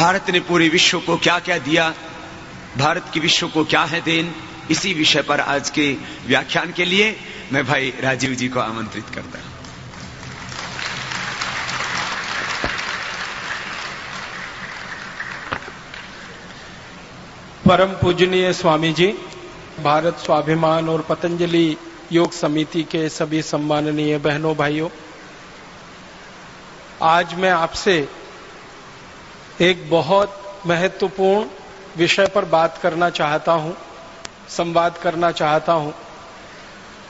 भारत ने पूरे विश्व को क्या क्या दिया, भारत की विश्व को क्या है देन, इसी विषय पर आज के व्याख्यान के लिए मैं भाई राजीव जी को आमंत्रित करता हूं। परम पूजनीय स्वामी जी, भारत स्वाभिमान और पतंजलि योग समिति के सभी सम्माननीय बहनों भाइयों, आज मैं आपसे एक बहुत महत्वपूर्ण विषय पर बात करना चाहता हूं, संवाद करना चाहता हूं,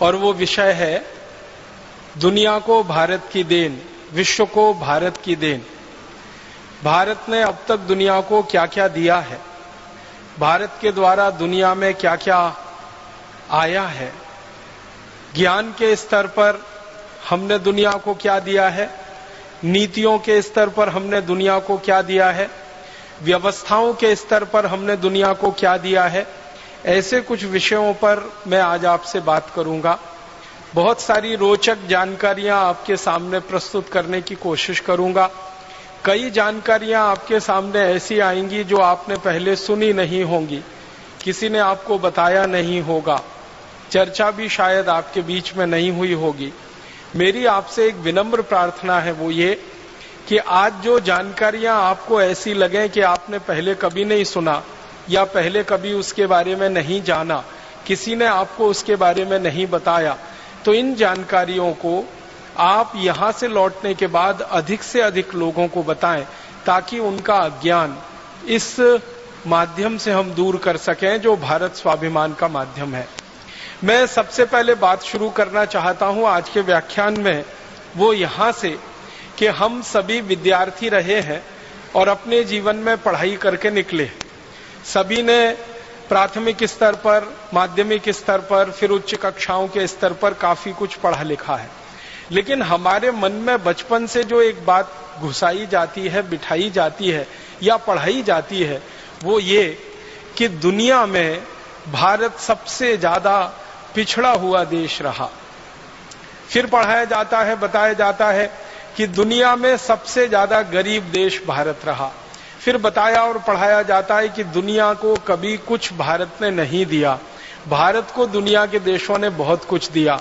और वो विषय है दुनिया को भारत की देन, विश्व को भारत की देन। भारत ने अब तक दुनिया को क्या क्या दिया है, भारत के द्वारा दुनिया में क्या क्या आया है, ज्ञान के स्तर पर हमने दुनिया को क्या दिया है, नीतियों के स्तर पर हमने दुनिया को क्या दिया है, व्यवस्थाओं के स्तर पर हमने दुनिया को क्या दिया है। ऐसे कुछ विषयों पर मैं आज आपसे बात करूंगा। बहुत सारी रोचक जानकारियां आपके सामने प्रस्तुत करने की कोशिश करूंगा। कई जानकारियां आपके सामने ऐसी आएंगी जो आपने पहले सुनी नहीं होंगी, किसी ने आपको बताया नहीं होगा, चर्चा भी शायद आपके बीच में नहीं हुई होगी। मेरी आपसे एक विनम्र प्रार्थना है, वो ये कि आज जो जानकारियां आपको ऐसी लगे कि आपने पहले कभी नहीं सुना या पहले कभी उसके बारे में नहीं जाना, किसी ने आपको उसके बारे में नहीं बताया, तो इन जानकारियों को आप यहां से लौटने के बाद अधिक से अधिक लोगों को बताएं, ताकि उनका अज्ञान इस माध्यम से हम दूर कर सकें जो भारत स्वाभिमान का माध्यम है। मैं सबसे पहले बात शुरू करना चाहता हूं आज के व्याख्यान में, वो यहां से कि हम सभी विद्यार्थी रहे हैं और अपने जीवन में पढ़ाई करके निकले। सभी ने प्राथमिक स्तर पर, माध्यमिक स्तर पर, फिर उच्च कक्षाओं के स्तर पर काफी कुछ पढ़ा लिखा है। लेकिन हमारे मन में बचपन से जो एक बात घुसाई जाती है, बिठाई जाती है या पढ़ाई जाती है, वो ये कि दुनिया में भारत सबसे ज्यादा पिछड़ा हुआ देश रहा। फिर पढ़ाया जाता है, बताया जाता है कि दुनिया में सबसे ज्यादा गरीब देश भारत रहा। फिर बताया और पढ़ाया जाता है कि दुनिया को कभी कुछ भारत ने नहीं दिया, भारत को दुनिया के देशों ने बहुत कुछ दिया।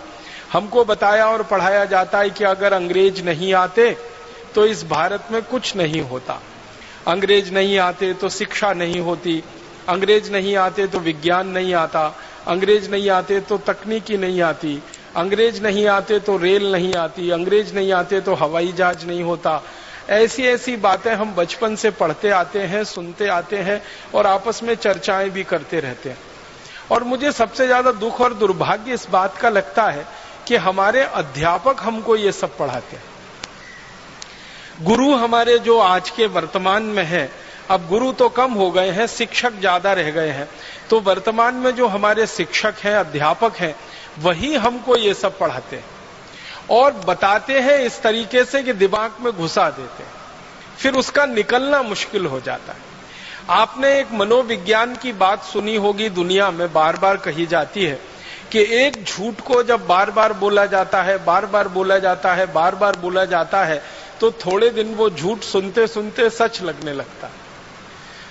हमको बताया और पढ़ाया जाता है कि अगर अंग्रेज नहीं आते तो इस भारत में कुछ नहीं होता, अंग्रेज नहीं आते तो शिक्षा नहीं होती, अंग्रेज नहीं आते तो विज्ञान नहीं आता, अंग्रेज नहीं आते तो तकनीकी नहीं आती, अंग्रेज नहीं आते तो रेल नहीं आती, अंग्रेज नहीं आते तो हवाई जहाज नहीं होता। ऐसी ऐसी बातें हम बचपन से पढ़ते आते हैं, सुनते आते हैं और आपस में चर्चाएं भी करते रहते हैं। और मुझे सबसे ज्यादा दुख और दुर्भाग्य इस बात का लगता है कि हमारे अध्यापक हमको ये सब पढ़ाते हैं। गुरु हमारे जो आज के वर्तमान में है, अब गुरु तो कम हो गए हैं, शिक्षक ज्यादा रह गए हैं, तो वर्तमान में जो हमारे शिक्षक हैं, अध्यापक हैं, वही हमको ये सब पढ़ाते हैं और बताते हैं इस तरीके से कि दिमाग में घुसा देते हैं, फिर उसका निकलना मुश्किल हो जाता है। आपने एक मनोविज्ञान की बात सुनी होगी, दुनिया में बार बार कही जाती है कि एक झूठ को जब बार बार बोला जाता है, बार बार बोला जाता है, बार बार बोला जाता है, तो थोड़े दिन वो झूठ सुनते सुनते सच लगने लगता है।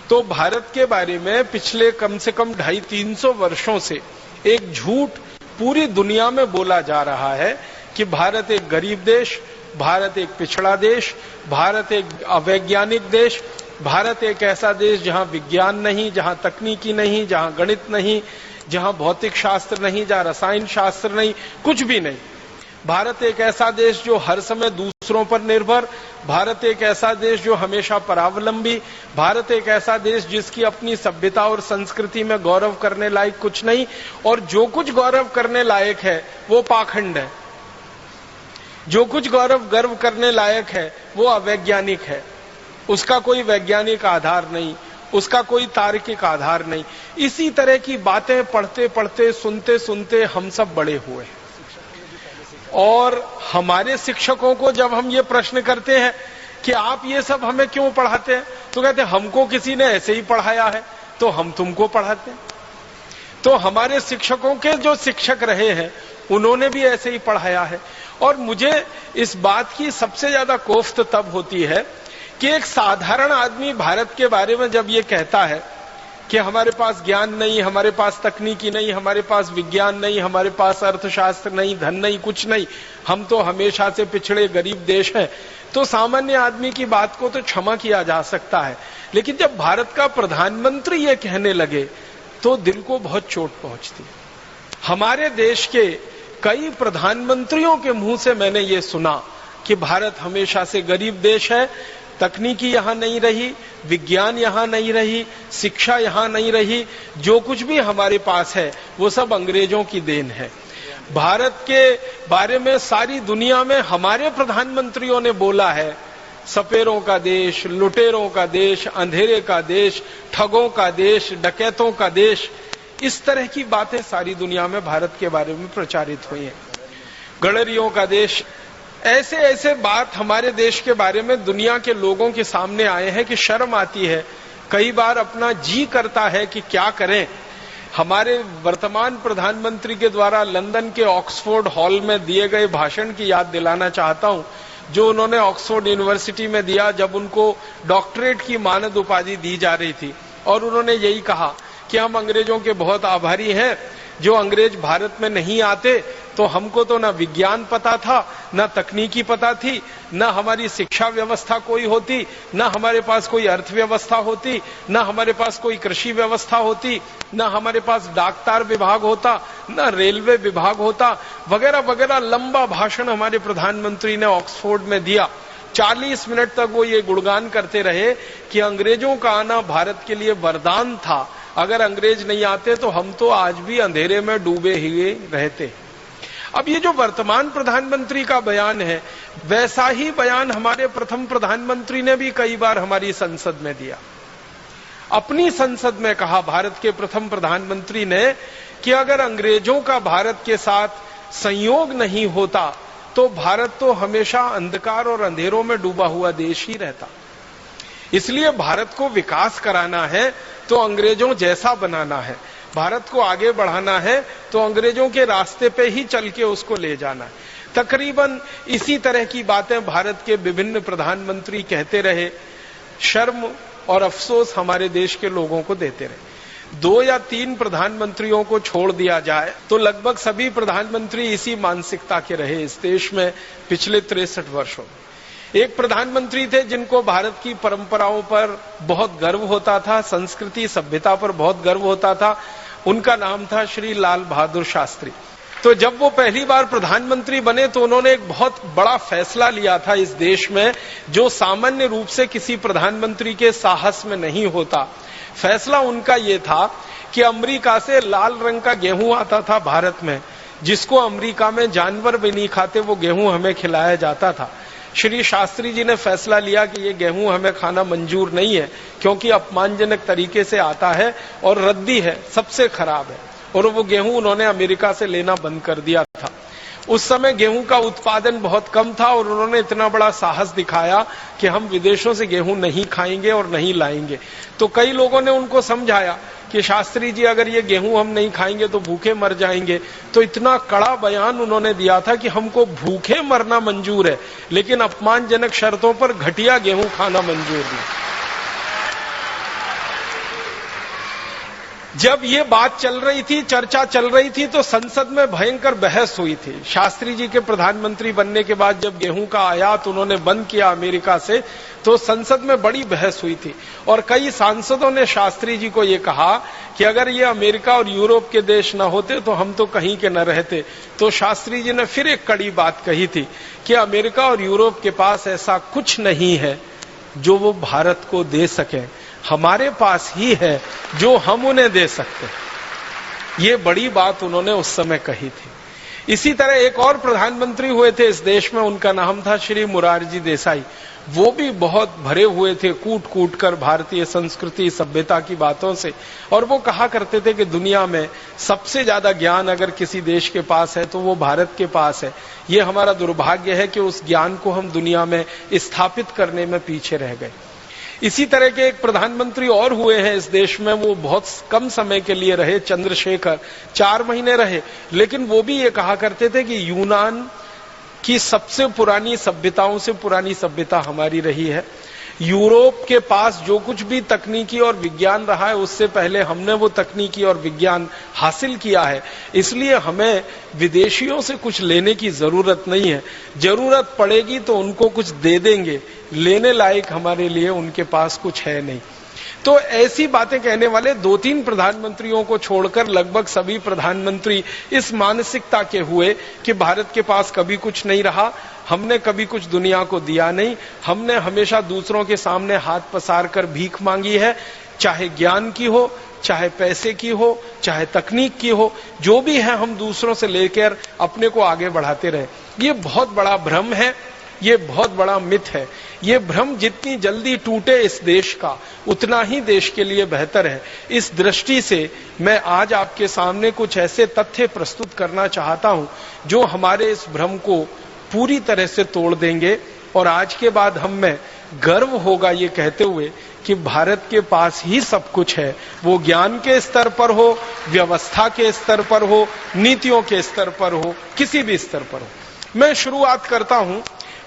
तो भारत के बारे में पिछले कम से कम 250-300 वर्षों से एक झूठ पूरी दुनिया में बोला जा रहा है कि भारत एक गरीब देश, भारत एक पिछड़ा देश, भारत एक अवैज्ञानिक देश, भारत एक ऐसा देश जहां विज्ञान नहीं, जहां तकनीकी नहीं, जहां गणित नहीं, जहां भौतिक शास्त्र नहीं, जहां रसायन शास्त्र नहीं, कुछ भी नहीं। भारत एक ऐसा देश जो हर समय दूसरों पर निर्भर, भारत एक ऐसा देश जो हमेशा परावलंबी, भारत एक ऐसा देश जिसकी अपनी सभ्यता और संस्कृति में गौरव करने लायक कुछ नहीं, और जो कुछ गौरव करने लायक है वो पाखंड है, जो कुछ गर्व करने लायक है वो अवैज्ञानिक है, उसका कोई वैज्ञानिक आधार नहीं, उसका कोई तार्किक आधार नहीं। इसी तरह की बातें पढ़ते पढ़ते, सुनते सुनते हम सब बड़े हुए। और हमारे शिक्षकों को जब हम ये प्रश्न करते हैं कि आप ये सब हमें क्यों पढ़ाते हैं, तो कहते हैं हमको किसी ने ऐसे ही पढ़ाया है तो हम तुमको पढ़ाते हैं। तो हमारे शिक्षकों के जो शिक्षक रहे हैं उन्होंने भी ऐसे ही पढ़ाया है। और मुझे इस बात की सबसे ज्यादा कोफ्त तब होती है कि एक साधारण आदमी भारत के बारे में जब ये कहता है कि हमारे पास ज्ञान नहीं, हमारे पास तकनीकी नहीं, हमारे पास विज्ञान नहीं, हमारे पास अर्थशास्त्र नहीं, धन नहीं, कुछ नहीं, हम तो हमेशा से पिछड़े गरीब देश हैं, तो सामान्य आदमी की बात को तो क्षमा किया जा सकता है। लेकिन जब भारत का प्रधानमंत्री ये कहने लगे तो दिल को बहुत चोट पहुंचती है। हमारे देश के कई प्रधानमंत्रियों के मुंह से मैंने ये सुना कि भारत हमेशा से गरीब देश है, तकनीकी यहां नहीं रही, विज्ञान यहां नहीं रही, शिक्षा यहां नहीं रही, जो कुछ भी हमारे पास है वो सब अंग्रेजों की देन है। भारत के बारे में सारी दुनिया में हमारे प्रधानमंत्रियों ने बोला है, सपेरों का देश, लुटेरों का देश, अंधेरे का देश, ठगों का देश, डकैतों का देश, इस तरह की बातें सारी दुनिया में भारत के बारे में प्रचारित हुई हैं। गडरियों का देश, ऐसे ऐसे बात हमारे देश के बारे में दुनिया के लोगों के सामने आए हैं कि शर्म आती है। कई बार अपना जी करता है कि क्या करें। हमारे वर्तमान प्रधानमंत्री के द्वारा लंदन के ऑक्सफोर्ड हॉल में दिए गए भाषण की याद दिलाना चाहता हूं, जो उन्होंने ऑक्सफोर्ड यूनिवर्सिटी में दिया जब उनको डॉक्टरेट की मानद उपाधि दी जा रही थी। और उन्होंने यही कहा कि हम अंग्रेजों के बहुत आभारी हैं, जो अंग्रेज भारत में नहीं आते तो हमको तो ना विज्ञान पता था, ना तकनीकी पता थी, ना हमारी शिक्षा व्यवस्था कोई होती, ना हमारे पास कोई अर्थव्यवस्था होती, ना हमारे पास कोई कृषि व्यवस्था होती, ना हमारे पास डाकतार विभाग होता, ना रेलवे विभाग होता, वगैरह वगैरह। लंबा भाषण हमारे प्रधानमंत्री ने ऑक्सफोर्ड में दिया। 40 मिनट तक वो ये गुणगान करते रहे कि अंग्रेजों का आना भारत के लिए वरदान था, अगर अंग्रेज नहीं आते तो हम तो आज भी अंधेरे में डूबे हुए रहते। अब ये जो वर्तमान प्रधानमंत्री का बयान है, वैसा ही बयान हमारे प्रथम प्रधानमंत्री ने भी कई बार हमारी संसद में दिया। अपनी संसद में कहा भारत के प्रथम प्रधानमंत्री ने कि अगर अंग्रेजों का भारत के साथ संयोग नहीं होता तो भारत तो हमेशा अंधकार और अंधेरों में डूबा हुआ देश ही रहता। इसलिए भारत को विकास कराना है तो अंग्रेजों जैसा बनाना है, भारत को आगे बढ़ाना है तो अंग्रेजों के रास्ते पे ही चल के उसको ले जाना है। तकरीबन इसी तरह की बातें भारत के विभिन्न प्रधानमंत्री कहते रहे। शर्म और अफसोस हमारे देश के लोगों को देते रहे। 2 या 3 प्रधानमंत्रियों को छोड़ दिया जाए तो लगभग सभी प्रधानमंत्री इसी मानसिकता के रहे इस देश में पिछले 63 वर्षों में। एक प्रधानमंत्री थे जिनको भारत की परंपराओं पर बहुत गर्व होता था, संस्कृति सभ्यता पर बहुत गर्व होता था। उनका नाम था श्री लाल बहादुर शास्त्री। तो जब वो पहली बार प्रधानमंत्री बने तो उन्होंने एक बहुत बड़ा फैसला लिया था इस देश में, जो सामान्य रूप से किसी प्रधानमंत्री के साहस में नहीं होता। फैसला उनका ये था कि अमेरिका से लाल रंग का गेहूं आता था भारत में, जिसको अमेरिका में जानवर भी नहीं खाते, वो गेहूं हमें खिलाया जाता था। श्री शास्त्री जी ने फैसला लिया कि ये गेहूं हमें खाना मंजूर नहीं है, क्योंकि अपमानजनक तरीके से आता है और रद्दी है, सबसे खराब है। और वो गेहूं उन्होंने अमेरिका से लेना बंद कर दिया था। उस समय गेहूं का उत्पादन बहुत कम था और उन्होंने इतना बड़ा साहस दिखाया कि हम विदेशों से गेहूं नहीं खाएंगे और नहीं लाएंगे। तो कई लोगों ने उनको समझाया कि शास्त्री जी अगर ये गेहूं हम नहीं खाएंगे तो भूखे मर जाएंगे। तो इतना कड़ा बयान उन्होंने दिया था कि हमको भूखे मरना मंजूर है, लेकिन अपमानजनक शर्तों पर घटिया गेहूं खाना मंजूर नहीं। जब ये बात चल रही थी, चर्चा चल रही थी, तो संसद में भयंकर बहस हुई थी। शास्त्री जी के प्रधानमंत्री बनने के बाद जब गेहूं का आयात उन्होंने बंद किया अमेरिका से, तो संसद में बड़ी बहस हुई थी और कई सांसदों ने शास्त्री जी को ये कहा कि अगर ये अमेरिका और यूरोप के देश न होते तो हम तो कहीं के न रहते। तो शास्त्री जी ने फिर एक कड़ी बात कही थी कि अमेरिका और यूरोप के पास ऐसा कुछ नहीं है जो वो भारत को दे सके, हमारे पास ही है जो हम उन्हें दे सकते हैं। ये बड़ी बात उन्होंने उस समय कही थी। इसी तरह एक और प्रधानमंत्री हुए थे इस देश में, उनका नाम था श्री मोरारजी देसाई। वो भी बहुत भरे हुए थे कूट कूट कर भारतीय संस्कृति सभ्यता की बातों से, और वो कहा करते थे कि दुनिया में सबसे ज्यादा ज्ञान अगर किसी देश के पास है तो वो भारत के पास है। ये हमारा दुर्भाग्य है कि उस ज्ञान को हम दुनिया में स्थापित करने में पीछे रह गए। इसी तरह के एक प्रधानमंत्री और हुए हैं इस देश में, वो बहुत कम समय के लिए रहे, चंद्रशेखर, 4 महीने रहे। लेकिन वो भी ये कहा करते थे कि यूनान की सबसे पुरानी सभ्यताओं से पुरानी सभ्यता हमारी रही है। यूरोप के पास जो कुछ भी तकनीकी और विज्ञान रहा है उससे पहले हमने वो तकनीकी और विज्ञान हासिल किया है, इसलिए हमें विदेशियों से कुछ लेने की जरूरत नहीं है। जरूरत पड़ेगी तो उनको कुछ दे देंगे, लेने लायक हमारे लिए उनके पास कुछ है नहीं। तो ऐसी बातें कहने वाले 2-3 प्रधानमंत्रियों को छोड़कर लगभग सभी प्रधानमंत्री इस मानसिकता के हुए कि भारत के पास कभी कुछ नहीं रहा, हमने कभी कुछ दुनिया को दिया नहीं, हमने हमेशा दूसरों के सामने हाथ पसार कर भीख मांगी है, चाहे ज्ञान की हो, चाहे पैसे की हो, चाहे तकनीक की हो, जो भी है हम दूसरों से लेकर अपने को आगे बढ़ाते रहे। ये बहुत बड़ा भ्रम है, ये बहुत बड़ा मिथ है। ये भ्रम जितनी जल्दी टूटे इस देश का, उतना ही देश के लिए बेहतर है। इस दृष्टि से मैं आज आपके सामने कुछ ऐसे तथ्य प्रस्तुत करना चाहता हूं जो हमारे इस भ्रम को पूरी तरह से तोड़ देंगे, और आज के बाद हम में गर्व होगा ये कहते हुए कि भारत के पास ही सब कुछ है, वो ज्ञान के स्तर पर हो, व्यवस्था के स्तर पर हो, नीतियों के स्तर पर हो, किसी भी स्तर पर हो। मैं शुरुआत करता हूं,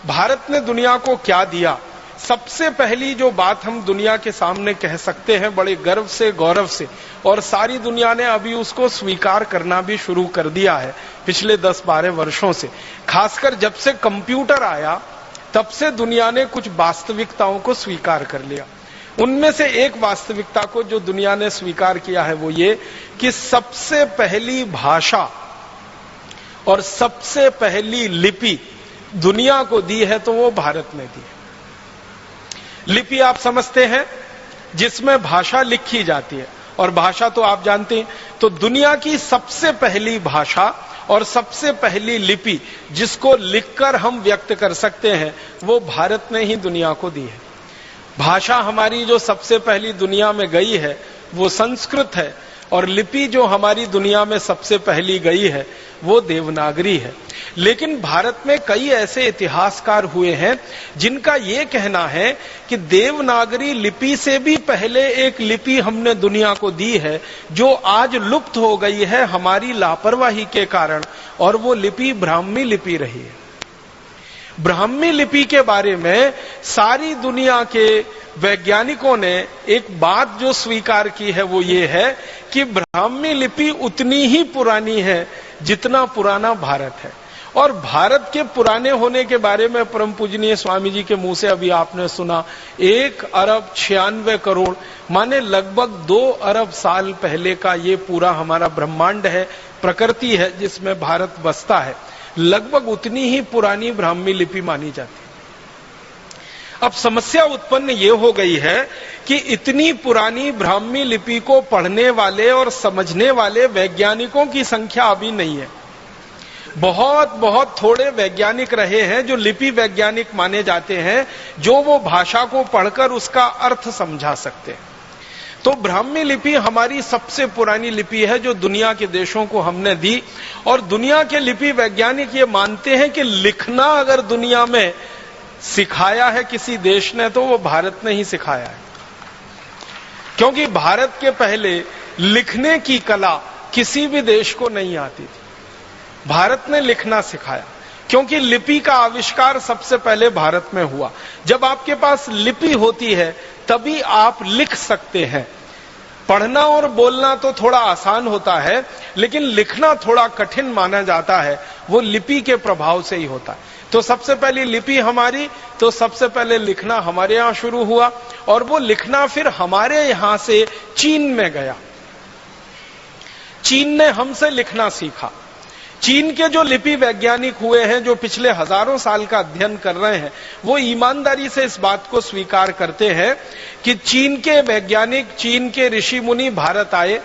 भारत ने दुनिया को क्या दिया। सबसे पहली जो बात हम दुनिया के सामने कह सकते हैं बड़े गर्व से, गौरव से, और सारी दुनिया ने अभी उसको स्वीकार करना भी शुरू कर दिया है पिछले 10-12 वर्षों से। खासकर जब से कंप्यूटर आया तब से दुनिया ने कुछ वास्तविकताओं को स्वीकार कर लिया। उनमें से एक वास्तविकता को जो दुनिया ने स्वीकार किया है वो ये कि सबसे पहली भाषा और सबसे पहली लिपि दुनिया को दी है तो वो भारत ने दी है। लिपि आप समझते हैं, जिसमें भाषा लिखी जाती है, और भाषा तो आप जानते हैं। तो दुनिया की सबसे पहली भाषा और सबसे पहली लिपि जिसको लिखकर हम व्यक्त कर सकते हैं वो भारत ने ही दुनिया को दी है। भाषा हमारी जो सबसे पहली दुनिया में गई है वो संस्कृत है, और लिपि जो हमारी दुनिया में सबसे पहली गई है वो देवनागरी है। लेकिन भारत में कई ऐसे इतिहासकार हुए हैं जिनका ये कहना है कि देवनागरी लिपि से भी पहले एक लिपि हमने दुनिया को दी है जो आज लुप्त हो गई है हमारी लापरवाही के कारण, और वो लिपि ब्राह्मी लिपि रही है। ब्राह्मी लिपि के बारे में सारी दुनिया के वैज्ञानिकों ने एक बात जो स्वीकार की है वो ये है कि ब्राह्मी लिपि उतनी ही पुरानी है जितना पुराना भारत है। और भारत के पुराने होने के बारे में परम पूजनीय स्वामी जी के मुंह से अभी आपने सुना, 1 अरब 96 करोड़ माने लगभग 2 अरब साल पहले का ये पूरा हमारा ब्रह्मांड है, प्रकृति है जिसमें भारत बसता है। लगभग उतनी ही पुरानी ब्राह्मी लिपि मानी जाती है। अब समस्या उत्पन्न ये हो गई है कि इतनी पुरानी ब्राह्मी लिपि को पढ़ने वाले और समझने वाले वैज्ञानिकों की संख्या अभी नहीं है। बहुत थोड़े वैज्ञानिक रहे हैं जो लिपि वैज्ञानिक माने जाते हैं, जो वो भाषा को पढ़कर उसका अर्थ समझा सकते हैं। तो ब्राह्मी लिपि हमारी सबसे पुरानी लिपि है जो दुनिया के देशों को हमने दी, और दुनिया के लिपि वैज्ञानिक ये मानते हैं कि लिखना अगर दुनिया में सिखाया है किसी देश ने तो वो भारत ने ही सिखाया है, क्योंकि भारत के पहले लिखने की कला किसी भी देश को नहीं आती थी। भारत ने लिखना सिखाया, क्योंकि लिपि का आविष्कार सबसे पहले भारत में हुआ। जब आपके पास लिपि होती है तभी आप लिख सकते हैं। पढ़ना और बोलना तो थोड़ा आसान होता है, लेकिन लिखना थोड़ा कठिन माना जाता है, वो लिपि के प्रभाव से ही होता है। तो सबसे पहली लिपि हमारी, तो सबसे पहले लिखना हमारे यहां शुरू हुआ, और वो लिखना फिर हमारे यहां से चीन में गया। चीन ने हमसे लिखना सीखा। चीन के जो लिपि वैज्ञानिक हुए हैं, जो पिछले हजारों साल का अध्ययन कर रहे हैं, वो ईमानदारी से इस बात को स्वीकार करते हैं कि चीन के वैज्ञानिक, चीन के ऋषि मुनि भारत आए,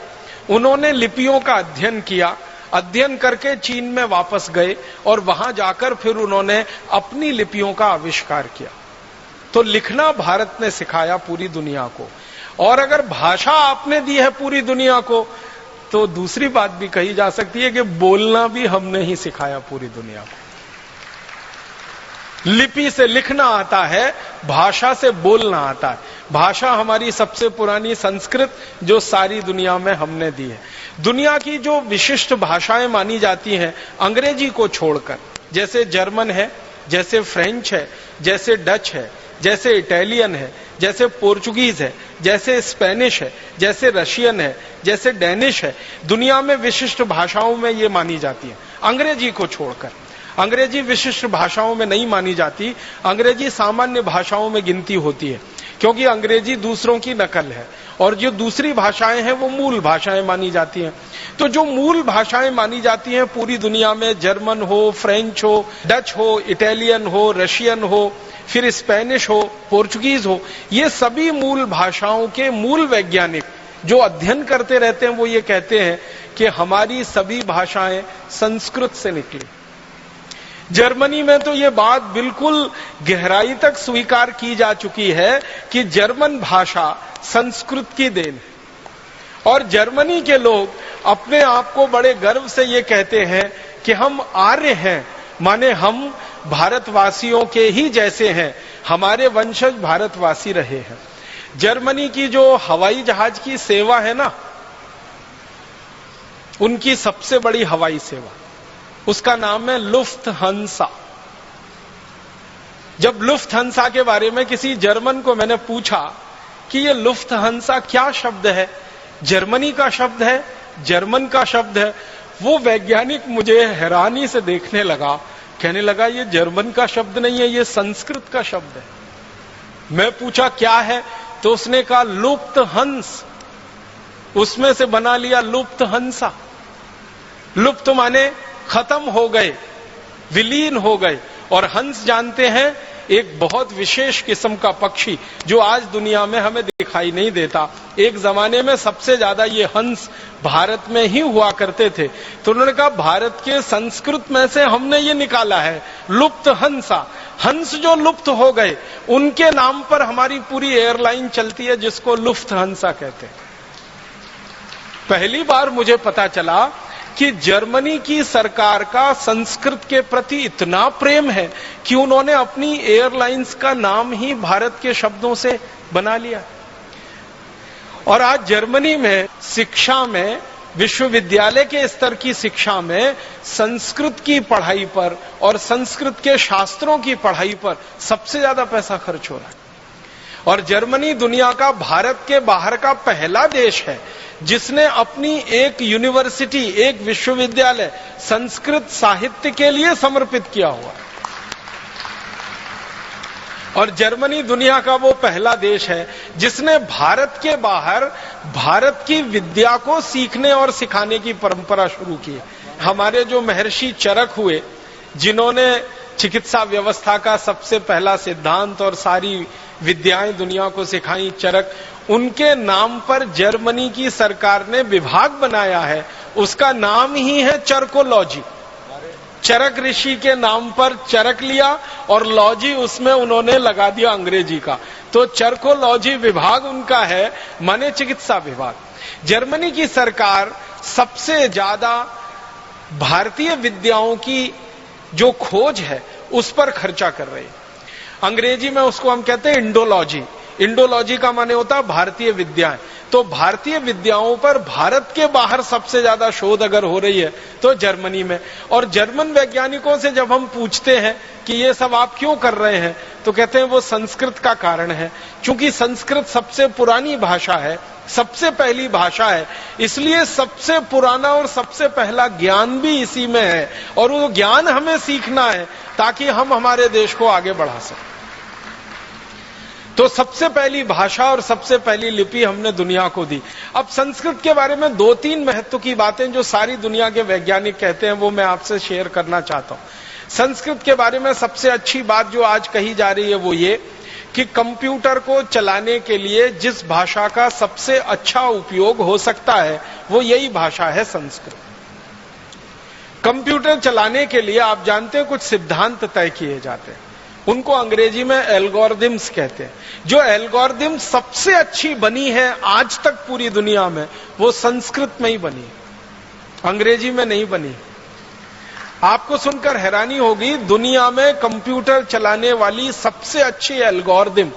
उन्होंने लिपियों का अध्ययन किया, अध्ययन करके चीन में वापस गए, और वहां जाकर फिर उन्होंने अपनी लिपियों का आविष्कार किया। तो लिखना भारत ने सिखाया पूरी दुनिया को, और अगर भाषा आपने दी है पूरी दुनिया को, तो दूसरी बात भी कही जा सकती है कि बोलना भी हमने ही सिखाया पूरी दुनिया को। लिपि से लिखना आता है, भाषा से बोलना आता है। भाषा हमारी सबसे पुरानी संस्कृत जो सारी दुनिया में हमने दी है। दुनिया की जो विशिष्ट भाषाएं मानी जाती हैं अंग्रेजी को छोड़कर, जैसे जर्मन है, जैसे फ्रेंच है, जैसे डच है, जैसे इटालियन है, जैसे पोर्चुगीज है, जैसे स्पेनिश है, जैसे रशियन है, जैसे डेनिश है, दुनिया में विशिष्ट भाषाओं में ये मानी जाती है। अंग्रेजी को छोड़कर, अंग्रेजी विशिष्ट भाषाओं में नहीं मानी जाती, अंग्रेजी सामान्य भाषाओं में गिनती होती है, क्योंकि अंग्रेजी दूसरों की नकल है और जो दूसरी भाषाएं हैं वो मूल भाषाएं मानी जाती हैं। तो जो मूल भाषाएं मानी जाती हैं पूरी दुनिया में, जर्मन हो, फ्रेंच हो, डच हो, इटालियन हो, रशियन हो, फिर स्पेनिश हो, पोर्चुगीज हो, ये सभी मूल भाषाओं के मूल वैज्ञानिक जो अध्ययन करते रहते हैं वो ये कहते हैं कि हमारी सभी भाषाएं संस्कृत से निकली। जर्मनी में तो ये बात बिल्कुल गहराई तक स्वीकार की जा चुकी है कि जर्मन भाषा संस्कृत की देन है और जर्मनी के लोग अपने आप को बड़े गर्व से ये कहते हैं कि हम आर्य हैं, माने हम भारतवासियों के ही जैसे हैं, हमारे वंशज भारतवासी रहे हैं। जर्मनी की जो हवाई जहाज की सेवा है ना, उनकी सबसे बड़ी हवाई सेवा, उसका नाम है लुफ्थहांसा। जब लुफ्थहांसा के बारे में किसी जर्मन को मैंने पूछा कि ये लुफ्थहांसा क्या शब्द है, जर्मनी का शब्द है, जर्मन का शब्द है, वो वैज्ञानिक मुझे हैरानी से देखने लगा, कहने लगा ये जर्मन का शब्द नहीं है, ये संस्कृत का शब्द है। मैं पूछा क्या है, तो उसने कहा लुप्तहंस, उसमें से बना लिया लुप्तहंसा। लुप्त माने खत्म हो गए, विलीन हो गए, और हंस जानते हैं एक बहुत विशेष किस्म का पक्षी जो आज दुनिया में हमें दिखाई नहीं देता। एक जमाने में सबसे ज्यादा ये हंस भारत में ही हुआ करते थे, तो उन्होंने कहा भारत के संस्कृत में से हमने ये निकाला है लुप्त हंसा। हंस जो लुप्त हो गए उनके नाम पर हमारी पूरी एयरलाइन चलती है जिसको लुफ्थहांसा कहते हैं। पहली बार मुझे पता चला कि जर्मनी की सरकार का संस्कृत के प्रति इतना प्रेम है कि उन्होंने अपनी एयरलाइंस का नाम ही भारत के शब्दों से बना लिया। और आज जर्मनी में शिक्षा में, विश्वविद्यालय के स्तर की शिक्षा में संस्कृत की पढ़ाई पर और संस्कृत के शास्त्रों की पढ़ाई पर सबसे ज्यादा पैसा खर्च हो रहा है। और जर्मनी दुनिया का भारत के बाहर का पहला देश है जिसने अपनी एक यूनिवर्सिटी, एक विश्वविद्यालय संस्कृत साहित्य के लिए समर्पित किया हुआ है। और जर्मनी दुनिया का वो पहला देश है जिसने भारत के बाहर भारत की विद्या को सीखने और सिखाने की परंपरा शुरू की है। हमारे जो महर्षि चरक हुए, जिन्होंने चिकित्सा व्यवस्था का सबसे पहला सिद्धांत और सारी विद्याएं दुनिया को सिखाई, चरक, उनके नाम पर जर्मनी की सरकार ने विभाग बनाया है, उसका नाम ही है चरकोलॉजी। चरक ऋषि के नाम पर चरक लिया और लॉजी उसमें उन्होंने लगा दिया अंग्रेजी का, तो चरकोलॉजी विभाग उनका है, माने चिकित्सा विभाग। जर्मनी की सरकार सबसे ज्यादा भारतीय विद्याओं की जो खोज है उस पर खर्चा कर रही है। अंग्रेजी में उसको हम कहते हैं इंडोलॉजी। इंडोलॉजी का माने होता है भारतीय विद्याएं। तो भारतीय विद्याओं पर भारत के बाहर सबसे ज्यादा शोध अगर हो रही है तो जर्मनी में। और जर्मन वैज्ञानिकों से जब हम पूछते हैं कि ये सब आप क्यों कर रहे हैं, तो कहते हैं वो संस्कृत का कारण है, क्योंकि संस्कृत सबसे पुरानी भाषा है, सबसे पहली भाषा है, इसलिए सबसे पुराना और सबसे पहला ज्ञान भी इसी में है, और वो ज्ञान हमें सीखना है ताकि हम हमारे देश को आगे बढ़ा सकें। तो सबसे पहली भाषा और सबसे पहली लिपि हमने दुनिया को दी। अब संस्कृत के बारे में 2-3 महत्व की बातें जो सारी दुनिया के वैज्ञानिक कहते हैं वो मैं आपसे शेयर करना चाहता हूं। संस्कृत के बारे में सबसे अच्छी बात जो आज कही जा रही है वो ये कि कंप्यूटर को चलाने के लिए जिस भाषा का सबसे अच्छा उपयोग हो सकता है वो यही भाषा है संस्कृत। कंप्यूटर चलाने के लिए आप जानते हैं कुछ सिद्धांत तय किए जाते हैं, उनको अंग्रेजी में एल्गोरिदम्स कहते हैं। जो एल्गोरिदम सबसे अच्छी बनी है आज तक पूरी दुनिया में वो संस्कृत में ही बनी है, अंग्रेजी में नहीं बनी। आपको सुनकर हैरानी होगी, दुनिया में कंप्यूटर चलाने वाली सबसे अच्छी algorithm,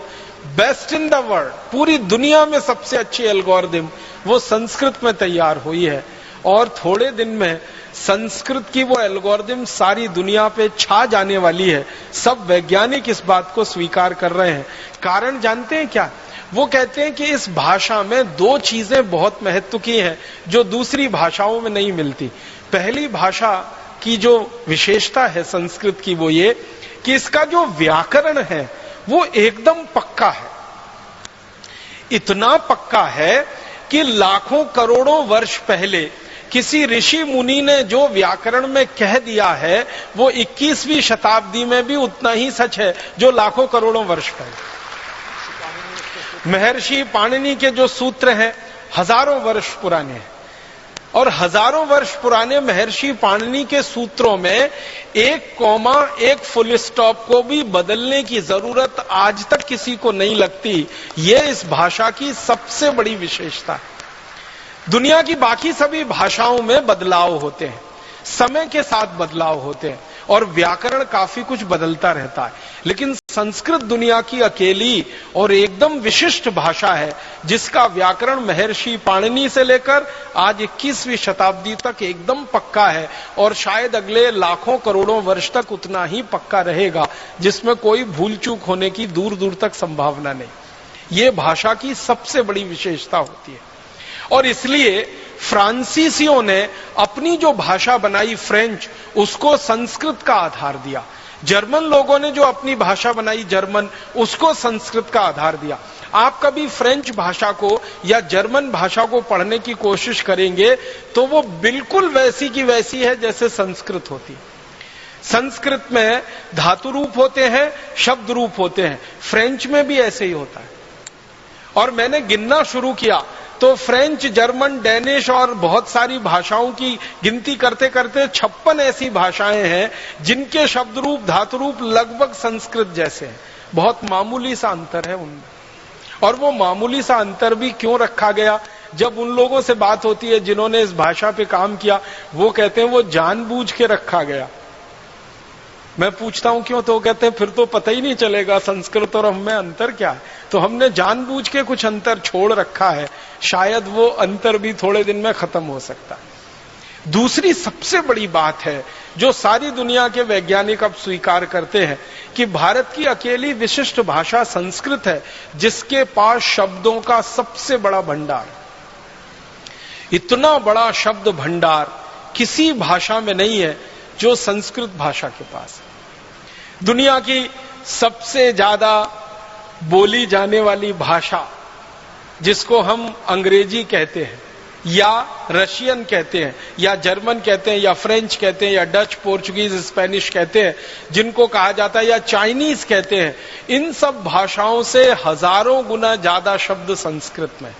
best in the world, पूरी दुनिया में सबसे अच्छी एल्गोरिदम वो संस्कृत में तैयार हुई है। और थोड़े दिन में संस्कृत की वो एल्गोरिदम सारी दुनिया पे छा जाने वाली है। सब वैज्ञानिक इस बात को स्वीकार कर रहे हैं। कारण जानते हैं क्या? वो कहते हैं कि इस भाषा में दो चीजें बहुत महत्व की हैं जो दूसरी भाषाओं में नहीं मिलती। पहली भाषा की जो विशेषता है संस्कृत की वो ये कि इसका जो व्याकरण है वो एकदम पक्का है। इतना पक्का है कि लाखों करोड़ों वर्ष पहले किसी ऋषि मुनि ने जो व्याकरण में कह दिया है वो 21वीं शताब्दी में भी उतना ही सच है जो लाखों करोड़ों वर्ष पहले। महर्षि पाणिनि के जो सूत्र हैं हजारों वर्ष पुराने हैं और हजारों वर्ष पुराने महर्षि पाणिनि के सूत्रों में एक कॉमा एक फुल स्टॉप को भी बदलने की जरूरत आज तक किसी को नहीं लगती। ये इस भाषा की सबसे बड़ी विशेषता है। दुनिया की बाकी सभी भाषाओं में बदलाव होते हैं, समय के साथ बदलाव होते हैं और व्याकरण काफी कुछ बदलता रहता है, लेकिन संस्कृत दुनिया की अकेली और एकदम विशिष्ट भाषा है जिसका व्याकरण महर्षि पाणिनि से लेकर आज 21वीं शताब्दी तक एकदम पक्का है और शायद अगले लाखों करोड़ों वर्ष तक उतना ही पक्का रहेगा, जिसमें कोई भूल चूक होने की दूर दूर तक संभावना नहीं। ये भाषा की सबसे बड़ी विशेषता होती है और इसलिए फ्रांसीसियों ने अपनी जो भाषा बनाई फ्रेंच, उसको संस्कृत का आधार दिया। जर्मन लोगों ने जो अपनी भाषा बनाई जर्मन, उसको संस्कृत का आधार दिया। आप कभी फ्रेंच भाषा को या जर्मन भाषा को पढ़ने की कोशिश करेंगे तो वो बिल्कुल वैसी की वैसी है जैसे संस्कृत होती है। संस्कृत में धातु रूप होते हैं, शब्द रूप होते हैं, फ्रेंच में भी ऐसे ही होता है। और मैंने गिनना शुरू किया तो फ्रेंच, जर्मन, डेनिश और बहुत सारी भाषाओं की गिनती करते करते 56 ऐसी भाषाएं हैं जिनके शब्द रूप, धातु रूप लगभग संस्कृत जैसे हैं। बहुत मामूली सा अंतर है उनमें। और वो मामूली सा अंतर भी क्यों रखा गया? जब उन लोगों से बात होती है जिन्होंने इस भाषा पे काम किया, वो कहते हैं वो जानबूझ के रखा गया। मैं पूछता हूं क्यों, तो कहते हैं फिर तो पता ही नहीं चलेगा संस्कृत और हम में अंतर क्या है। तो हमने जानबूझ के कुछ अंतर छोड़ रखा है, शायद वो अंतर भी थोड़े दिन में खत्म हो सकता है। दूसरी सबसे बड़ी बात है जो सारी दुनिया के वैज्ञानिक अब स्वीकार करते हैं कि भारत की अकेली विशिष्ट भाषा संस्कृत है जिसके पास शब्दों का सबसे बड़ा भंडार। इतना बड़ा शब्द भंडार किसी भाषा में नहीं है जो संस्कृत भाषा के पास है। दुनिया की सबसे ज्यादा बोली जाने वाली भाषा जिसको हम अंग्रेजी कहते हैं या रशियन कहते हैं या जर्मन कहते हैं या फ्रेंच कहते हैं या डच, पोर्चुगीज, स्पेनिश कहते हैं, जिनको कहा जाता है या चाइनीज कहते हैं, इन सब भाषाओं से हजारों गुना ज्यादा शब्द संस्कृत में।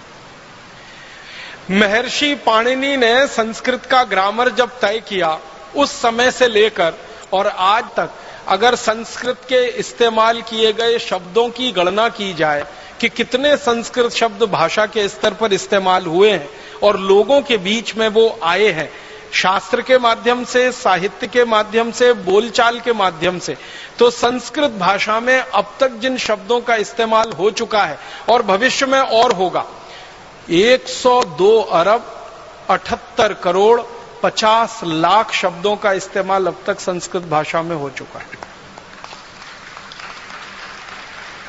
महर्षि पाणिनि ने संस्कृत का ग्रामर जब तय किया, उस समय से लेकर और आज तक अगर संस्कृत के इस्तेमाल किए गए शब्दों की गणना की जाए कि कितने संस्कृत शब्द भाषा के स्तर पर इस्तेमाल हुए हैं और लोगों के बीच में वो आए हैं, शास्त्र के माध्यम से, साहित्य के माध्यम से, बोलचाल के माध्यम से, तो संस्कृत भाषा में अब तक जिन शब्दों का इस्तेमाल हो चुका है और भविष्य में और होगा, 102 अरब 78 करोड़ 50 लाख शब्दों का इस्तेमाल अब तक संस्कृत भाषा में हो चुका है।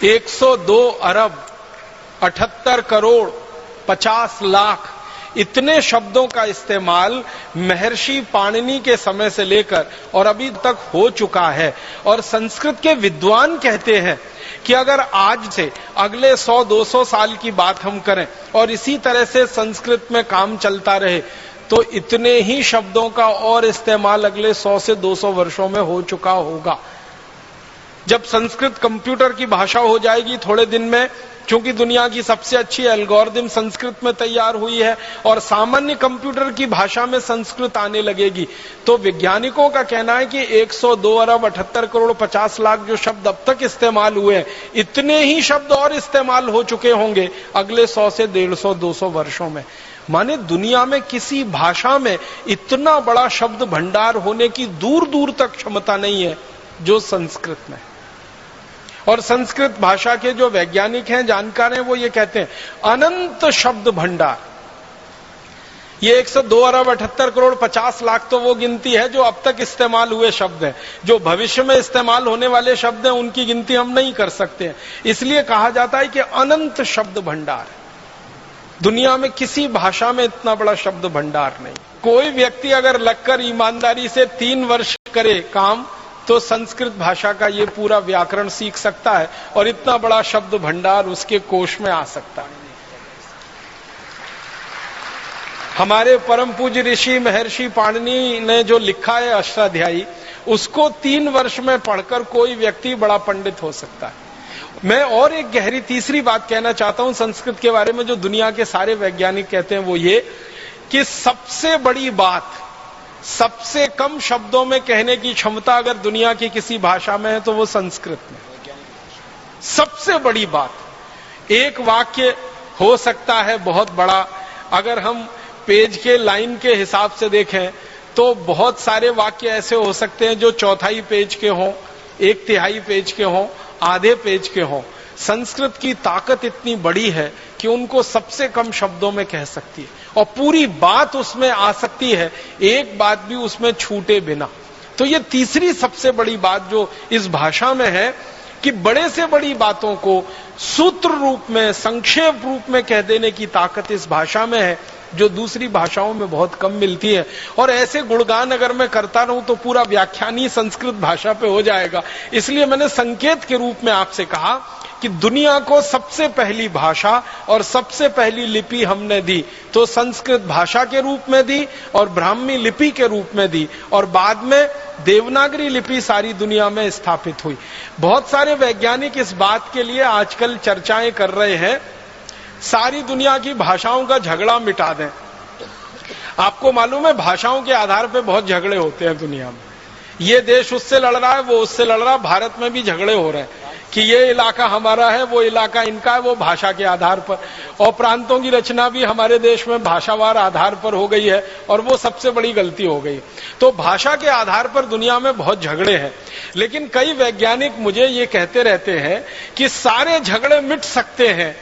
102 अरब 78 करोड़ 50 लाख इतने शब्दों का इस्तेमाल महर्षि पाणिनि के समय से लेकर और अभी तक हो चुका है। और संस्कृत के विद्वान कहते हैं कि अगर आज से अगले 100-200 साल की बात हम करें और इसी तरह से संस्कृत में काम चलता रहे तो इतने ही शब्दों का और इस्तेमाल अगले 100 से 200 वर्षों में हो चुका होगा। जब संस्कृत कंप्यूटर की भाषा हो जाएगी थोड़े दिन में, क्योंकि दुनिया की सबसे अच्छी एल्गोरिदम संस्कृत में तैयार हुई है और सामान्य कंप्यूटर की भाषा में संस्कृत आने लगेगी, तो वैज्ञानिकों का कहना है कि 102 अरब 78 करोड़ 50 लाख जो शब्द अब तक इस्तेमाल हुए हैं, इतने ही शब्द और इस्तेमाल हो चुके होंगे अगले 100 से 150-200 वर्षों में। माने दुनिया में किसी भाषा में इतना बड़ा शब्द भंडार होने की दूर दूर तक क्षमता नहीं है जो संस्कृत में। और संस्कृत भाषा के जो वैज्ञानिक हैं, जानकार हैं, वो ये कहते हैं अनंत शब्द भंडार। ये 102 अरब 78 करोड़ 50 लाख तो वो गिनती है जो अब तक इस्तेमाल हुए शब्द हैं। जो भविष्य में इस्तेमाल होने वाले शब्द हैं उनकी गिनती हम नहीं कर सकते हैं। इसलिए कहा जाता है कि अनंत शब्द भंडार है। दुनिया में किसी भाषा में इतना बड़ा शब्द भंडार नहीं। कोई व्यक्ति अगर लगकर ईमानदारी से 3 वर्ष करे काम तो संस्कृत भाषा का ये पूरा व्याकरण सीख सकता है और इतना बड़ा शब्द भंडार उसके कोश में आ सकता है। हमारे परम पूज्य ऋषि महर्षि पाणिनि ने जो लिखा है अष्टाध्यायी, उसको 3 वर्ष में पढ़कर कोई व्यक्ति बड़ा पंडित हो सकता है। मैं और एक गहरी तीसरी बात कहना चाहता हूं संस्कृत के बारे में, जो दुनिया के सारे वैज्ञानिक कहते हैं, वो ये कि सबसे बड़ी बात, सबसे कम शब्दों में कहने की क्षमता अगर दुनिया की किसी भाषा में है तो वो संस्कृत में। सबसे बड़ी बात, एक वाक्य हो सकता है बहुत बड़ा, अगर हम पेज के लाइन के हिसाब से देखें तो बहुत सारे वाक्य ऐसे हो सकते हैं जो 1/4 पेज के हों, 1/3 पेज के हों, आधे पेज के हों। संस्कृत की ताकत इतनी बड़ी है कि उनको सबसे कम शब्दों में कह सकती है और पूरी बात उसमें आ सकती है, एक बात भी उसमें छूटे बिना। तो ये तीसरी सबसे बड़ी बात जो इस भाषा में है कि बड़े से बड़ी बातों को सूत्र रूप में, संक्षेप रूप में कह देने की ताकत इस भाषा में है, जो दूसरी भाषाओं में बहुत कम मिलती है। और ऐसे गुणगान अगर मैं करता रहूं तो पूरा व्याख्यान ही संस्कृत भाषा पे हो जाएगा। इसलिए मैंने संकेत के रूप में आपसे कहा कि दुनिया को सबसे पहली भाषा और सबसे पहली लिपि हमने दी तो संस्कृत भाषा के रूप में दी और ब्राह्मी लिपि के रूप में दी, और बाद में देवनागरी लिपि सारी दुनिया में स्थापित हुई। बहुत सारे वैज्ञानिक इस बात के लिए आजकल चर्चाएं कर रहे हैं सारी दुनिया की भाषाओं का झगड़ा मिटा दें। आपको मालूम है भाषाओं के आधार पर बहुत झगड़े होते हैं दुनिया में। ये देश उससे लड़ रहा है, वो उससे लड़ रहा है। भारत में भी झगड़े हो रहे हैं कि ये इलाका हमारा है, वो इलाका इनका है, वो भाषा के आधार पर। और प्रांतों की रचना भी हमारे देश में भाषावार आधार पर हो गई है और वो सबसे बड़ी गलती हो गई। तो भाषा के आधार पर दुनिया में बहुत झगड़े हैं। लेकिन कई वैज्ञानिक मुझे ये कहते रहते हैं कि सारे झगड़े मिट सकते हैं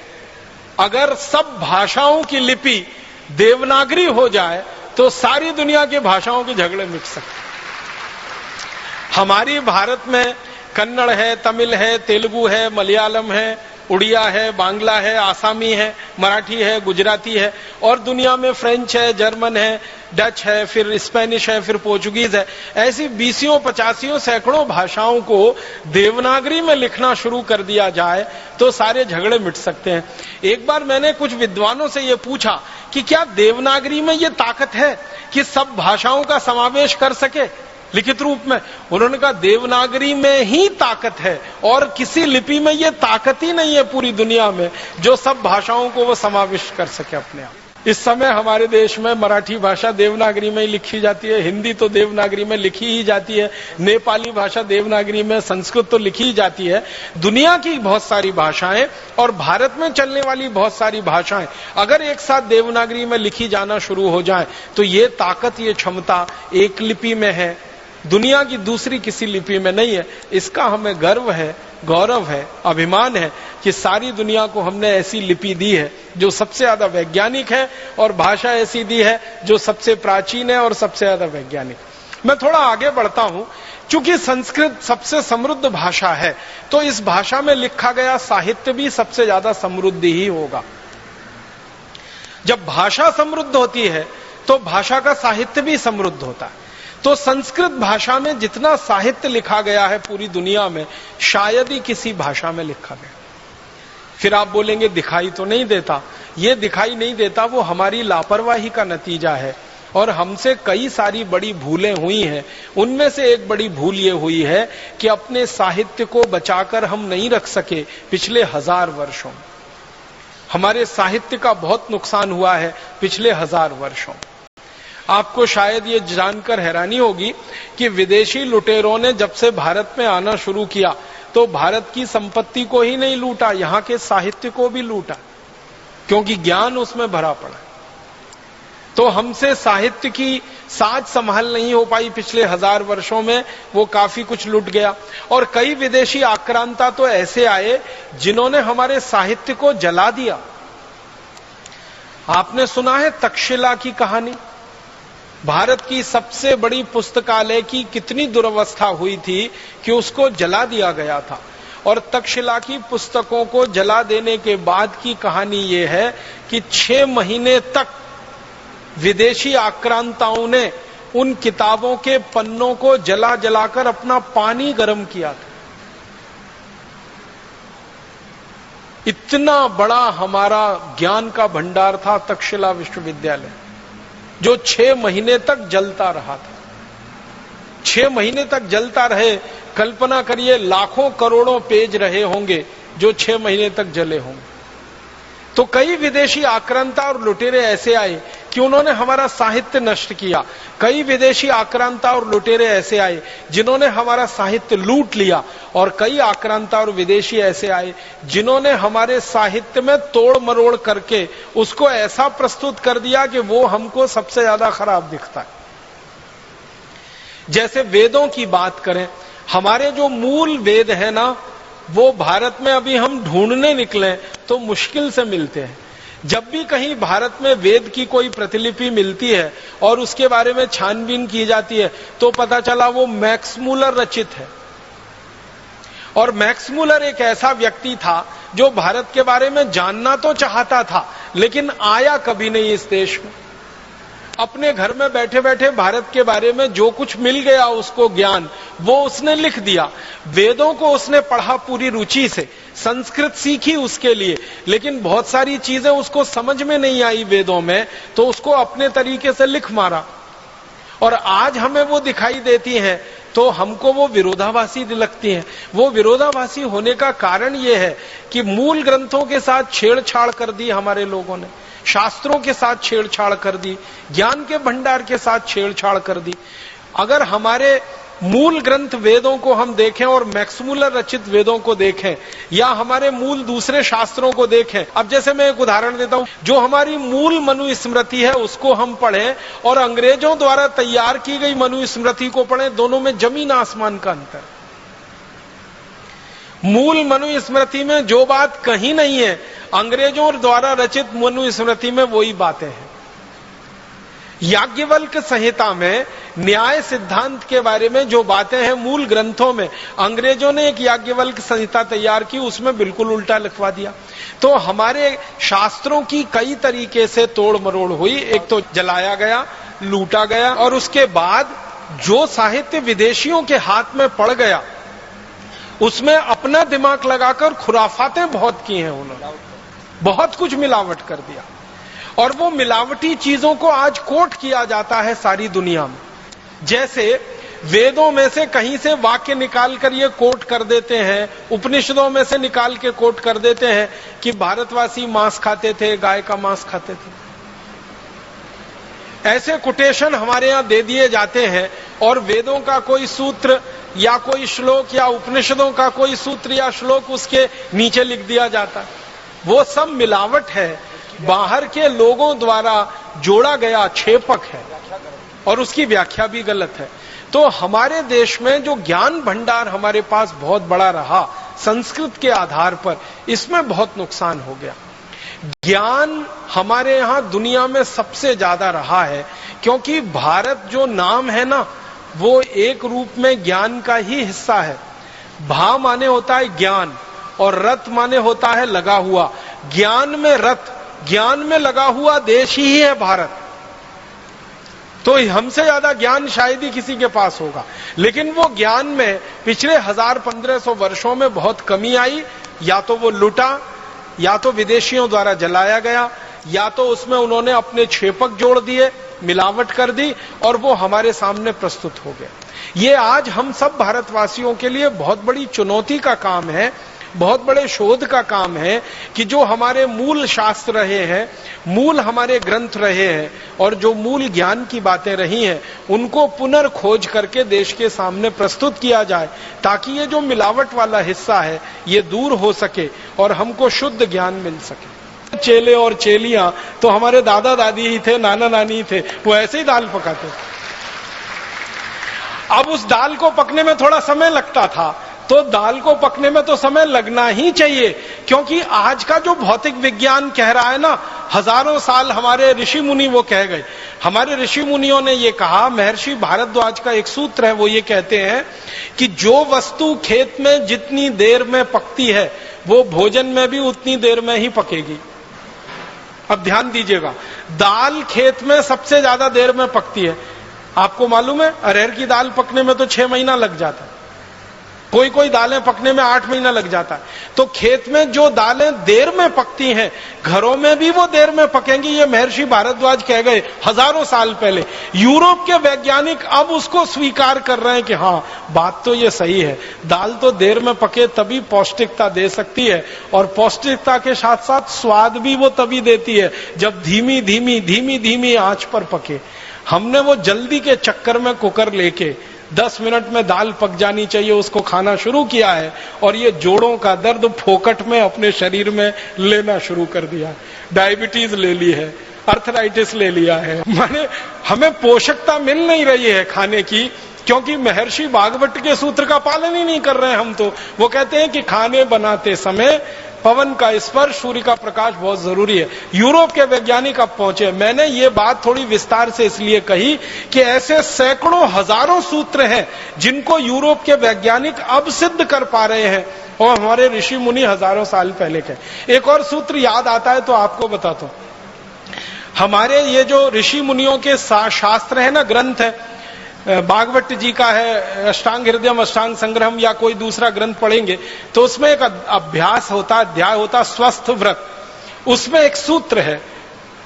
अगर सब भाषाओं की लिपि देवनागरी हो जाए तो सारी दुनिया की भाषाओं के झगड़े मिट सकते हैं। हमारी भारत में कन्नड़ है, तमिल है, तेलुगु है, मलयालम है, उड़िया है, बांग्ला है, आसामी है, मराठी है, गुजराती है, और दुनिया में फ्रेंच है, जर्मन है, डच है, फिर स्पेनिश है, फिर पोर्चुगीज है। ऐसी 20-50 सैकड़ों भाषाओं को देवनागरी में लिखना शुरू कर दिया जाए तो सारे झगड़े मिट सकते हैं। एक बार मैंने कुछ विद्वानों से यह पूछा कि क्या देवनागरी में यह ताकत है कि सब भाषाओं का समावेश कर सके लिखित रूप में? उन्होंने कहा देवनागरी में ही ताकत है और किसी लिपि में यह ताकत ही नहीं है पूरी दुनिया में जो सब भाषाओं को वो समावेश कर सके अपने आप। इस समय हमारे देश में मराठी भाषा देवनागरी में ही लिखी जाती है, हिंदी तो देवनागरी में लिखी ही जाती है, नेपाली भाषा देवनागरी में, संस्कृत तो लिखी ही जाती है। दुनिया की बहुत सारी भाषाएं और भारत में चलने वाली बहुत सारी भाषाएं अगर एक साथ देवनागरी में लिखी जाना शुरू हो जाए तो ये ताकत, ये क्षमता एक लिपि में है, दुनिया की दूसरी किसी लिपि में नहीं है। इसका हमें गर्व है, गौरव है, अभिमान है कि सारी दुनिया को हमने ऐसी लिपि दी है जो सबसे ज्यादा वैज्ञानिक है और भाषा ऐसी दी है जो सबसे प्राचीन है और सबसे ज्यादा वैज्ञानिक। मैं थोड़ा आगे बढ़ता हूं। चूंकि संस्कृत सबसे समृद्ध भाषा है तो इस भाषा में लिखा गया साहित्य भी सबसे ज्यादा समृद्ध ही होगा। जब भाषा समृद्ध होती है तो भाषा का साहित्य भी समृद्ध होता है। तो संस्कृत भाषा में जितना साहित्य लिखा गया है पूरी दुनिया में शायद ही किसी भाषा में लिखा गया। फिर आप बोलेंगे दिखाई तो नहीं देता। ये दिखाई नहीं देता वो हमारी लापरवाही का नतीजा है और हमसे कई सारी बड़ी भूलें हुई हैं। उनमें से एक बड़ी भूल ये हुई है कि अपने साहित्य को बचाकर हम नहीं रख सके। पिछले 1000 वर्षों हमारे साहित्य का बहुत नुकसान हुआ है पिछले 1000 वर्षों। आपको शायद ये जानकर हैरानी होगी कि विदेशी लुटेरों ने जब से भारत में आना शुरू किया तो भारत की संपत्ति को ही नहीं लूटा, यहां के साहित्य को भी लूटा, क्योंकि ज्ञान उसमें भरा पड़ा। तो हमसे साहित्य की साज संभाल नहीं हो पाई पिछले 1000 वर्षों में, वो काफी कुछ लुट गया। और कई विदेशी आक्रांता तो ऐसे आए जिन्होंने हमारे साहित्य को जला दिया। आपने सुना है तक्षशिला की कहानी? भारत की सबसे बड़ी पुस्तकालय की कितनी दुर्वस्था हुई थी कि उसको जला दिया गया था। और तक्षशिला की पुस्तकों को जला देने के बाद की कहानी यह है कि 6 महीने तक विदेशी आक्रांताओं ने उन किताबों के पन्नों को जला जलाकर अपना पानी गर्म किया था। इतना बड़ा हमारा ज्ञान का भंडार था तक्षशिला विश्वविद्यालय, जो 6 महीने तक जलता रहा था। 6 महीने तक जलता रहे, कल्पना करिए लाखों करोड़ों पेज रहे होंगे जो 6 महीने तक जले होंगे। तो कई विदेशी आक्रांता और लुटेरे ऐसे आए कि उन्होंने हमारा साहित्य नष्ट किया। कई विदेशी आक्रांता और लुटेरे ऐसे आए जिन्होंने हमारा साहित्य लूट लिया, और कई आक्रांता और विदेशी ऐसे आए जिन्होंने हमारे साहित्य में तोड़ मरोड़ करके उसको ऐसा प्रस्तुत कर दिया कि वो हमको सबसे ज्यादा खराब दिखता है। जैसे वेदों की बात करें, हमारे जो मूल वेद है ना, वो भारत में अभी हम ढूंढने निकले तो मुश्किल से मिलते हैं। जब भी कहीं भारत में वेद की कोई प्रतिलिपि मिलती है और उसके बारे में छानबीन की जाती है तो पता चला वो मैक्स मूलर रचित है। और मैक्स मूलर एक ऐसा व्यक्ति था जो भारत के बारे में जानना तो चाहता था, लेकिन आया कभी नहीं इस देश में। अपने घर में बैठे बैठे भारत के बारे में जो कुछ मिल गया उसको ज्ञान, वो उसने लिख दिया। वेदों को उसने पढ़ा पूरी रुचि से, संस्कृत सीखी उसके लिए, लेकिन बहुत सारी चीजें उसको समझ में नहीं आई वेदों में, तो उसको अपने तरीके से लिख मारा। और आज हमें वो दिखाई देती हैं तो हमको वो विरोधाभासी लगती हैं। वो विरोधाभासी होने का कारण ये है कि मूल ग्रंथों के साथ छेड़छाड़ कर दी हमारे लोगों ने, शास्त्रों के साथ छेड़छाड़ कर दी, ज्ञान के भंडार के साथ छेड़छाड़ कर दी। अगर हमारे मूल ग्रंथ वेदों को हम देखें और मैक्स मूलर रचित वेदों को देखें, या हमारे मूल दूसरे शास्त्रों को देखें, अब जैसे मैं एक उदाहरण देता हूं, जो हमारी मूल मनुस्मृति है उसको हम पढ़ें और अंग्रेजों द्वारा तैयार की गई मनुस्मृति को पढ़ें, दोनों में जमीन आसमान का अंतर। मूल मनुस्मृति में जो बात कहीं नहीं है, अंग्रेजों द्वारा रचित मनुस्मृति में वही बातें हैं। याज्ञवल्क संहिता में न्याय सिद्धांत के बारे में जो बातें हैं मूल ग्रंथों में, अंग्रेजों ने एक याज्ञवल्क संहिता तैयार की, उसमें बिल्कुल उल्टा लिखवा दिया। तो हमारे शास्त्रों की कई तरीके से तोड़ मरोड़ हुई। एक तो जलाया गया, लूटा गया, और उसके बाद जो साहित्य विदेशियों के हाथ में पड़ गया उसमें अपना दिमाग लगाकर खुराफातें बहुत की हैं उन्होंने, बहुत कुछ मिलावट कर दिया। और वो मिलावटी चीजों को आज कोट किया जाता है सारी दुनिया में। जैसे वेदों में से कहीं से वाक्य निकाल कर ये कोट कर देते हैं, उपनिषदों में से निकाल के कोट कर देते हैं कि भारतवासी मांस खाते थे, गाय का मांस खाते थे। ऐसे कोटेशन हमारे यहां दे दिए जाते हैं, और वेदों का कोई सूत्र या कोई श्लोक या उपनिषदों का कोई सूत्र या श्लोक उसके नीचे लिख दिया जाता है। वो सब मिलावट है, बाहर के लोगों द्वारा जोड़ा गया छेपक है, और उसकी व्याख्या भी गलत है। तो हमारे देश में जो ज्ञान भंडार हमारे पास बहुत बड़ा रहा संस्कृत के आधार पर, इसमें बहुत नुकसान हो गया। ज्ञान हमारे यहां दुनिया में सबसे ज्यादा रहा है, क्योंकि भारत जो नाम है ना, वो एक रूप में ज्ञान का ही हिस्सा है। भा माने होता है ज्ञान, और रत माने होता है लगा हुआ। ज्ञान में रत, ज्ञान में लगा हुआ देश ही है भारत। तो हमसे ज्यादा ज्ञान शायद ही किसी के पास होगा, लेकिन वो ज्ञान में पिछले 1000-1500 वर्षों में बहुत कमी आई। या तो वो लुटा, या तो विदेशियों द्वारा जलाया गया, या तो उसमें उन्होंने अपने छेपक जोड़ दिए, मिलावट कर दी, और वो हमारे सामने प्रस्तुत हो गया। ये आज हम सब भारतवासियों के लिए बहुत बड़ी चुनौती का काम है, बहुत बड़े शोध का काम है कि जो हमारे मूल शास्त्र रहे हैं, मूल हमारे ग्रंथ रहे हैं, और जो मूल ज्ञान की बातें रही हैं, उनको पुनर्खोज करके देश के सामने प्रस्तुत किया जाए, ताकि ये जो मिलावट वाला हिस्सा है ये दूर हो सके और हमको शुद्ध ज्ञान मिल सके। चेले और चेलियां तो हमारे दादा दादी ही थे, नाना नानी थे, वो ऐसे ही दाल पकाते थे। अब उस दाल को पकने में थोड़ा समय लगता था, तो दाल को पकने में तो समय लगना ही चाहिए, क्योंकि आज का जो भौतिक विज्ञान कह रहा है ना, हजारों साल हमारे ऋषि मुनि वो कह गए। हमारे ऋषि मुनियों ने ये कहा, महर्षि भारद्वाज का एक सूत्र है, वो ये कहते हैं कि जो वस्तु खेत में जितनी देर में पकती है वो भोजन में भी उतनी देर में ही पकेगी। अब ध्यान दीजिएगा, दाल खेत में सबसे ज्यादा देर में पकती है। आपको मालूम है अरहर की दाल पकने में तो 6 महीना लग जाता है, कोई कोई दालें पकने में 8 महीना लग जाता है। तो खेत में जो दालें देर में पकती हैं, घरों में भी वो देर में पकेंगी, ये महर्षि भारद्वाज कह गए हजारों साल पहले। यूरोप के वैज्ञानिक अब उसको स्वीकार कर रहे हैं कि हाँ, बात तो ये सही है, दाल तो देर में पके तभी पौष्टिकता दे सकती है, और पौष्टिकता के साथ साथ स्वाद भी वो तभी देती है जब धीमी धीमी धीमी धीमी आंच पर पके। हमने वो जल्दी के चक्कर में कुकर लेके 10 मिनट में दाल पक जानी चाहिए उसको खाना शुरू किया है, और ये जोड़ों का दर्द फोकट में अपने शरीर में लेना शुरू कर दिया। डायबिटीज ले ली है, अर्थराइटिस ले लिया है, माने हमें पोषकता मिल नहीं रही है खाने की, क्योंकि महर्षि भागवत के सूत्र का पालन ही नहीं कर रहे हैं हम। तो वो कहते हैं कि खाने बनाते समय पवन का स्पर्श, सूर्य का प्रकाश बहुत जरूरी है। यूरोप के वैज्ञानिक अब पहुंचे। मैंने ये बात थोड़ी विस्तार से इसलिए कही कि ऐसे सैकड़ों हजारों सूत्र हैं जिनको यूरोप के वैज्ञानिक अब सिद्ध कर पा रहे हैं, और हमारे ऋषि मुनि हजारों साल पहले के। एक और सूत्र याद आता है तो आपको बताता हूं। हमारे ये जो ऋषि मुनियों के शास्त्र है ना, ग्रंथ है, भागवत जी का है अष्टांग हृदयम, अष्टांग संग्रहम, या कोई दूसरा ग्रंथ पढ़ेंगे तो उसमें एक अभ्यास होता, अध्याय होता स्वस्थ व्रत। उसमें एक सूत्र है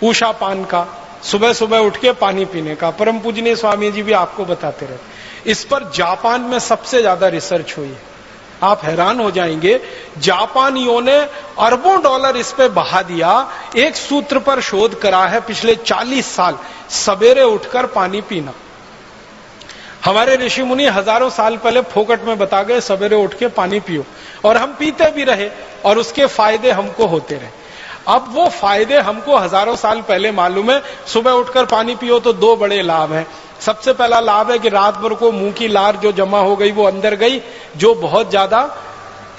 उषा पान का, सुबह सुबह उठ के पानी पीने का। परम पूजनीय स्वामी जी भी आपको बताते रहे। इस पर जापान में सबसे ज्यादा रिसर्च हुई है, आप हैरान हो जाएंगे। जापानियों ने अरबों डॉलर इस पे बहा दिया। एक सूत्र पर शोध करा है पिछले 40 साल, सवेरे उठकर पानी पीना। हमारे ऋषि मुनि हजारों साल पहले फोकट में बता गए सवेरे उठ के पानी पियो, और हम पीते भी रहे और उसके फायदे हमको होते रहे। अब वो फायदे हमको हजारों साल पहले मालूम है। सुबह उठकर पानी पियो तो 2 बड़े लाभ हैं। सबसे पहला लाभ है कि रात भर को मुंह की लार जो जमा हो गई वो अंदर गई, जो बहुत ज्यादा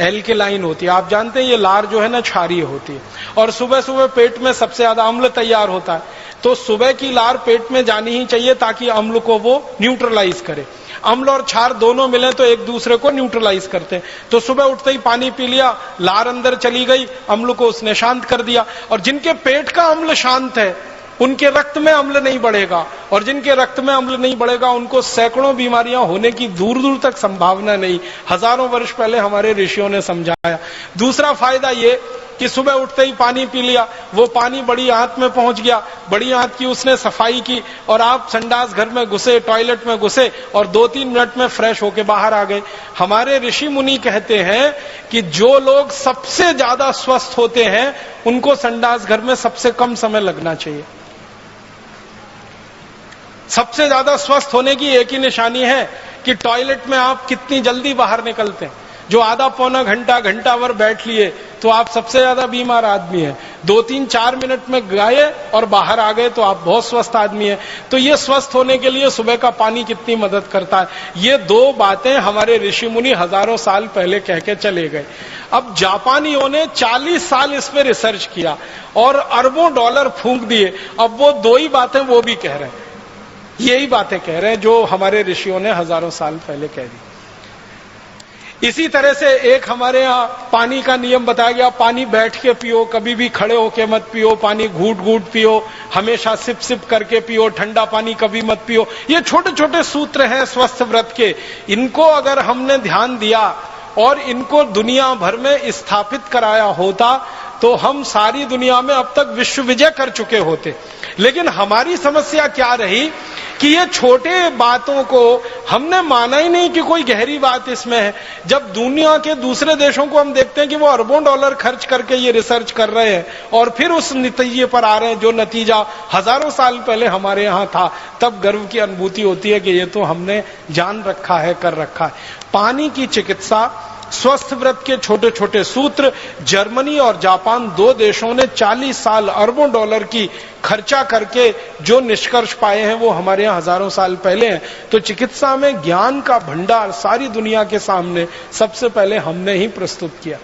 एल्केलाइन होती है। आप जानते हैं ये लार जो है ना क्षारीय होती है, और सुबह सुबह पेट में सबसे ज्यादा अम्ल तैयार होता है। तो सुबह की लार पेट में जानी ही चाहिए ताकि अम्ल को वो न्यूट्रलाइज करे। अम्ल और क्षार दोनों मिले तो एक दूसरे को न्यूट्रलाइज करते हैं। तो सुबह उठते ही पानी पी लिया, लार अंदर चली गई, अम्ल को उसने शांत कर दिया। और जिनके पेट का अम्ल शांत है उनके रक्त में अम्ल नहीं बढ़ेगा, और जिनके रक्त में अम्ल नहीं बढ़ेगा उनको सैकड़ों बीमारियां होने की दूर दूर तक संभावना नहीं। हजारों वर्ष पहले हमारे ऋषियों ने समझाया। दूसरा फायदा ये कि सुबह उठते ही पानी पी लिया, वो पानी बड़ी आंत में पहुंच गया, बड़ी आंत की उसने सफाई की, और आप संडास घर में घुसे, टॉयलेट में घुसे, और 2-3 मिनट में फ्रेश होके बाहर आ गए। हमारे ऋषि मुनि कहते हैं कि जो लोग सबसे ज्यादा स्वस्थ होते हैं उनको संडास घर में सबसे कम समय लगना चाहिए। सबसे ज्यादा स्वस्थ होने की एक ही निशानी है कि टॉयलेट में आप कितनी जल्दी बाहर निकलते हैं। जो आधा पौना घंटा, घंटा भर बैठ लिए तो आप सबसे ज्यादा बीमार आदमी है। 2-3-4 मिनट में गए और बाहर आ गए तो आप बहुत स्वस्थ आदमी है। तो ये स्वस्थ होने के लिए सुबह का पानी कितनी मदद करता है, ये 2 बातें हमारे ऋषि मुनि हजारों साल पहले कह के चले गए। अब जापानियों ने 40 साल इस पे रिसर्च किया और अरबों डॉलर फूंक दिए। अब वो 2 ही बातें वो भी कह रहे हैं, यही बातें कह रहे हैं जो हमारे ऋषियों ने हजारों साल पहले कह दी। इसी तरह से एक हमारे यहाँ पानी का नियम बताया गया, पानी बैठ के पियो, कभी भी खड़े होके मत पियो, पानी घूट घूट पियो, हमेशा सिप सिप करके पियो, ठंडा पानी कभी मत पियो। ये छोटे छोटे सूत्र हैं स्वस्थ व्रत के। इनको अगर हमने ध्यान दिया और इनको दुनिया भर में स्थापित कराया होता तो हम सारी दुनिया में अब तक विश्व विजय कर चुके होते। लेकिन हमारी समस्या क्या रही कि ये छोटे बातों को हमने माना ही नहीं कि कोई गहरी बात इसमें है। जब दुनिया के दूसरे देशों को हम देखते हैं कि वो अरबों डॉलर खर्च करके ये रिसर्च कर रहे हैं और फिर उस नतीजे पर आ रहे हैं जो नतीजा हजारों साल पहले हमारे यहाँ था, तब गर्व की अनुभूति होती है कि ये तो हमने जान रखा है, कर रखा है। पानी की चिकित्सा, स्वस्थ व्रत के छोटे छोटे सूत्र, जर्मनी और जापान 2 देशों ने 40 साल अरबों डॉलर की खर्चा करके जो निष्कर्ष पाए हैं वो हमारे यहाँ हजारों साल पहले हैं। तो चिकित्सा में ज्ञान का भंडार सारी दुनिया के सामने सबसे पहले हमने ही प्रस्तुत किया।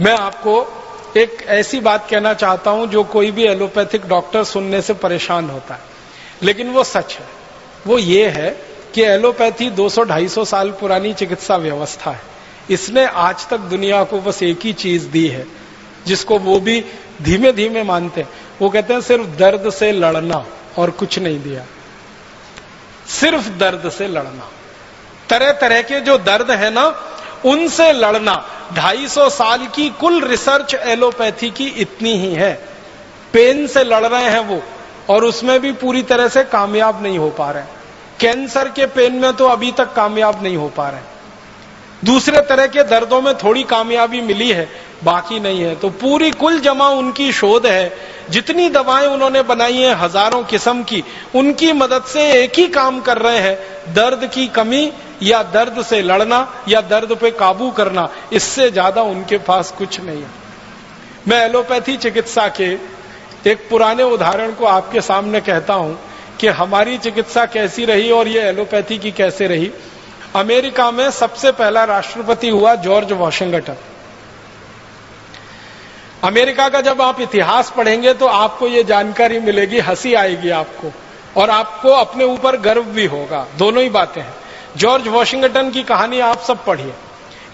मैं आपको एक ऐसी बात कहना चाहता हूं जो कोई भी एलोपैथिक डॉक्टर सुनने से परेशान होता है, लेकिन वो सच है। वो ये है कि एलोपैथी 200-250 साल पुरानी चिकित्सा व्यवस्था है। इसने आज तक दुनिया को बस एक ही चीज दी है, जिसको वो भी धीमे धीमे मानते हैं। वो कहते हैं सिर्फ दर्द से लड़ना, और कुछ नहीं दिया। सिर्फ दर्द से लड़ना, तरह तरह के जो दर्द है ना उनसे लड़ना। 250 साल की कुल रिसर्च एलोपैथी की इतनी ही है। पेन से लड़ रहे हैं वो, और उसमें भी पूरी तरह से कामयाब नहीं हो पा रहे हैं। कैंसर के पेन में तो अभी तक कामयाब नहीं हो पा रहे हैं। दूसरे तरह के दर्दों में थोड़ी कामयाबी मिली है, बाकी नहीं है। तो पूरी कुल जमा उनकी शोध है। जितनी दवाएं उन्होंने बनाई हैं हजारों किस्म की, उनकी मदद से एक ही काम कर रहे हैं, दर्द की कमी या दर्द से लड़ना या दर्द पे काबू करना। इससे ज्यादा उनके पास कुछ नहीं है। मैं एलोपैथी चिकित्सा के एक पुराने उदाहरण को आपके सामने कहता हूं कि हमारी चिकित्सा कैसी रही और ये एलोपैथी की कैसे रही। अमेरिका में सबसे पहला राष्ट्रपति हुआ जॉर्ज वॉशिंगटन। अमेरिका का जब आप इतिहास पढ़ेंगे तो आपको ये जानकारी मिलेगी, हंसी आएगी आपको, और आपको अपने ऊपर गर्व भी होगा। दोनों ही बातें हैं। जॉर्ज वॉशिंगटन की कहानी आप सब पढ़िए।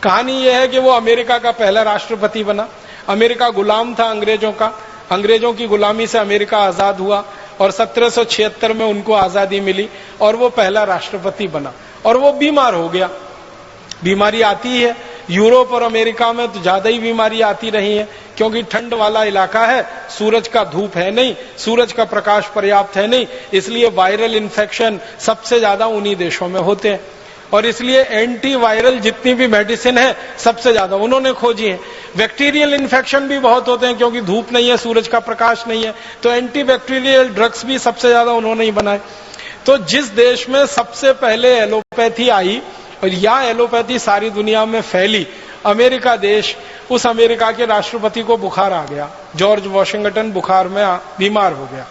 कहानी यह है कि वो अमेरिका का पहला राष्ट्रपति बना। अमेरिका गुलाम था अंग्रेजों का। अंग्रेजों की गुलामी से अमेरिका आजाद हुआ और 1776 में उनको आजादी मिली और वो पहला राष्ट्रपति बना। और वो बीमार हो गया। बीमारी आती है, यूरोप और अमेरिका में तो ज्यादा ही बीमारी आती रही है, क्योंकि ठंड वाला इलाका है, सूरज का धूप है नहीं, सूरज का प्रकाश पर्याप्त है नहीं, इसलिए वायरल इन्फेक्शन सबसे ज्यादा उन्हीं देशों में होते हैं। और इसलिए एंटी वायरल जितनी भी मेडिसिन है सबसे ज्यादा उन्होंने खोजी है। बैक्टीरियल इन्फेक्शन भी बहुत होते हैं, क्योंकि धूप नहीं है, सूरज का प्रकाश नहीं है, तो एंटी बैक्टीरियल ड्रग्स भी सबसे ज्यादा उन्होंने ही बनाए। तो जिस देश में सबसे पहले एलोपैथी आई और या एलोपैथी सारी दुनिया में फैली, अमेरिका देश, उस अमेरिका के राष्ट्रपति को बुखार आ गया। जॉर्ज वॉशिंगटन बुखार में बीमार हो गया।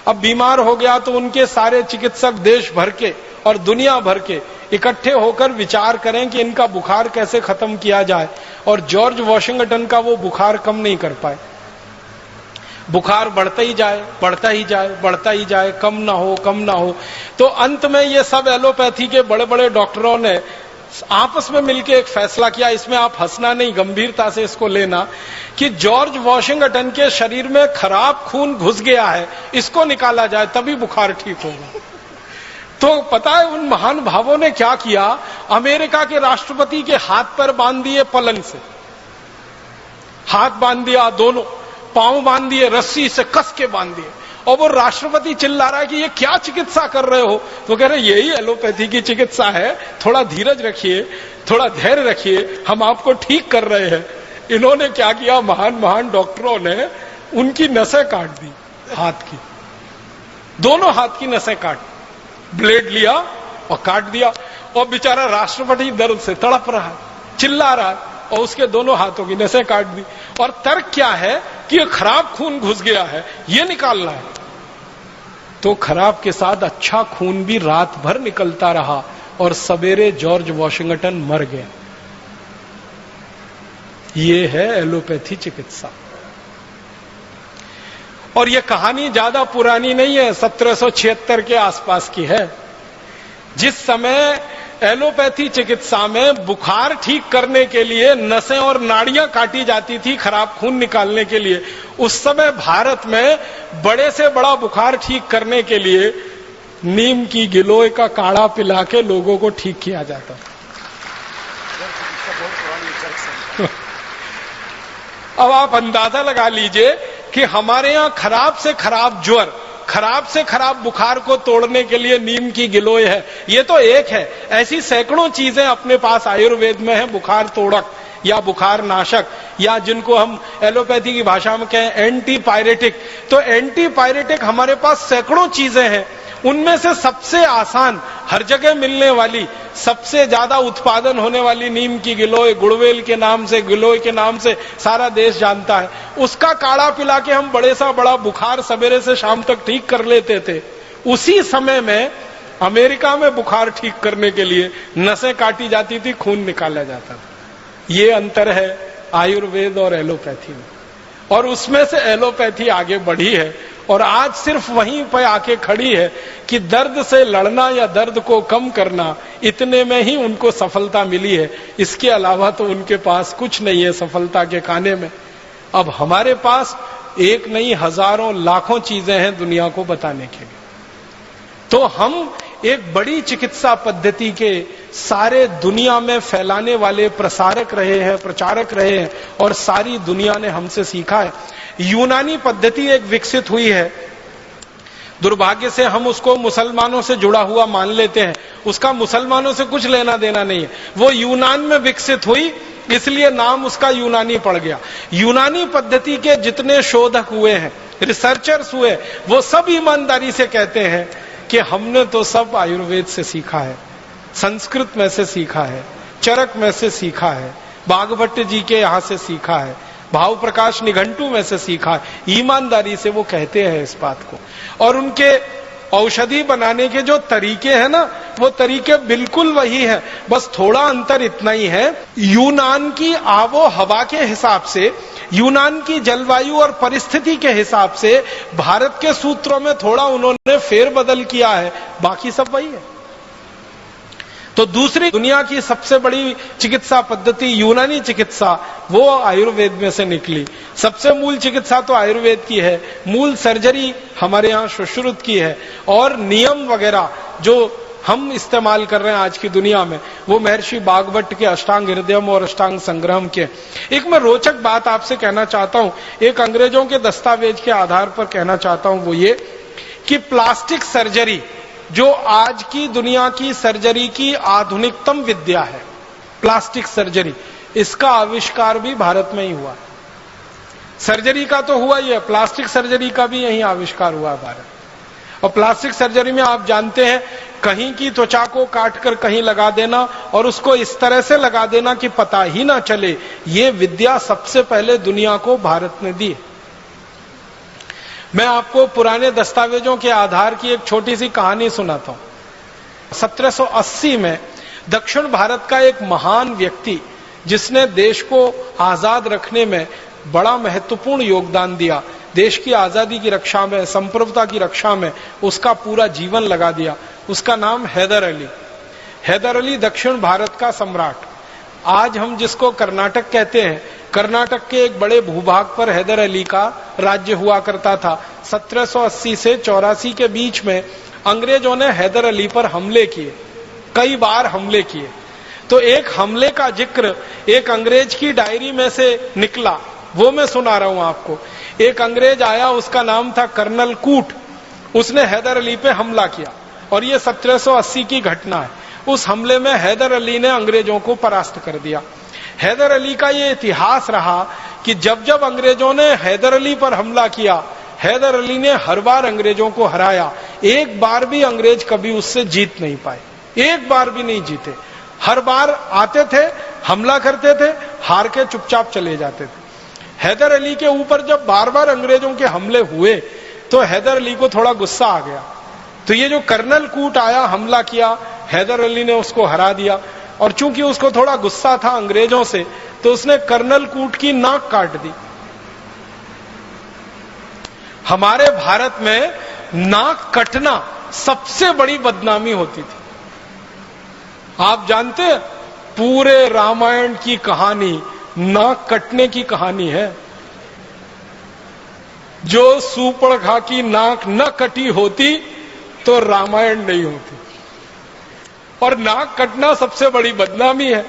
अब बीमार हो गया तो उनके सारे चिकित्सक देश भर के और दुनिया भर के इकट्ठे होकर विचार करें कि इनका बुखार कैसे खत्म किया जाए। और जॉर्ज वॉशिंगटन का वो बुखार कम नहीं कर पाए। बुखार बढ़ता ही जाए, बढ़ता ही जाए, बढ़ता ही जाए, कम ना हो, कम ना हो। तो अंत में ये सब एलोपैथी के बड़े बड़े डॉक्टरों ने आपस में मिलकर एक फैसला किया, इसमें आप हंसना नहीं, गंभीरता से इसको लेना, कि जॉर्ज वॉशिंगटन के शरीर में खराब खून घुस गया है, इसको निकाला जाए तभी बुखार ठीक होगा। तो पता है उन महान भावों ने क्या किया? अमेरिका के राष्ट्रपति के हाथ पर बांध दिए पलंग से, हाथ बांध दिया, दोनों पांव बांध दिए, रस्सी से कस के बांध दिए। और वो राष्ट्रपति चिल्ला रहा है कि ये क्या चिकित्सा कर रहे हो? तो कह रहे यही एलोपैथी की चिकित्सा है, थोड़ा धीरज रखिए, थोड़ा धैर्य रखिए, हम आपको ठीक कर रहे हैं। इन्होंने क्या किया? महान महान डॉक्टरों ने उनकी नसें काट दी, हाथ की, दोनों हाथ की नसें काट, ब्लेड लिया और काट दिया। और बेचारा राष्ट्रपति दर्द से तड़प रहा है, चिल्ला रहा है, और उसके दोनों हाथों की नसें काट दी। और तर्क क्या है कि ये खराब खून घुस गया है, ये निकालना है। तो खराब के साथ अच्छा खून भी रात भर निकलता रहा और सवेरे जॉर्ज वॉशिंगटन मर गए। ये है एलोपैथी चिकित्सा। और ये कहानी ज्यादा पुरानी नहीं है, 1776 के आसपास की है। जिस समय एलोपैथी चिकित्सा में बुखार ठीक करने के लिए नसें और नाड़ियां काटी जाती थी खराब खून निकालने के लिए, उस समय भारत में बड़े से बड़ा बुखार ठीक करने के लिए नीम की गिलोय का काढ़ा पिला के लोगों को ठीक किया जाता था। अब आप अंदाजा लगा लीजिए कि हमारे यहां खराब से खराब ज्वर, खराब से खराब बुखार को तोड़ने के लिए नीम की गिलोय है। ये तो एक है, ऐसी सैकड़ों चीजें अपने पास आयुर्वेद में है, बुखार तोड़क या बुखार नाशक, या जिनको हम एलोपैथी की भाषा में कहें एंटी पायरेटिक। तो एंटी पायरेटिक हमारे पास सैकड़ों चीजें हैं। उनमें से सबसे आसान, हर जगह मिलने वाली, सबसे ज्यादा उत्पादन होने वाली नीम की गिलोय, गुड़वेल के नाम से, गिलोय के नाम से सारा देश जानता है, उसका काढ़ा पिला के हम बड़े सा बड़ा बुखार सवेरे से शाम तक ठीक कर लेते थे। उसी समय में अमेरिका में बुखार ठीक करने के लिए नसें काटी जाती थी, खून निकाला जाता था। ये अंतर है आयुर्वेद और एलोपैथी में, और उसमें से एलोपैथी आगे बढ़ी है और आज सिर्फ वहीं पर आके खड़ी है कि दर्द से लड़ना या दर्द को कम करना, इतने में ही उनको सफलता मिली है। इसके अलावा तो उनके पास कुछ नहीं है सफलता के खाने में। अब हमारे पास एक नहीं हजारों लाखों चीजें हैं दुनिया को बताने के लिए। तो हम एक बड़ी चिकित्सा पद्धति के सारे दुनिया में फैलाने वाले प्रसारक रहे हैं, प्रचारक रहे हैं, और सारी दुनिया ने हमसे सीखा है। यूनानी पद्धति एक विकसित हुई है, दुर्भाग्य से हम उसको मुसलमानों से जुड़ा हुआ मान लेते हैं, उसका मुसलमानों से कुछ लेना देना नहीं है। वो यूनान में विकसित हुई, इसलिए नाम उसका यूनानी पड़ गया। यूनानी पद्धति के जितने शोधक हुए हैं, रिसर्चर्स हुए, वो सब ईमानदारी से कहते हैं कि हमने तो सब आयुर्वेद से सीखा है, संस्कृत में से सीखा है, चरक में से सीखा है, बागभट्ट जी के यहां से सीखा है, भाव प्रकाश निघंटू में से सीखा है। ईमानदारी से वो कहते हैं इस बात को। और उनके औषधि बनाने के जो तरीके हैं ना, वो तरीके बिल्कुल वही है, बस थोड़ा अंतर इतना ही है, यूनान की आबो हवा के हिसाब से, यूनान की जलवायु और परिस्थिति के हिसाब से भारत के सूत्रों में थोड़ा उन्होंने फेरबदल किया है, बाकी सब वही है। तो दूसरी दुनिया की सबसे बड़ी चिकित्सा पद्धति यूनानी चिकित्सा, वो आयुर्वेद में से निकली। सबसे मूल चिकित्सा तो आयुर्वेद की है, मूल सर्जरी हमारे यहाँ सुश्रुत की है, और नियम वगैरह जो हम इस्तेमाल कर रहे हैं आज की दुनिया में, वो महर्षि बागभट्ट के अष्टांग हृदयम और अष्टांग संग्रहम के। एक मैं रोचक बात आपसे कहना चाहता हूं, एक अंग्रेजों के दस्तावेज के आधार पर कहना चाहता हूं, वो ये कि प्लास्टिक सर्जरी जो आज की दुनिया की सर्जरी की आधुनिकतम विद्या है, प्लास्टिक सर्जरी, इसका आविष्कार भी भारत में ही हुआ। सर्जरी का तो हुआ ही है, प्लास्टिक सर्जरी का भी यही आविष्कार हुआ भारत। और प्लास्टिक सर्जरी में आप जानते हैं, कहीं की त्वचा को काटकर कहीं लगा देना और उसको इस तरह से लगा देना कि पता ही ना चले, ये विद्या सबसे पहले दुनिया को भारत ने दी। मैं आपको पुराने दस्तावेजों के आधार की एक छोटी सी कहानी सुनाता हूं। 1780 में दक्षिण भारत का एक महान व्यक्ति, जिसने देश को आजाद रखने में बड़ा महत्वपूर्ण योगदान दिया, देश की आजादी की रक्षा में, संप्रभुता की रक्षा में उसका पूरा जीवन लगा दिया, उसका नाम हैदर अली। हैदर अली दक्षिण भारत का सम्राट। आज हम जिसको कर्नाटक कहते हैं, कर्नाटक के एक बड़े भूभाग पर हैदर अली का राज्य हुआ करता था। 1780 से 84 के बीच में अंग्रेजों ने हैदर अली पर हमले किए, कई बार हमले किए। तो एक हमले का जिक्र एक अंग्रेज की डायरी में से निकला, वो मैं सुना रहा हूं आपको। एक अंग्रेज आया, उसका नाम था कर्नल कूट, उसने हैदर अली पे हमला किया, और ये 1780 की घटना है। उस हमले में हैदर अली ने अंग्रेजों को परास्त कर दिया। हैदर अली का ये इतिहास रहा कि जब जब अंग्रेजों ने हैदर अली पर हमला किया, हैदर अली ने हर बार अंग्रेजों को हराया। एक बार भी अंग्रेज कभी उससे जीत नहीं पाए, एक बार भी नहीं जीते। हर बार आते थे, हमला करते थे, हार के चुपचाप चले जाते थे। हैदर अली के ऊपर जब बार बार अंग्रेजों के हमले हुए तो हैदर अली को थोड़ा गुस्सा आ गया। तो ये जो कर्नल कूट आया, हमला किया, हैदर अली ने उसको हरा दिया, और चूंकि उसको थोड़ा गुस्सा था अंग्रेजों से, तो उसने कर्नल कूट की नाक काट दी। हमारे भारत में नाक कटना सबसे बड़ी बदनामी होती थी। आप जानते हैं, पूरे रामायण की कहानी नाक कटने की कहानी है। जो सूर्पणखा की नाक न कटी होती तो रामायण नहीं होती, और नाक कटना सबसे बड़ी बदनामी है।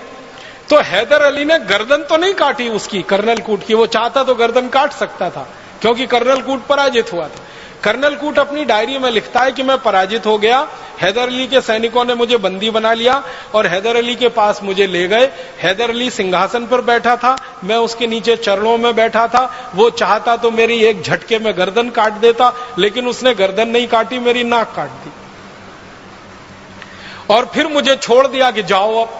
तो हैदर अली ने गर्दन तो नहीं काटी उसकी, कर्नल कूट की, वो चाहता तो गर्दन काट सकता था, क्योंकि कर्नल कूट पराजित हुआ था। कर्नल कूट अपनी डायरी में लिखता है कि मैं पराजित हो गया, हैदर अली के सैनिकों ने मुझे बंदी बना लिया और हैदर अली के पास मुझे ले गए। हैदर अली सिंहासन पर बैठा था, मैं उसके नीचे चरणों में बैठा था। वो चाहता तो मेरी एक झटके में गर्दन काट देता, लेकिन उसने गर्दन नहीं काटी, मेरी नाक काट दी। और फिर मुझे छोड़ दिया कि जाओ अब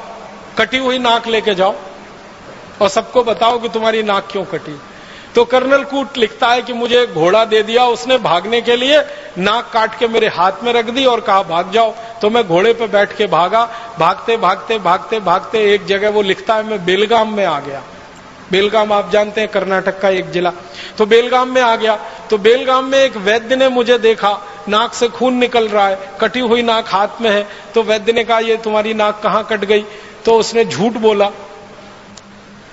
कटी हुई नाक लेके जाओ और सबको बताओ कि तुम्हारी नाक क्यों कटी। तो कर्नल कूट लिखता है कि मुझे एक घोड़ा दे दिया उसने भागने के लिए, नाक काट के मेरे हाथ में रख दी और कहा भाग जाओ। तो मैं घोड़े पे बैठ के भागा, भागते भागते भागते भागते एक जगह वो लिखता है मैं बेलगाम में आ गया। बेलगाम आप जानते हैं कर्नाटक का एक जिला। तो बेलगाम में आ गया, तो बेलगाम में एक वैद्य ने मुझे देखा, नाक से खून निकल रहा है, कटी हुई नाक हाथ में है। तो वैद्य ने कहा ये तुम्हारी नाक कहाँ कट गई? तो उसने झूठ बोला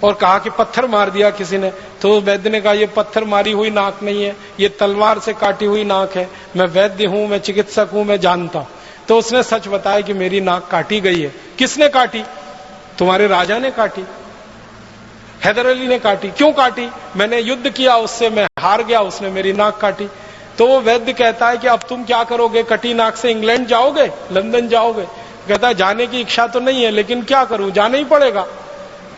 और कहा कि पत्थर मार दिया किसी ने। तो वैद्य ने कहा ये पत्थर मारी हुई नाक नहीं है, ये तलवार से काटी हुई नाक है, मैं वैद्य हूं, मैं चिकित्सक हूं, मैं जानता हूं। तो उसने सच बताया कि मेरी नाक काटी गई है। किसने काटी? तुम्हारे राजा ने काटी, हैदर अली ने काटी। क्यों काटी? मैंने युद्ध किया उससे, मैं हार गया, उसने मेरी नाक काटी। तो वो वैद्य कहता है कि अब तुम क्या करोगे? कटी नाक से इंग्लैंड जाओगे, लंदन जाओगे? कहता है जाने की इच्छा तो नहीं है, लेकिन क्या करूं, जाना ही पड़ेगा।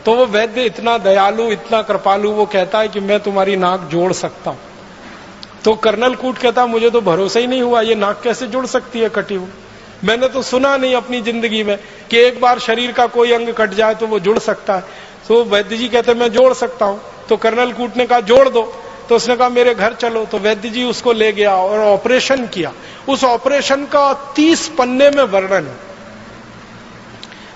तो वो वैद्य इतना दयालु, इतना कृपालु, वो कहता है कि मैं तुम्हारी नाक जोड़ सकता हूं। तो कर्नल कूट कहता मुझे तो भरोसा ही नहीं हुआ, ये नाक कैसे जुड़ सकती है कटी हुई? मैंने तो सुना नहीं अपनी जिंदगी में कि एक बार शरीर का कोई अंग कट जाए तो वो जुड़ सकता है। तो वैद्य जी कहते मैं जोड़ सकता हूं। तो कर्नल कूट ने कहा जोड़ दो। तो उसने कहा मेरे घर चलो। तो वैद्य जी उसको ले गया और ऑपरेशन किया। उस ऑपरेशन का 30 पन्ने में वर्णन है।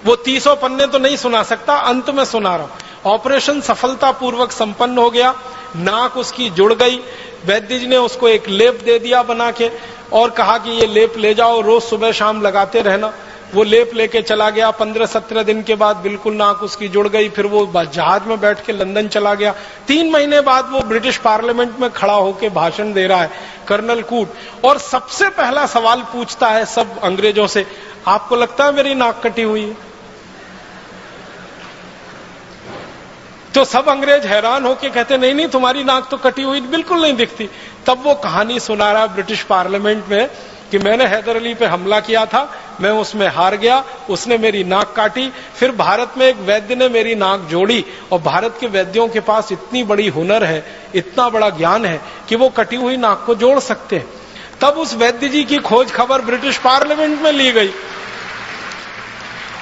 वो 30 पन्ने तो नहीं सुना सकता, अंत में सुना रहा हूं। ऑपरेशन सफलतापूर्वक संपन्न हो गया, नाक उसकी जुड़ गई। वैद्य जी ने उसको एक लेप दे दिया बना के और कहा कि ये लेप ले जाओ, रोज सुबह शाम लगाते रहना। वो लेप लेके चला गया। 15-17 दिन के बाद बिल्कुल नाक उसकी जुड़ गई। फिर वो जहाज में बैठ के लंदन चला गया। 3 महीने बाद वो ब्रिटिश पार्लियामेंट में खड़ा होकर भाषण दे रहा है कर्नल कूट, और सबसे पहला सवाल पूछता है सब अंग्रेजों से, आपको लगता है मेरी नाक कटी हुई है? तो सब अंग्रेज हैरान होके कहते नहीं नहीं तुम्हारी नाक तो कटी हुई बिल्कुल नहीं दिखती। तब वो कहानी सुना रहा ब्रिटिश पार्लियामेंट में कि मैंने हैदर अली पे हमला किया था, मैं उसमें हार गया, उसने मेरी नाक काटी, फिर भारत में एक वैद्य ने मेरी नाक जोड़ी, और भारत के वैद्यों के पास इतनी बड़ी हुनर है, इतना बड़ा ज्ञान है कि वो कटी हुई नाक को जोड़ सकते हैं। तब उस वैद्य जी की खोज खबर ब्रिटिश पार्लियामेंट में ली गई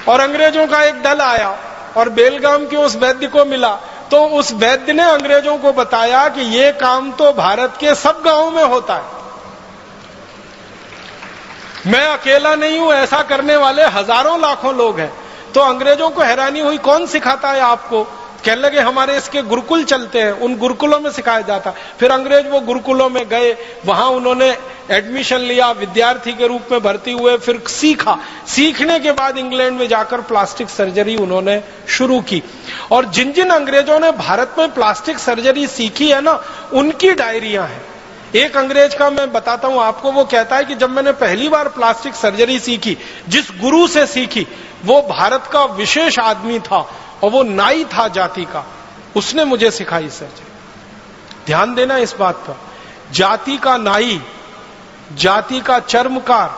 और अंग्रेजों का एक दल आया और बेलगाम के उस वैद्य को मिला। तो उस वैद्य ने अंग्रेजों को बताया कि ये काम तो भारत के सब गांवों में होता है, मैं अकेला नहीं हूं, ऐसा करने वाले हजारों लाखों लोग हैं। तो अंग्रेजों को हैरानी हुई, कौन सिखाता है आपको? कहने लगे हमारे इसके गुरुकुल चलते हैं, उन गुरुकुलों में सिखाया जाता। फिर अंग्रेज वो गुरुकुलों में गए, वहां उन्होंने एडमिशन लिया, विद्यार्थी के रूप में भर्ती हुए, फिर सीखा। सीखने के बाद इंग्लैंड में जाकर प्लास्टिक सर्जरी उन्होंने शुरू की। और जिन जिन अंग्रेजों ने भारत में प्लास्टिक सर्जरी सीखी है ना, उनकी डायरियां हैं। एक अंग्रेज का मैं बताता हूं आपको, वो कहता है कि जब मैंने पहली बार प्लास्टिक सर्जरी सीखी, जिस गुरु से सीखी वो भारत का विशेष आदमी था और वो नाई था जाति का, उसने मुझे सिखाई सर्जरी। ध्यान देना इस बात पर, जाति का नाई, जाति का चर्मकार,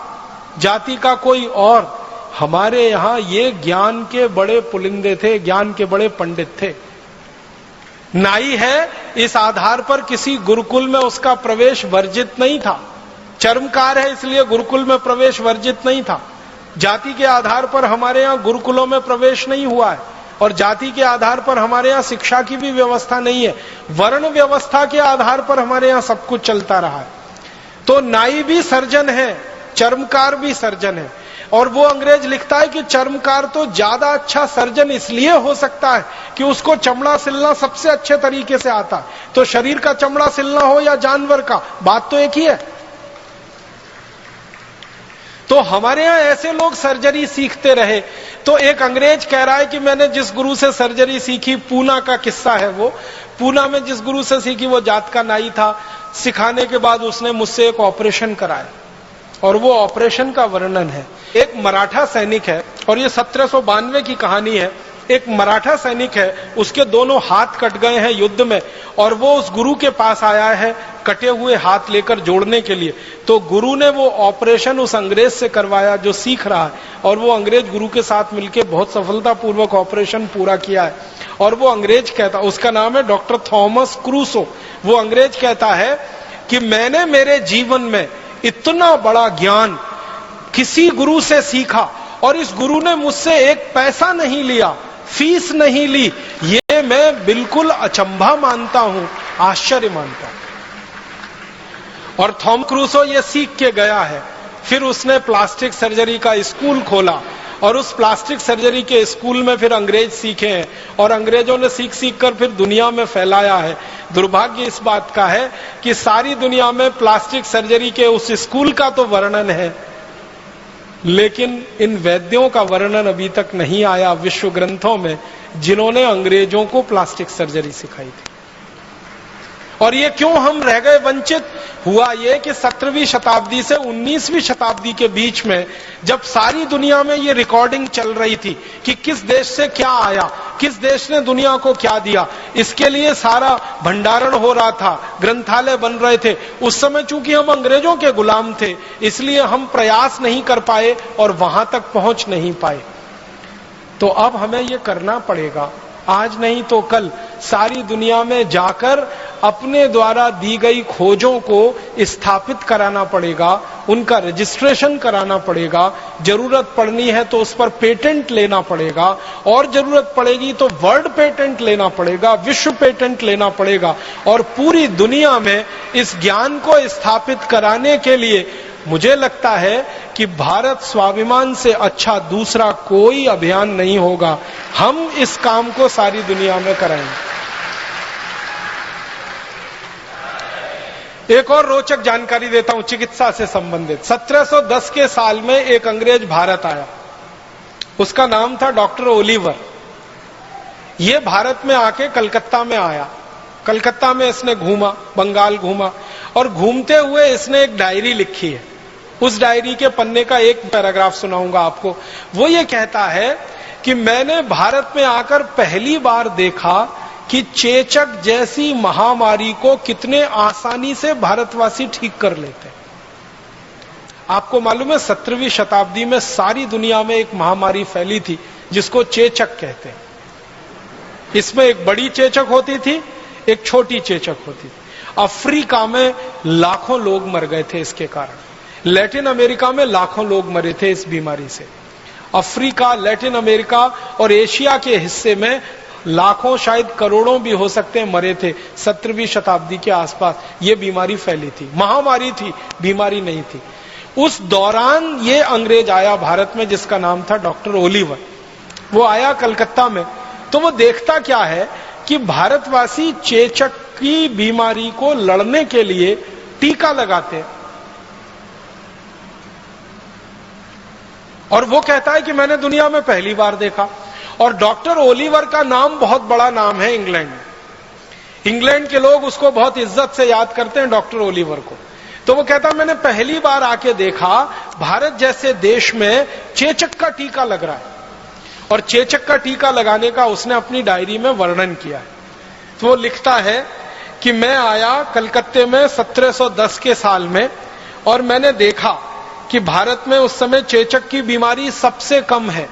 जाति का कोई और, हमारे यहां ये ज्ञान के बड़े पुलिंदे थे, ज्ञान के बड़े पंडित थे। नाई है इस आधार पर किसी गुरुकुल में उसका प्रवेश वर्जित नहीं था, चर्मकार है इसलिए गुरुकुल में प्रवेश वर्जित नहीं था। जाति के आधार पर हमारे यहां गुरुकुलों में प्रवेश नहीं हुआ है और जाति के आधार पर हमारे यहां शिक्षा की भी व्यवस्था नहीं है। वर्ण व्यवस्था के आधार पर हमारे यहां सब कुछ चलता रहा है। तो नाई भी सर्जन है, चर्मकार भी सर्जन है। और वो अंग्रेज लिखता है कि चर्मकार तो ज्यादा अच्छा सर्जन इसलिए हो सकता है कि उसको चमड़ा सिलना सबसे अच्छे तरीके से आता है। तो शरीर का चमड़ा सिलना हो या जानवर का, बात तो एक ही है। तो हमारे यहां ऐसे लोग सर्जरी सीखते रहे। तो एक अंग्रेज कह रहा है कि मैंने जिस गुरु से सर्जरी सीखी, पूना का किस्सा है वो, पूना में जिस गुरु से सीखी वो जात का नाई था। सिखाने के बाद उसने मुझसे एक ऑपरेशन कराया और वो ऑपरेशन का वर्णन है। एक मराठा सैनिक है और ये 1792 की कहानी है। एक मराठा सैनिक है, उसके दोनों हाथ कट गए हैं युद्ध में और वो उस गुरु के पास आया है कटे हुए हाथ लेकर जोड़ने के लिए। तो गुरु ने वो ऑपरेशन उस अंग्रेज से करवाया जो सीख रहा है और वो अंग्रेज गुरु के साथ मिलकर बहुत सफलतापूर्वक ऑपरेशन पूरा किया है। और वो अंग्रेज कहता, उसका नाम है डॉक्टर थॉमस क्रूसो। वो अंग्रेज कहता है कि मैंने मेरे जीवन में इतना बड़ा ज्ञान किसी गुरु से सीखा और इस गुरु ने मुझसे एक पैसा नहीं लिया, फीस नहीं ली, ये मैं बिल्कुल अचंभा मानता हूं, आश्चर्य मानता हूं। और थॉम क्रूसो ये सीख के गया है, फिर उसने प्लास्टिक सर्जरी का स्कूल खोला और उस प्लास्टिक सर्जरी के स्कूल में फिर अंग्रेज सीखे हैं और अंग्रेजों ने सीख सीख कर फिर दुनिया में फैलाया है। दुर्भाग्य इस बात का है कि सारी दुनिया में प्लास्टिक सर्जरी के उस स्कूल का तो वर्णन है, लेकिन इन वैद्यों का वर्णन अभी तक नहीं आया विश्व ग्रंथों में, जिन्होंने अंग्रेजों को प्लास्टिक सर्जरी सिखाई थी। और ये क्यों हम रह गए वंचित? हुआ ये कि 17वीं शताब्दी से 19वीं शताब्दी के बीच में जब सारी दुनिया में ये रिकॉर्डिंग चल रही थी कि किस देश से क्या आया, किस देश ने दुनिया को क्या दिया, इसके लिए सारा भंडारण हो रहा था, ग्रंथालय बन रहे थे। उस समय चूंकि हम अंग्रेजों के गुलाम थे, इसलिए हम प्रयास नहीं कर पाए और वहां तक पहुंच नहीं पाए। तो अब हमें ये करना पड़ेगा, आज नहीं तो कल सारी दुनिया में जाकर अपने द्वारा दी गई खोजों को स्थापित कराना पड़ेगा, उनका रजिस्ट्रेशन कराना पड़ेगा, जरूरत पड़नी है तो उस पर पेटेंट लेना पड़ेगा, और जरूरत पड़ेगी तो वर्ल्ड पेटेंट लेना पड़ेगा, विश्व पेटेंट लेना पड़ेगा। और पूरी दुनिया में इस ज्ञान को स्थापित कराने के लिए मुझे लगता है कि भारत स्वाभिमान से अच्छा दूसरा कोई अभियान नहीं होगा। हम इस काम को सारी दुनिया में कराएंगे। एक और रोचक जानकारी देता हूं चिकित्सा से संबंधित। 1710 के साल में एक अंग्रेज भारत आया, उसका नाम था डॉक्टर ओलिवर। ये भारत में आके कलकत्ता में आया, कलकत्ता में इसने घूमा, बंगाल घूमा, और घूमते हुए इसने एक डायरी लिखी है। उस डायरी के पन्ने का एक पैराग्राफ सुनाऊंगा आपको। वो ये कहता है कि मैंने भारत में आकर पहली बार देखा कि चेचक जैसी महामारी को कितने आसानी से भारतवासी ठीक कर लेते हैं। आपको मालूम है 17वीं शताब्दी में सारी दुनिया में एक महामारी फैली थी जिसको चेचक कहते हैं। इसमें एक बड़ी चेचक होती थी, एक छोटी चेचक होती थी। अफ्रीका में लाखों लोग मर गए थे इसके कारण। लैटिन अमेरिका में लाखों लोग मरे थे इस बीमारी से। अफ्रीका, लैटिन अमेरिका और एशिया के हिस्से में लाखों, शायद करोड़ों भी हो सकते हैं, मरे थे 17वीं शताब्दी के आसपास। ये बीमारी फैली थी, महामारी थी, बीमारी नहीं थी। उस दौरान ये अंग्रेज आया भारत में जिसका नाम था डॉक्टर ओलिवर। वो आया कलकत्ता में, तो वो देखता क्या है कि भारतवासी चेचक की बीमारी को लड़ने के लिए टीका लगाते हैं। और वो कहता है कि मैंने दुनिया में पहली बार देखा। और डॉक्टर ओलिवर का नाम बहुत बड़ा नाम है इंग्लैंड में। इंग्लैंड के लोग उसको बहुत इज्जत से याद करते हैं, डॉक्टर ओलिवर को। तो वो कहता है मैंने पहली बार आके देखा भारत जैसे देश में चेचक का टीका लग रहा है। और चेचक का टीका लगाने का उसने अपनी डायरी में वर्णन किया है। तो वो लिखता है कि मैं आया कलकत्ते में 1710 के साल में, और मैंने देखा कि भारत में उस समय चेचक की बीमारी सबसे कम है।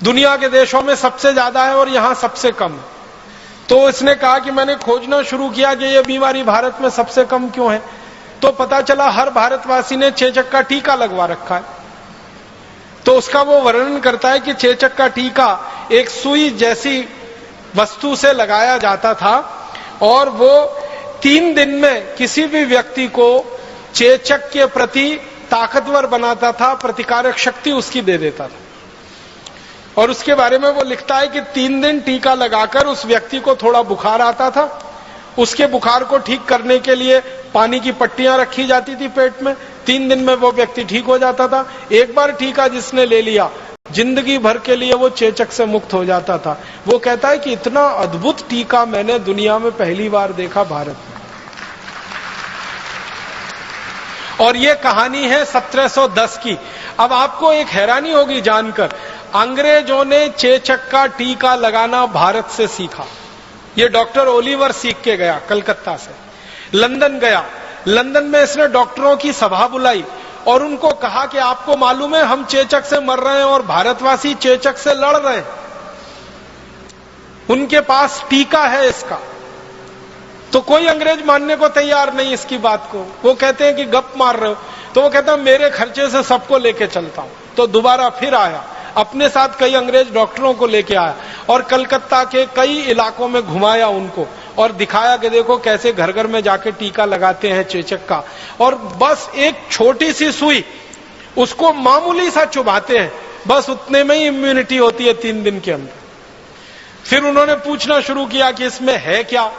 दुनिया के देशों में सबसे ज्यादा है और यहां सबसे कम है। तो इसने कहा कि मैंने खोजना शुरू किया कि यह बीमारी भारत में सबसे कम क्यों है। तो पता चला हर भारतवासी ने चेचक का टीका लगवा रखा है। तो उसका वो वर्णन करता है कि चेचक का टीका एक सुई जैसी वस्तु से लगाया जाता था, और वो 3 दिन में किसी भी व्यक्ति को चेचक के प्रति ताकतवर बनाता था, प्रतिकारक शक्ति उसकी दे देता था। और उसके बारे में वो लिखता है कि 3 दिन टीका लगाकर उस व्यक्ति को थोड़ा बुखार आता था। उसके बुखार को ठीक करने के लिए पानी की पट्टियां रखी जाती थी पेट में। 3 दिन में वो व्यक्ति ठीक हो जाता था। एक बार टीका जिसने ले लिया, जिंदगी भर के लिए वो चेचक से मुक्त हो जाता था। वो कहता है कि इतना अद्भुत टीका मैंने दुनिया में पहली बार देखा भारत में। और ये कहानी है 1710 की। अब आपको एक हैरानी होगी जानकर, अंग्रेजों ने चेचक का टीका लगाना भारत से सीखा। ये डॉक्टर ओलिवर सीख के गया कलकत्ता से, लंदन गया। लंदन में इसने डॉक्टरों की सभा बुलाई और उनको कहा कि आपको मालूम है हम चेचक से मर रहे हैं और भारतवासी चेचक से लड़ रहे हैं, उनके पास टीका है इसका। तो कोई अंग्रेज मानने को तैयार नहीं इसकी बात को। वो कहते हैं कि गप मार रहे हो। तो वो कहता है मेरे खर्चे से सबको लेके चलता हूं। तो दोबारा फिर आया, अपने साथ कई अंग्रेज डॉक्टरों को लेके आया और कलकत्ता के कई इलाकों में घुमाया उनको और दिखाया कि देखो कैसे घर घर में जाके टीका लगाते हैं चेचक का, और बस एक छोटी सी सुई उसको मामूली सा चुभाते हैं, बस उतने में ही इम्यूनिटी होती है 3 दिन के अंदर। फिर उन्होंने पूछना शुरू किया कि इसमें है क्या,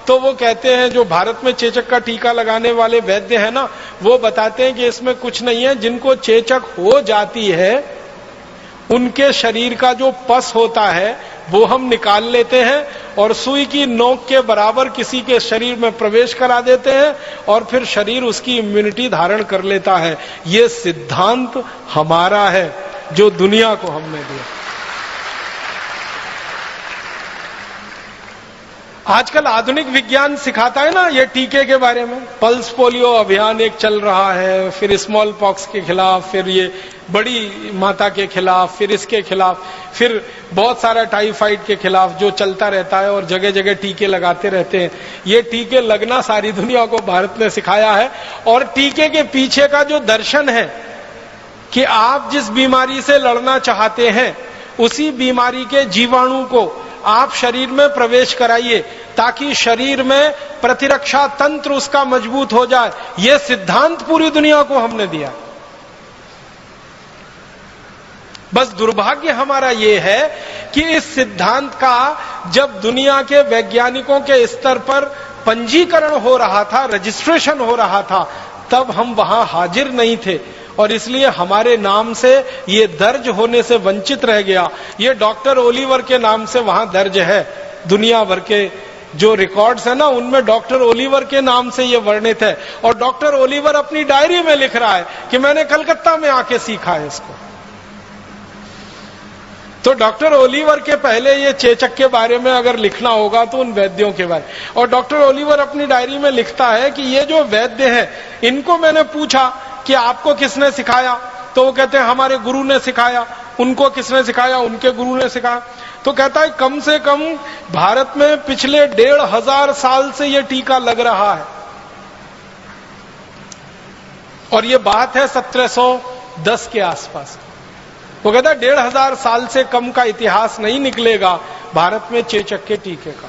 तो वो कहते हैं जो भारत में चेचक का टीका लगाने वाले वैद्य हैं ना, वो बताते हैं कि इसमें कुछ नहीं है, जिनको चेचक हो जाती है उनके शरीर का जो पस होता है वो हम निकाल लेते हैं और सुई की नोक के बराबर किसी के शरीर में प्रवेश करा देते हैं और फिर शरीर उसकी इम्यूनिटी धारण कर लेता है। ये सिद्धांत हमारा है जो दुनिया को हमने दिया। आजकल आधुनिक विज्ञान सिखाता है ना ये टीके के बारे में, पल्स पोलियो अभियान एक चल रहा है, फिर स्मॉल पॉक्स के खिलाफ, फिर ये बड़ी माता के खिलाफ, फिर इसके खिलाफ, फिर बहुत सारा टाइफाइड के खिलाफ जो चलता रहता है और जगह जगह टीके लगाते रहते हैं। ये टीके लगना सारी दुनिया को भारत ने सिखाया है और टीके के पीछे का जो दर्शन है कि आप जिस बीमारी से लड़ना चाहते हैं उसी बीमारी के जीवाणु को आप शरीर में प्रवेश कराइए ताकि शरीर में प्रतिरक्षा तंत्र उसका मजबूत हो जाए। यह सिद्धांत पूरी दुनिया को हमने दिया। बस दुर्भाग्य हमारा यह है कि इस सिद्धांत का जब दुनिया के वैज्ञानिकों के स्तर पर पंजीकरण हो रहा था, रजिस्ट्रेशन हो रहा था, तब हम वहां हाजिर नहीं थे और इसलिए हमारे नाम से ये दर्ज होने से वंचित रह गया। ये डॉक्टर ओलिवर के नाम से वहां दर्ज है। दुनिया भर के जो रिकॉर्ड्स है ना उनमें डॉक्टर ओलिवर के नाम से ये वर्णित है और डॉक्टर ओलिवर अपनी डायरी में लिख रहा है कि मैंने कलकत्ता में आके सीखा है इसको। तो डॉक्टर ओलिवर के पहले ये चेचक के बारे में अगर लिखना होगा तो उन वैद्यों के बारे, और डॉक्टर ओलिवर अपनी डायरी में लिखता है कि ये जो वैद्य हैं इनको मैंने पूछा कि आपको किसने सिखाया, तो वो कहते हैं हमारे गुरु ने सिखाया। उनको किसने सिखाया, उनके गुरु ने सिखाया। तो कहता है कम से कम भारत में पिछले 1500 साल से ये टीका लग रहा है और ये बात है 1710 के आसपास। वो कहता है 1500 साल से कम का इतिहास नहीं निकलेगा भारत में चेचक के टीके का।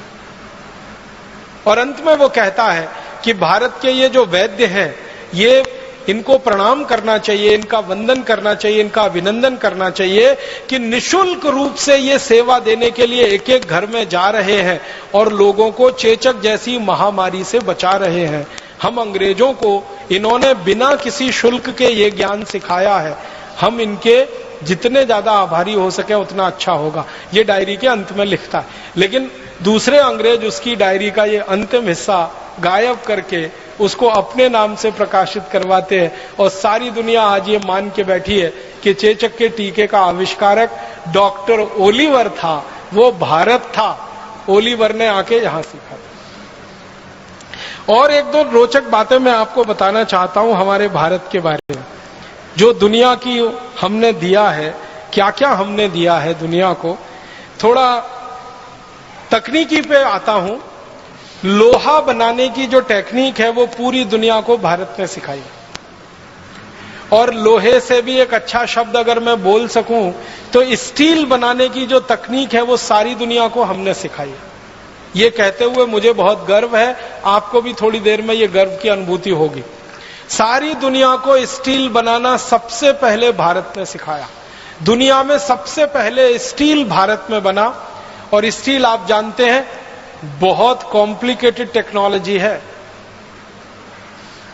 और अंत में वो कहता है कि भारत के ये जो वैद्य हैं ये इनको प्रणाम करना चाहिए, इनका वंदन करना चाहिए, इनका अभिनंदन करना चाहिए कि निशुल्क रूप से ये सेवा देने के लिए एक एक घर में जा रहे हैं और लोगों को चेचक जैसी महामारी से बचा रहे हैं। हम अंग्रेजों को इन्होंने बिना किसी शुल्क के ये ज्ञान सिखाया है। हम इनके जितने ज्यादा आभारी हो सके उतना अच्छा होगा, ये डायरी के अंत में लिखता है। लेकिन दूसरे अंग्रेज उसकी डायरी का ये अंतिम हिस्सा गायब करके उसको अपने नाम से प्रकाशित करवाते हैं और सारी दुनिया आज ये मान के बैठी है कि चेचक के टीके का आविष्कारक डॉक्टर ओलिवर था, वो भारत था, ओलिवर ने आके यहां सीखा। और एक दो रोचक बातें मैं आपको बताना चाहता हूं हमारे भारत के बारे में, जो दुनिया की हमने दिया है, क्या क्या हमने दिया है दुनिया को। थोड़ा तकनीकी पे आता हूं। लोहा बनाने की जो टेक्निक है वो पूरी दुनिया को भारत ने सिखाई और लोहे से भी एक अच्छा शब्द अगर मैं बोल सकूं तो स्टील बनाने की जो तकनीक है वो सारी दुनिया को हमने सिखाई। ये कहते हुए मुझे बहुत गर्व है, आपको भी थोड़ी देर में ये गर्व की अनुभूति होगी। सारी दुनिया को स्टील बनाना सबसे पहले भारत ने सिखाया। दुनिया में सबसे पहले स्टील भारत में बना और स्टील आप जानते हैं बहुत कॉम्प्लिकेटेड टेक्नोलॉजी है।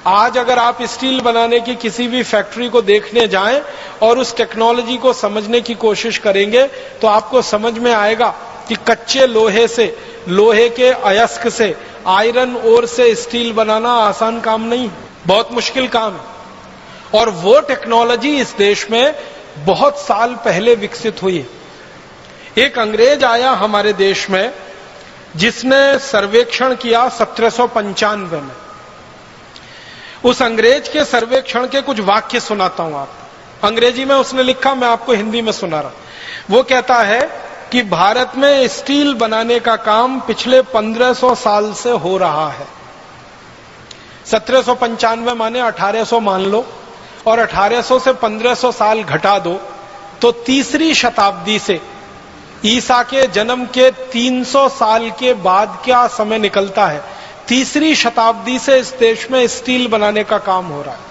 आज अगर आप स्टील बनाने की किसी भी फैक्ट्री को देखने जाएं और उस टेक्नोलॉजी को समझने की कोशिश करेंगे तो आपको समझ में आएगा कि कच्चे लोहे से, लोहे के अयस्क से, आयरन ओर से स्टील बनाना आसान काम नहीं, बहुत मुश्किल काम है। और वो टेक्नोलॉजी इस देश में बहुत साल पहले विकसित हुई है। एक अंग्रेज आया हमारे देश में जिसने सर्वेक्षण किया 1795 में। उस अंग्रेज के सर्वेक्षण के कुछ वाक्य सुनाता हूं आपको। अंग्रेजी में उसने लिखा, मैं आपको हिंदी में सुना रहा। वो कहता है कि भारत में स्टील बनाने का काम पिछले 1500 साल से हो रहा है। 1795 माने 1800 मान लो, और 1800 से 1500 साल घटा दो तो तीसरी शताब्दी से ईसा के जन्म के 300 साल के बाद क्या समय निकलता है। तीसरी शताब्दी से इस देश में स्टील बनाने का काम हो रहा है।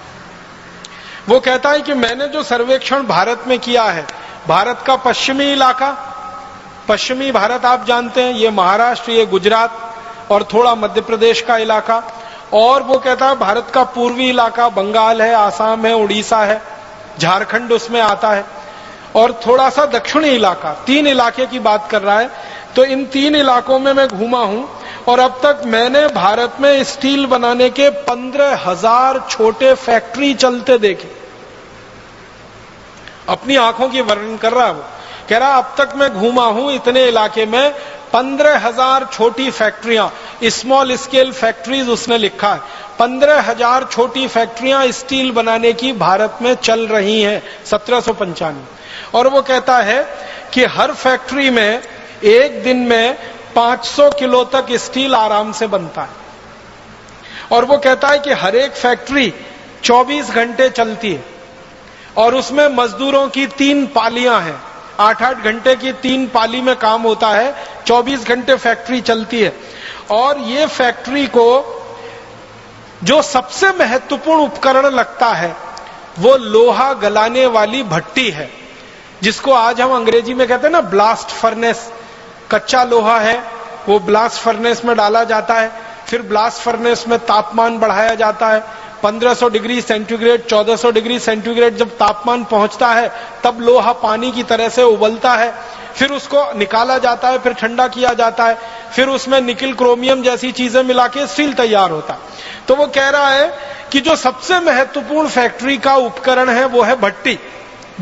वो कहता है कि मैंने जो सर्वेक्षण भारत में किया है, भारत का पश्चिमी इलाका, पश्चिमी भारत आप जानते हैं, ये महाराष्ट्र, ये गुजरात और थोड़ा मध्य प्रदेश का इलाका, और वो कहता है भारत का पूर्वी इलाका, बंगाल है, आसाम है, उड़ीसा है, झारखंड उसमें आता है, और थोड़ा सा दक्षिणी इलाका, 3 इलाके की बात कर रहा है। तो इन 3 इलाकों में मैं घूमा हूं और अब तक मैंने भारत में स्टील बनाने के 15,000 छोटे फैक्ट्री चलते देखे। अपनी आंखों की वर्णन कर रहा है वो, कह रहा अब तक मैं घूमा हूं इतने इलाके में 15,000 छोटी फैक्ट्रियां, स्मॉल स्केल फैक्ट्रीज उसने लिखा है। 15,000 छोटी फैक्ट्रियां स्टील बनाने की भारत में चल रही हैं 1795। और वो कहता है कि हर फैक्ट्री में एक दिन में 500 किलो तक स्टील आराम से बनता है। और वो कहता है कि हर एक फैक्ट्री 24 घंटे चलती है और उसमें मजदूरों की 3 पालियां हैं, 8-8 घंटे की 3 पाली में काम होता है, 24 घंटे फैक्ट्री चलती है। और ये फैक्ट्री को जो सबसे महत्वपूर्ण उपकरण लगता है वो लोहा गलाने वाली भट्टी है, जिसको आज हम अंग्रेजी में कहते हैं ना ब्लास्ट फर्नेस। कच्चा लोहा है, वो ब्लास्ट फर्नेस में डाला जाता है, फिर ब्लास्ट फर्नेस में तापमान बढ़ाया जाता है। 1500 डिग्री सेंटीग्रेड, 1400 डिग्री सेंटीग्रेड जब तापमान पहुंचता है तब लोहा पानी की तरह से उबलता है, फिर उसको निकाला जाता है, फिर ठंडा किया जाता है, फिर उसमें निकिल क्रोमियम जैसी चीजें मिला के स्टील तैयार होता है। तो वो कह रहा है कि जो सबसे महत्वपूर्ण फैक्ट्री का उपकरण है वो है भट्टी,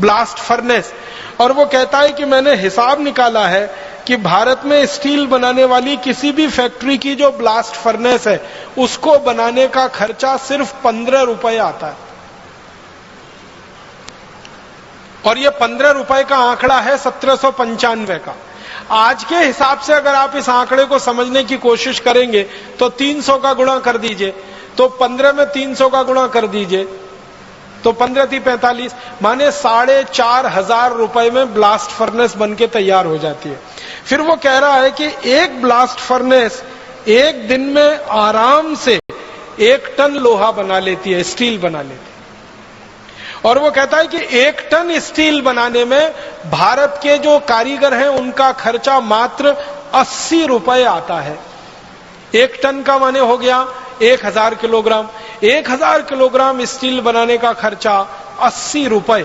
ब्लास्ट फर्नेस। और वो कहता है कि मैंने हिसाब निकाला है कि भारत में स्टील बनाने वाली किसी भी फैक्ट्री की जो ब्लास्ट फर्नेस है उसको बनाने का खर्चा सिर्फ 15 रुपए आता है। और ये 15 रुपए का आंकड़ा है 1795 का। आज के हिसाब से अगर आप इस आंकड़े को समझने की कोशिश करेंगे तो 300 का गुणा कर दीजिए, तो 15 में 300 का गुणा कर दीजिए तो 15 × 45, माने 4,500 रुपए में ब्लास्ट फर्नेस बनके तैयार हो जाती है। फिर वो कह रहा है कि एक ब्लास्ट फर्नेस एक दिन में आराम से 1 टन लोहा बना लेती है, स्टील बना लेती है। और वो कहता है कि 1 टन स्टील बनाने में भारत के जो कारीगर हैं उनका खर्चा मात्र 80 रुपए आता है। 1 टन का माने हो गया 1000 किलोग्राम। 1000 किलोग्राम स्टील बनाने का खर्चा 80 रुपए।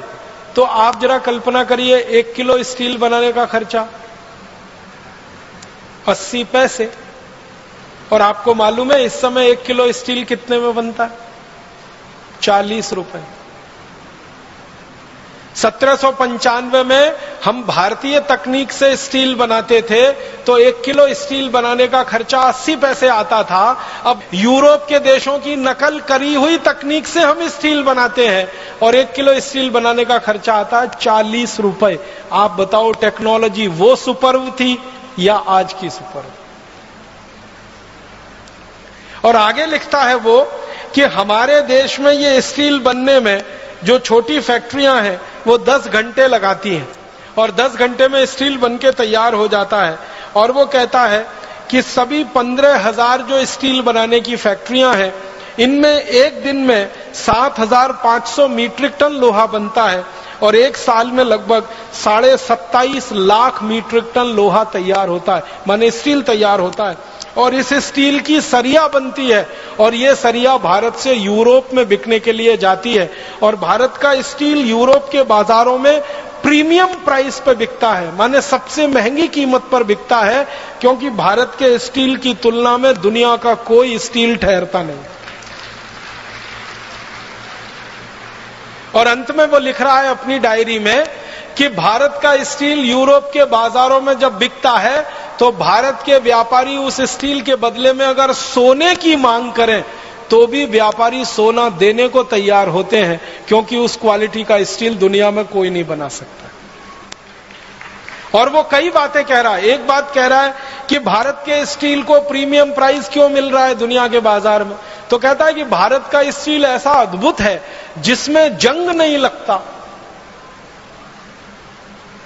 तो आप जरा कल्पना करिए 1 किलो स्टील बनाने का खर्चा 80 पैसे। और आपको मालूम है इस समय 1 किलो स्टील कितने में बनता है? 40 रुपए। 1795 में हम भारतीय तकनीक से स्टील बनाते थे तो 1 किलो स्टील बनाने का खर्चा 80 पैसे आता था। अब यूरोप के देशों की नकल करी हुई तकनीक से हम स्टील बनाते हैं और 1 किलो स्टील बनाने का खर्चा आता है 40 रुपए। आप बताओ टेक्नोलॉजी वो सुपर्ब थी या आज की सुपर्ब? और आगे लिखता है वो कि हमारे देश में ये स्टील बनने में जो छोटी फैक्ट्रियां हैं वो 10 घंटे लगाती हैं और 10 घंटे में स्टील बनके तैयार हो जाता है। और वो कहता है कि सभी 15,000 जो स्टील बनाने की फैक्ट्रियां हैं इनमें एक दिन में 7,500 मीट्रिक टन लोहा बनता है और एक साल में लगभग 27.5 लाख मीट्रिक टन लोहा तैयार होता है, माने स्टील तैयार होता है। और इस स्टील की सरिया बनती है और ये सरिया भारत से यूरोप में बिकने के लिए जाती है और भारत का स्टील यूरोप के बाजारों में प्रीमियम प्राइस पर बिकता है, माने सबसे महंगी कीमत पर बिकता है, क्योंकि भारत के स्टील की तुलना में दुनिया का कोई स्टील ठहरता नहीं। और अंत में वो लिख रहा है अपनी डायरी में कि भारत का स्टील यूरोप के बाजारों में जब बिकता है तो भारत के व्यापारी उस स्टील के बदले में अगर सोने की मांग करें तो भी व्यापारी सोना देने को तैयार होते हैं, क्योंकि उस क्वालिटी का स्टील दुनिया में कोई नहीं बना सकता। और वो कई बातें कह रहा है। एक बात कह रहा है कि भारत के स्टील को प्रीमियम प्राइस क्यों मिल रहा है दुनिया के बाजार में, तो कहता है कि भारत का स्टील ऐसा अद्भुत है जिसमें जंग नहीं लगता।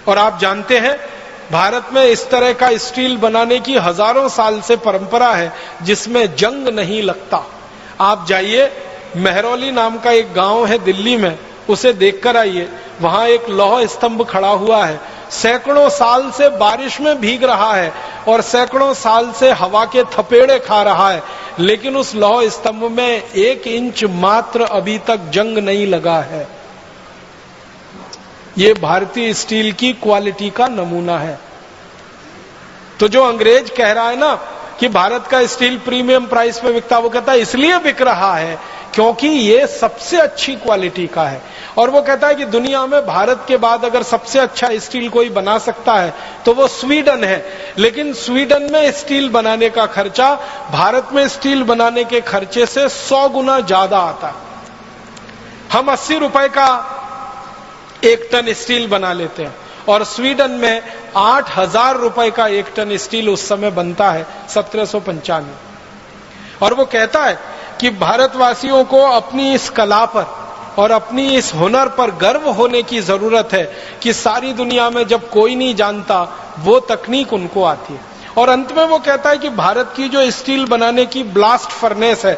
और आप जानते हैं भारत में इस तरह का स्टील बनाने की हजारों साल से परंपरा है जिसमें जंग नहीं लगता। आप जाइए, मेहरौली नाम का एक गांव है दिल्ली में, उसे देखकर आइए। वहां एक लौह स्तंभ खड़ा हुआ है, सैकड़ों साल से बारिश में भीग रहा है और सैकड़ों साल से हवा के थपेड़े खा रहा है, लेकिन उस लौह स्तंभ में 1 इंच मात्र अभी तक जंग नहीं लगा है। ये भारतीय स्टील की क्वालिटी का नमूना है। तो जो अंग्रेज कह रहा है ना कि भारत का स्टील प्रीमियम प्राइस पे बिकता, वो कहता है इसलिए बिक रहा है क्योंकि ये सबसे अच्छी क्वालिटी का है। और वो कहता है कि दुनिया में भारत के बाद अगर सबसे अच्छा स्टील कोई बना सकता है तो वो स्वीडन है, लेकिन स्वीडन में स्टील बनाने का खर्चा भारत में स्टील बनाने के खर्चे से 100 गुना ज्यादा आता है। हम 80 रुपए का 1 टन स्टील बना लेते हैं और स्वीडन में 8,000 रुपए का 1 टन स्टील उस समय बनता है, 1795। और वो कहता है कि भारतवासियों को अपनी इस कला पर और अपनी इस हुनर पर गर्व होने की जरूरत है कि सारी दुनिया में जब कोई नहीं जानता वो तकनीक उनको आती है। और अंत में वो कहता है कि भारत की जो स्टील बनाने की ब्लास्ट फर्नेस है,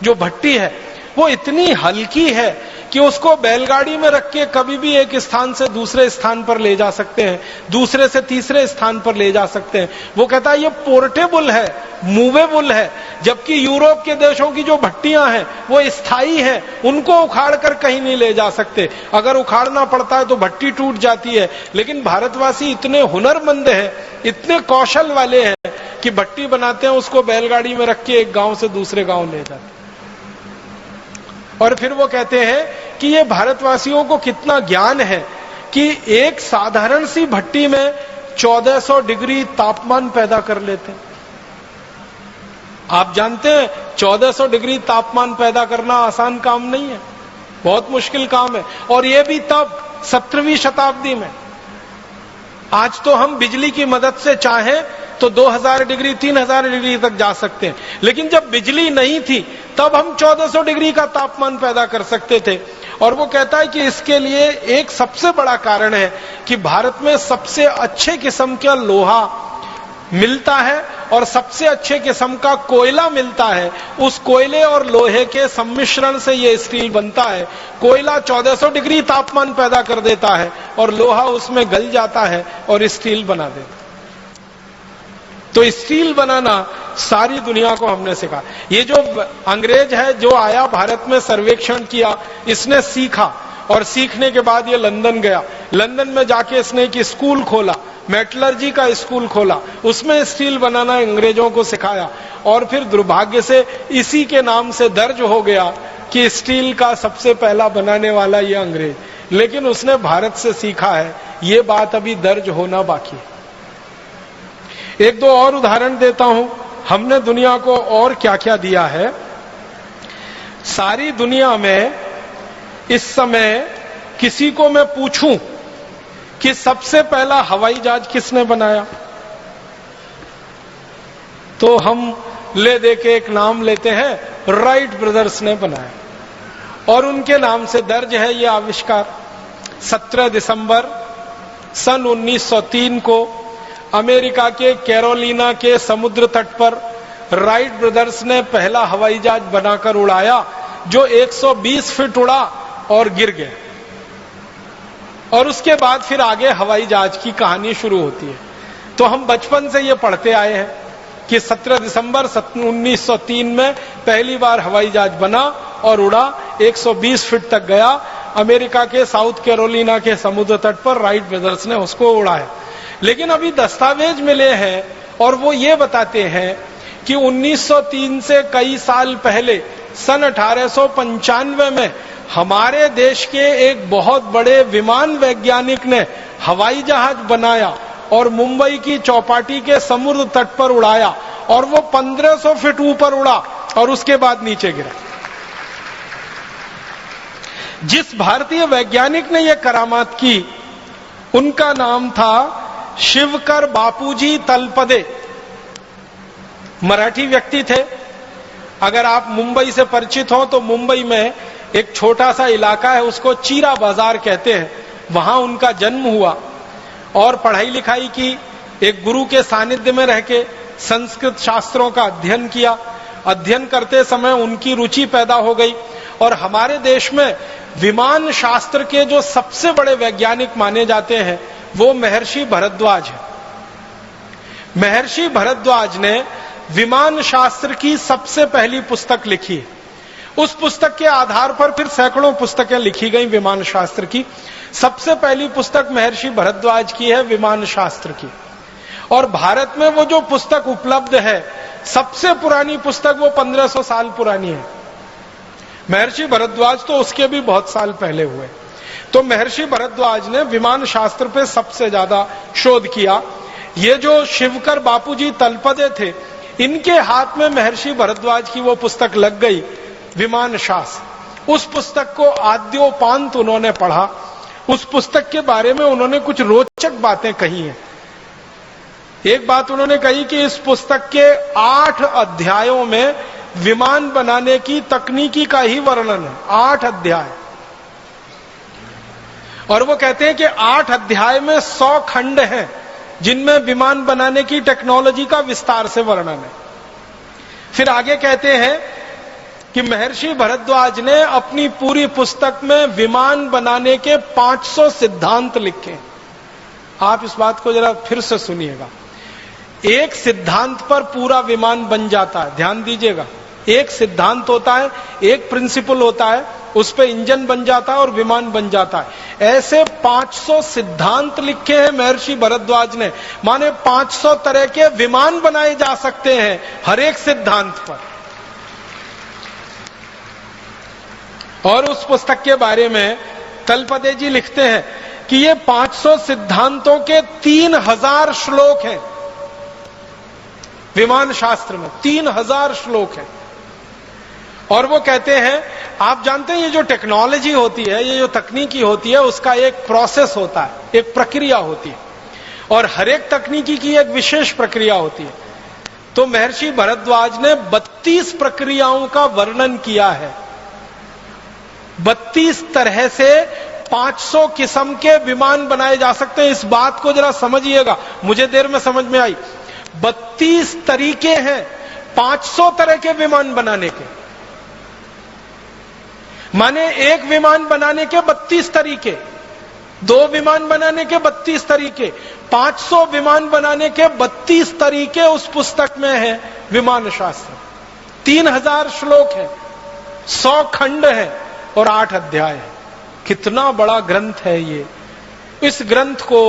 जो भट्टी है, वो इतनी हल्की है कि उसको बैलगाड़ी में रख के कभी भी एक स्थान से दूसरे स्थान पर ले जा सकते हैं, दूसरे से तीसरे स्थान पर ले जा सकते हैं। वो कहता है ये पोर्टेबल है, मूवेबल है, जबकि यूरोप के देशों की जो भट्टियां हैं वो स्थायी हैं, उनको उखाड़ कर कहीं नहीं ले जा सकते। अगर उखाड़ना पड़ता है तो भट्टी टूट जाती है, लेकिन भारतवासी इतने हुनरमंद हैं, इतने कौशल वाले हैं कि भट्टी बनाते हैं, उसको बैलगाड़ी में रख के एक गांव से दूसरे गांव ले जाते हैं। और फिर वो कहते हैं कि ये भारतवासियों को कितना ज्ञान है कि एक साधारण सी भट्टी में 1400 डिग्री तापमान पैदा कर लेते हैं। आप जानते हैं 1400 डिग्री तापमान पैदा करना आसान काम नहीं है, बहुत मुश्किल काम है। और ये भी तब 17वीं शताब्दी में। आज तो हम बिजली की मदद से चाहें तो 2000 डिग्री 3000 डिग्री तक जा सकते हैं, लेकिन जब बिजली नहीं थी तब हम 1400 डिग्री का तापमान पैदा कर सकते थे। और वो कहता है कि इसके लिए एक सबसे बड़ा कारण है कि भारत में सबसे अच्छे किस्म का लोहा मिलता है और सबसे अच्छे किस्म का कोयला मिलता है। उस कोयले और लोहे के सम्मिश्रण से यह स्टील बनता है। कोयला 1400 डिग्री तापमान पैदा कर देता है और लोहा उसमें गल जाता है और स्टील बना देता है। तो स्टील बनाना सारी दुनिया को हमने सिखा। ये जो अंग्रेज है जो आया भारत में सर्वेक्षण किया, इसने सीखा और सीखने के बाद ये लंदन गया। लंदन में जाके इसने एक स्कूल खोला, मेटलर्जी का स्कूल खोला, उसमें स्टील बनाना अंग्रेजों को सिखाया। और फिर दुर्भाग्य से इसी के नाम से दर्ज हो गया कि स्टील का सबसे पहला बनाने वाला ये अंग्रेज, लेकिन उसने भारत से सीखा है। ये बात अभी दर्ज होना बाकी है। एक दो और उदाहरण देता हूं, हमने दुनिया को और क्या क्या दिया है। सारी दुनिया में इस समय किसी को मैं पूछूं कि सबसे पहला हवाई जहाज किसने बनाया, तो हम ले दे के एक नाम लेते हैं, राइट ब्रदर्स ने बनाया और उनके नाम से दर्ज है ये आविष्कार। 17 दिसंबर सन 1903 को अमेरिका के कैरोलिना के समुद्र तट पर राइट ब्रदर्स ने पहला हवाई जहाज बनाकर उड़ाया जो 120 फीट उड़ा और गिर गया। और उसके बाद फिर आगे हवाई जहाज की कहानी शुरू होती है। तो हम बचपन से ये पढ़ते आए हैं कि 17 दिसंबर 1903 में पहली बार हवाई जहाज बना और उड़ा, 120 फीट तक गया। अमेरिका के साउथ कैरोलिना के समुद्र तट पर राइट ब्रदर्स ने उसको उड़ाया। लेकिन अभी दस्तावेज मिले हैं और वो ये बताते हैं कि 1903 से कई साल पहले सन 1895 में हमारे देश के एक बहुत बड़े विमान वैज्ञानिक ने हवाई जहाज बनाया और मुंबई की चौपाटी के समुद्र तट पर उड़ाया और वो 1500 फीट ऊपर उड़ा और उसके बाद नीचे गिरा। जिस भारतीय वैज्ञानिक ने यह करामात की उनका नाम था शिवकर बापूजी तलपदे मराठी व्यक्ति थे। अगर आप मुंबई से परिचित हो तो मुंबई में एक छोटा सा इलाका है, उसको चीरा बाजार कहते हैं। वहां उनका जन्म हुआ और पढ़ाई लिखाई की। एक गुरु के सानिध्य में रह के संस्कृत शास्त्रों का अध्ययन किया। अध्ययन करते समय उनकी रुचि पैदा हो गई और हमारे देश में विमान शास्त्र के जो सबसे बड़े वैज्ञानिक माने जाते हैं वो महर्षि भरद्वाज है। महर्षि भरद्वाज ने विमान शास्त्र की सबसे पहली पुस्तक लिखी है। उस पुस्तक के आधार पर फिर सैकड़ों पुस्तकें लिखी गई विमान शास्त्र की। सबसे पहली पुस्तक महर्षि भरद्वाज की है विमान शास्त्र की। और भारत में वो जो पुस्तक उपलब्ध है, सबसे पुरानी पुस्तक वो 1500 साल पुरानी है। महर्षि भरद्वाज तो उसके भी बहुत साल पहले हुए। तो महर्षि भरद्वाज ने विमान शास्त्र पे सबसे ज्यादा शोध किया। ये जो शिवकर बापूजी तलपदे थे, इनके हाथ में महर्षि भरद्वाज की वो पुस्तक लग गई, विमान शास्त्र। उस पुस्तक को आद्योपांत उन्होंने पढ़ा। उस पुस्तक के बारे में उन्होंने कुछ रोचक बातें कही हैं। एक बात उन्होंने कही कि इस पुस्तक के 8 अध्यायों में विमान बनाने की तकनीकी का ही वर्णन है। 8 अध्याय। और वो कहते हैं कि 8 अध्याय में 100 खंड हैं जिनमें विमान बनाने की टेक्नोलॉजी का विस्तार से वर्णन है। फिर आगे कहते हैं कि महर्षि भरद्वाज ने अपनी पूरी पुस्तक में विमान बनाने के 500 सिद्धांत लिखे। आप इस बात को जरा फिर से सुनिएगा। एक सिद्धांत पर पूरा विमान बन जाता है। ध्यान दीजिएगा, एक सिद्धांत होता है, एक प्रिंसिपल होता है, उस पे इंजन बन जाता है और विमान बन जाता है। ऐसे 500 सिद्धांत लिखे हैं महर्षि भरद्वाज ने। माने 500 तरह के विमान बनाए जा सकते हैं हर एक सिद्धांत पर। और उस पुस्तक के बारे में तलपदे जी लिखते हैं कि ये 500 सिद्धांतों के 3000 श्लोक हैं। विमान शास्त्र में 3000 श्लोक हैं। और वो कहते हैं, आप जानते हैं ये जो टेक्नोलॉजी होती है, ये जो तकनीकी होती है, उसका एक प्रोसेस होता है, एक प्रक्रिया होती है। और हर एक तकनीकी की एक विशेष प्रक्रिया होती है। तो महर्षि भरद्वाज ने 32 प्रक्रियाओं का वर्णन किया है। 32 तरह से 500 किस्म के विमान बनाए जा सकते हैं। इस बात को जरा समझिएगा, मुझे देर में समझ में आई। 32 तरीके हैं 500 तरह के विमान बनाने के। माने एक विमान बनाने के 32 तरीके, 2 विमान बनाने के 32 तरीके, 500 विमान बनाने के 32 तरीके उस पुस्तक में है विमान शास्त्र। 3000 श्लोक है, 100 खंड है और 8 अध्याय है। कितना बड़ा ग्रंथ है ये। इस ग्रंथ को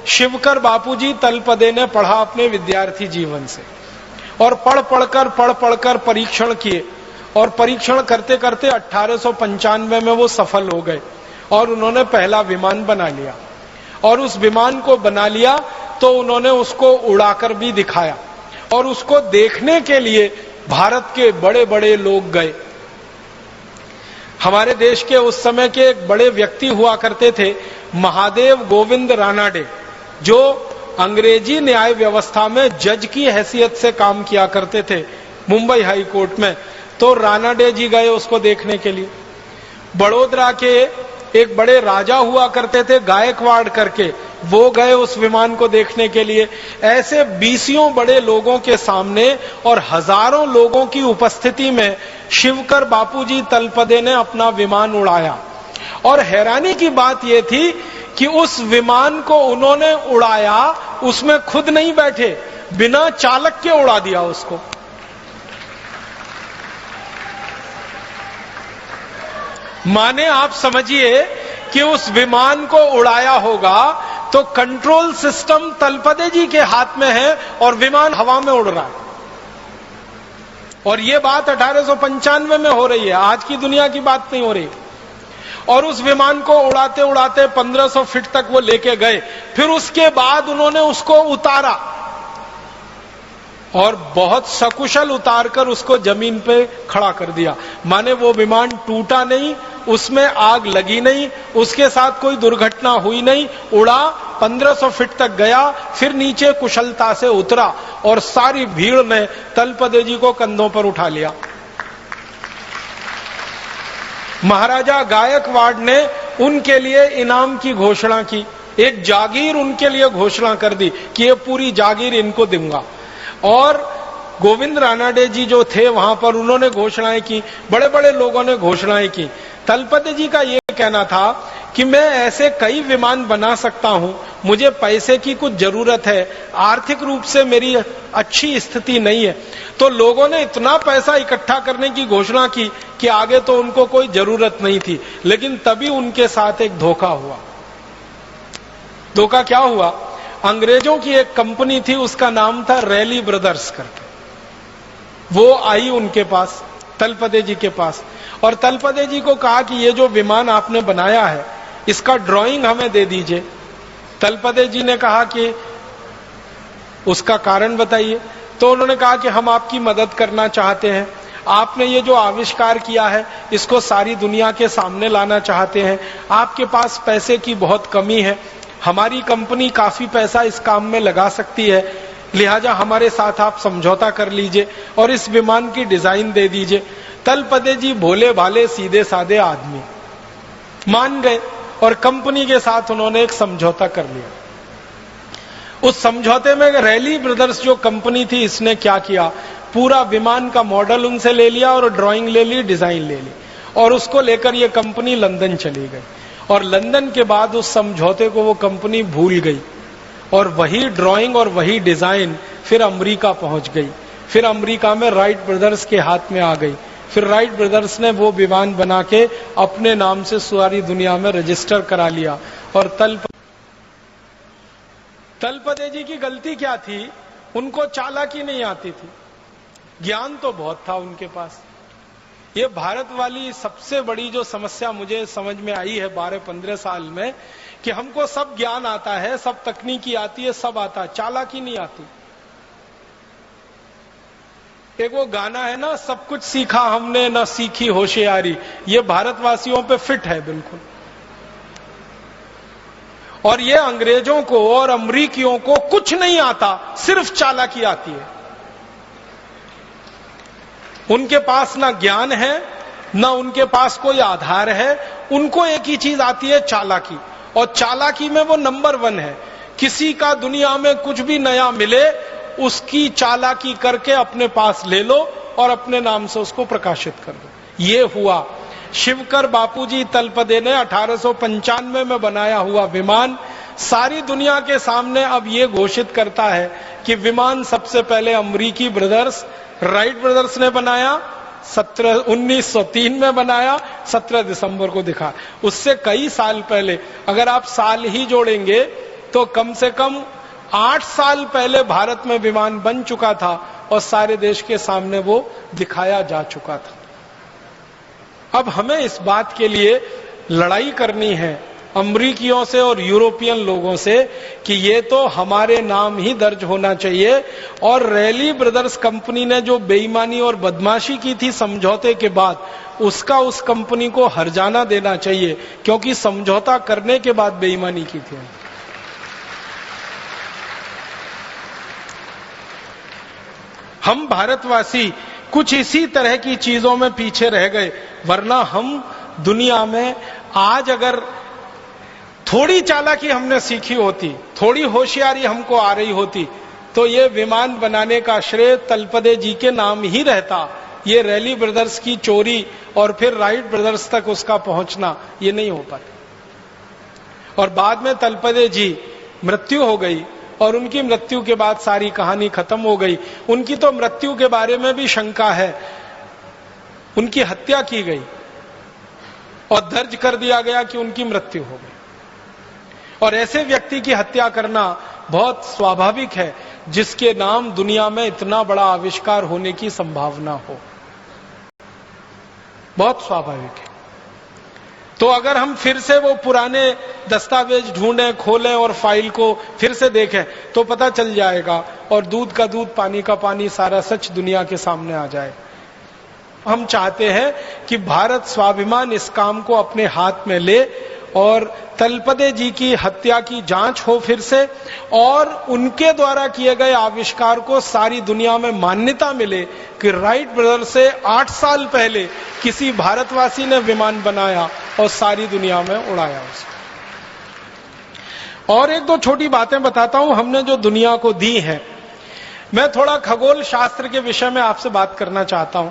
शिवकर बापूजी तलपदे ने पढ़ा अपने विद्यार्थी जीवन से। और पढ़ पढ़कर परीक्षण किए। और परीक्षण करते करते 1895 में वो सफल हो गए और उन्होंने पहला विमान बना लिया। और उस विमान को बना लिया तो उन्होंने उसको उड़ाकर भी दिखाया। और उसको देखने के लिए भारत के बड़े बड़े लोग गए। हमारे देश के उस समय के एक बड़े व्यक्ति हुआ करते थे, महादेव गोविंद रानाडे, जो अंग्रेजी न्याय व्यवस्था में जज की हैसियत से काम किया करते थे मुंबई हाई कोर्ट में। तो रानाडे जी गए उसको देखने के लिए। बड़ोदरा के एक बड़े राजा हुआ करते थे गायकवाड़ करके, वो गए उस विमान को देखने के लिए। ऐसे 20 बड़े लोगों के सामने और हजारों लोगों की उपस्थिति में शिवकर बापूजी तलपदे ने अपना विमान उड़ाया। और हैरानी की बात यह थी कि उस विमान को उन्होंने उड़ाया, उसमें खुद नहीं बैठे, बिना चालक के उड़ा दिया उसको। माने आप समझिए कि उस विमान को उड़ाया होगा तो कंट्रोल सिस्टम तलपदे जी के हाथ में है और विमान हवा में उड़ रहा है। और यह बात 1895 में हो रही है, आज की दुनिया की बात नहीं हो रही। और उस विमान को उड़ाते उड़ाते 1500 फीट तक वो लेके गए। फिर उसके बाद उन्होंने उसको उतारा और बहुत सकुशल उतारकर उसको जमीन पे खड़ा कर दिया। माने वो विमान टूटा नहीं, उसमें आग लगी नहीं, उसके साथ कोई दुर्घटना हुई नहीं, उड़ा 1500 फीट तक गया, फिर नीचे कुशलता से उतरा और सारी भीड़ ने तलपदे जी को कंधों पर उठा लिया। महाराजा गायकवाड़ ने उनके लिए इनाम की घोषणा की, एक जागीर उनके लिए घोषणा कर दी कि ये पूरी जागीर इनको दूंगा। और गोविंद रानाडे जी जो थे वहां पर, उन्होंने घोषणाएं की, बड़े बड़े लोगों ने घोषणाएं की। तलपदे जी का यह कहना था कि मैं ऐसे कई विमान बना सकता हूं, मुझे पैसे की कुछ जरूरत है, आर्थिक रूप से मेरी अच्छी स्थिति नहीं है। तो लोगों ने इतना पैसा इकट्ठा करने की घोषणा की कि आगे तो उनको कोई जरूरत नहीं थी। लेकिन तभी उनके साथ एक धोखा हुआ। धोखा क्या हुआ? अंग्रेजों की एक कंपनी थी, उसका नाम था रैली ब्रदर्स करके। वो आई उनके पास, तलपदे जी के पास, और तलपदे जी को कहा कि ये जो विमान आपने बनाया है इसका ड्राइंग हमें दे दीजिए। तलपदे जी ने कहा कि उसका कारण बताइए। तो उन्होंने कहा कि हम आपकी मदद करना चाहते हैं, आपने ये जो आविष्कार किया है इसको सारी दुनिया के सामने लाना चाहते हैं, आपके पास पैसे की बहुत कमी है, हमारी कंपनी काफी पैसा इस काम में लगा सकती है, लिहाजा हमारे साथ आप समझौता कर लीजिए और इस विमान की डिजाइन दे दीजिए। तलपदे जी भोले भाले सीधे साधे आदमी मान गए और कंपनी के साथ उन्होंने एक समझौता कर लिया। उस समझौते में रैली ब्रदर्स जो कंपनी थी, इसने क्या किया, पूरा विमान का मॉडल उनसे ले लिया और ड्राइंग ले ली, डिजाइन ले ली, और उसको लेकर ये कंपनी लंदन चली गई। और लंदन के बाद उस समझौते को वो कंपनी भूल गई और वही ड्राइंग और वही डिजाइन फिर अमेरिका पहुंच गई। फिर अमेरिका में राइट ब्रदर्स के हाथ में आ गई। फिर राइट ब्रदर्स ने वो विमान बना के अपने नाम से सारी दुनिया में रजिस्टर करा लिया। और तलपदे जी की गलती क्या थी? उनको चालाकी नहीं आती थी, ज्ञान तो बहुत था उनके पास। ये भारत वाली सबसे बड़ी जो समस्या मुझे समझ में आई है 12-15 साल में, कि हमको सब ज्ञान आता है, सब तकनीकी आती है, सब आता है, चालाकी नहीं आती। एक वो गाना है ना, सब कुछ सीखा हमने ना सीखी होशियारी, ये भारतवासियों पे फिट है बिल्कुल। और ये अंग्रेजों को और अमरीकियों को कुछ नहीं आता, सिर्फ चालाकी आती है। उनके पास ना ज्ञान है, ना उनके पास कोई आधार है, उनको एक ही चीज आती है, चालाकी। और चालाकी में वो नंबर 1 है। किसी का दुनिया में कुछ भी नया मिले, उसकी चालाकी करके अपने पास ले लो और अपने नाम से उसको प्रकाशित कर दो। ये हुआ। शिवकर बापूजी तलपदे ने 1895 में बनाया हुआ विमान सारी दुनिया के सामने अब ये घोषित करता है कि विमान सबसे पहले अमरीकी ब्रदर्स राइट ब्रदर्स ने बनाया, 1903 में बनाया, 17 दिसंबर को दिखा। उससे कई साल पहले, अगर आप साल ही जोड़ेंगे तो कम से कम 8 साल पहले भारत में विमान बन चुका था और सारे देश के सामने वो दिखाया जा चुका था। अब हमें इस बात के लिए लड़ाई करनी है अमरीकियों से और यूरोपियन लोगों से कि ये तो हमारे नाम ही दर्ज होना चाहिए। और रैली ब्रदर्स कंपनी ने जो बेईमानी और बदमाशी की थी समझौते के बाद, उसका उस कंपनी को हर्जाना देना चाहिए, क्योंकि समझौता करने के बाद बेईमानी की थी। हम भारतवासी कुछ इसी तरह की चीजों में पीछे रह गए, वरना हम दुनिया में आज अगर थोड़ी चालाकी हमने सीखी होती, थोड़ी होशियारी हमको आ रही होती, तो ये विमान बनाने का श्रेय तलपदे जी के नाम ही रहता। ये रैली ब्रदर्स की चोरी और फिर राइट ब्रदर्स तक उसका पहुंचना, ये नहीं हो पाता। और बाद में तलपदे जी मृत्यु हो गई और उनकी मृत्यु के बाद सारी कहानी खत्म हो गई। उनकी तो मृत्यु के बारे में भी शंका है, उनकी हत्या की गई और दर्ज कर दिया गया कि उनकी मृत्यु हो गई। और ऐसे व्यक्ति की हत्या करना बहुत स्वाभाविक है जिसके नाम दुनिया में इतना बड़ा आविष्कार होने की संभावना हो, बहुत स्वाभाविक है। तो अगर हम फिर से वो पुराने दस्तावेज ढूंढें, खोलें और फाइल को फिर से देखें तो पता चल जाएगा और दूध का दूध, पानी का पानी, सारा सच दुनिया के सामने आ जाए। हम चाहते हैं कि भारत स्वाभिमान इस काम को अपने हाथ में ले और तलपदे जी की हत्या की जांच हो फिर से, और उनके द्वारा किए गए आविष्कार को सारी दुनिया में मान्यता मिले कि राइट ब्रदर से 8 साल पहले किसी भारतवासी ने विमान बनाया और सारी दुनिया में उड़ाया उसे। और एक दो छोटी बातें बताता हूं हमने जो दुनिया को दी है। मैं थोड़ा खगोल शास्त्र के विषय में आपसे बात करना चाहता हूं।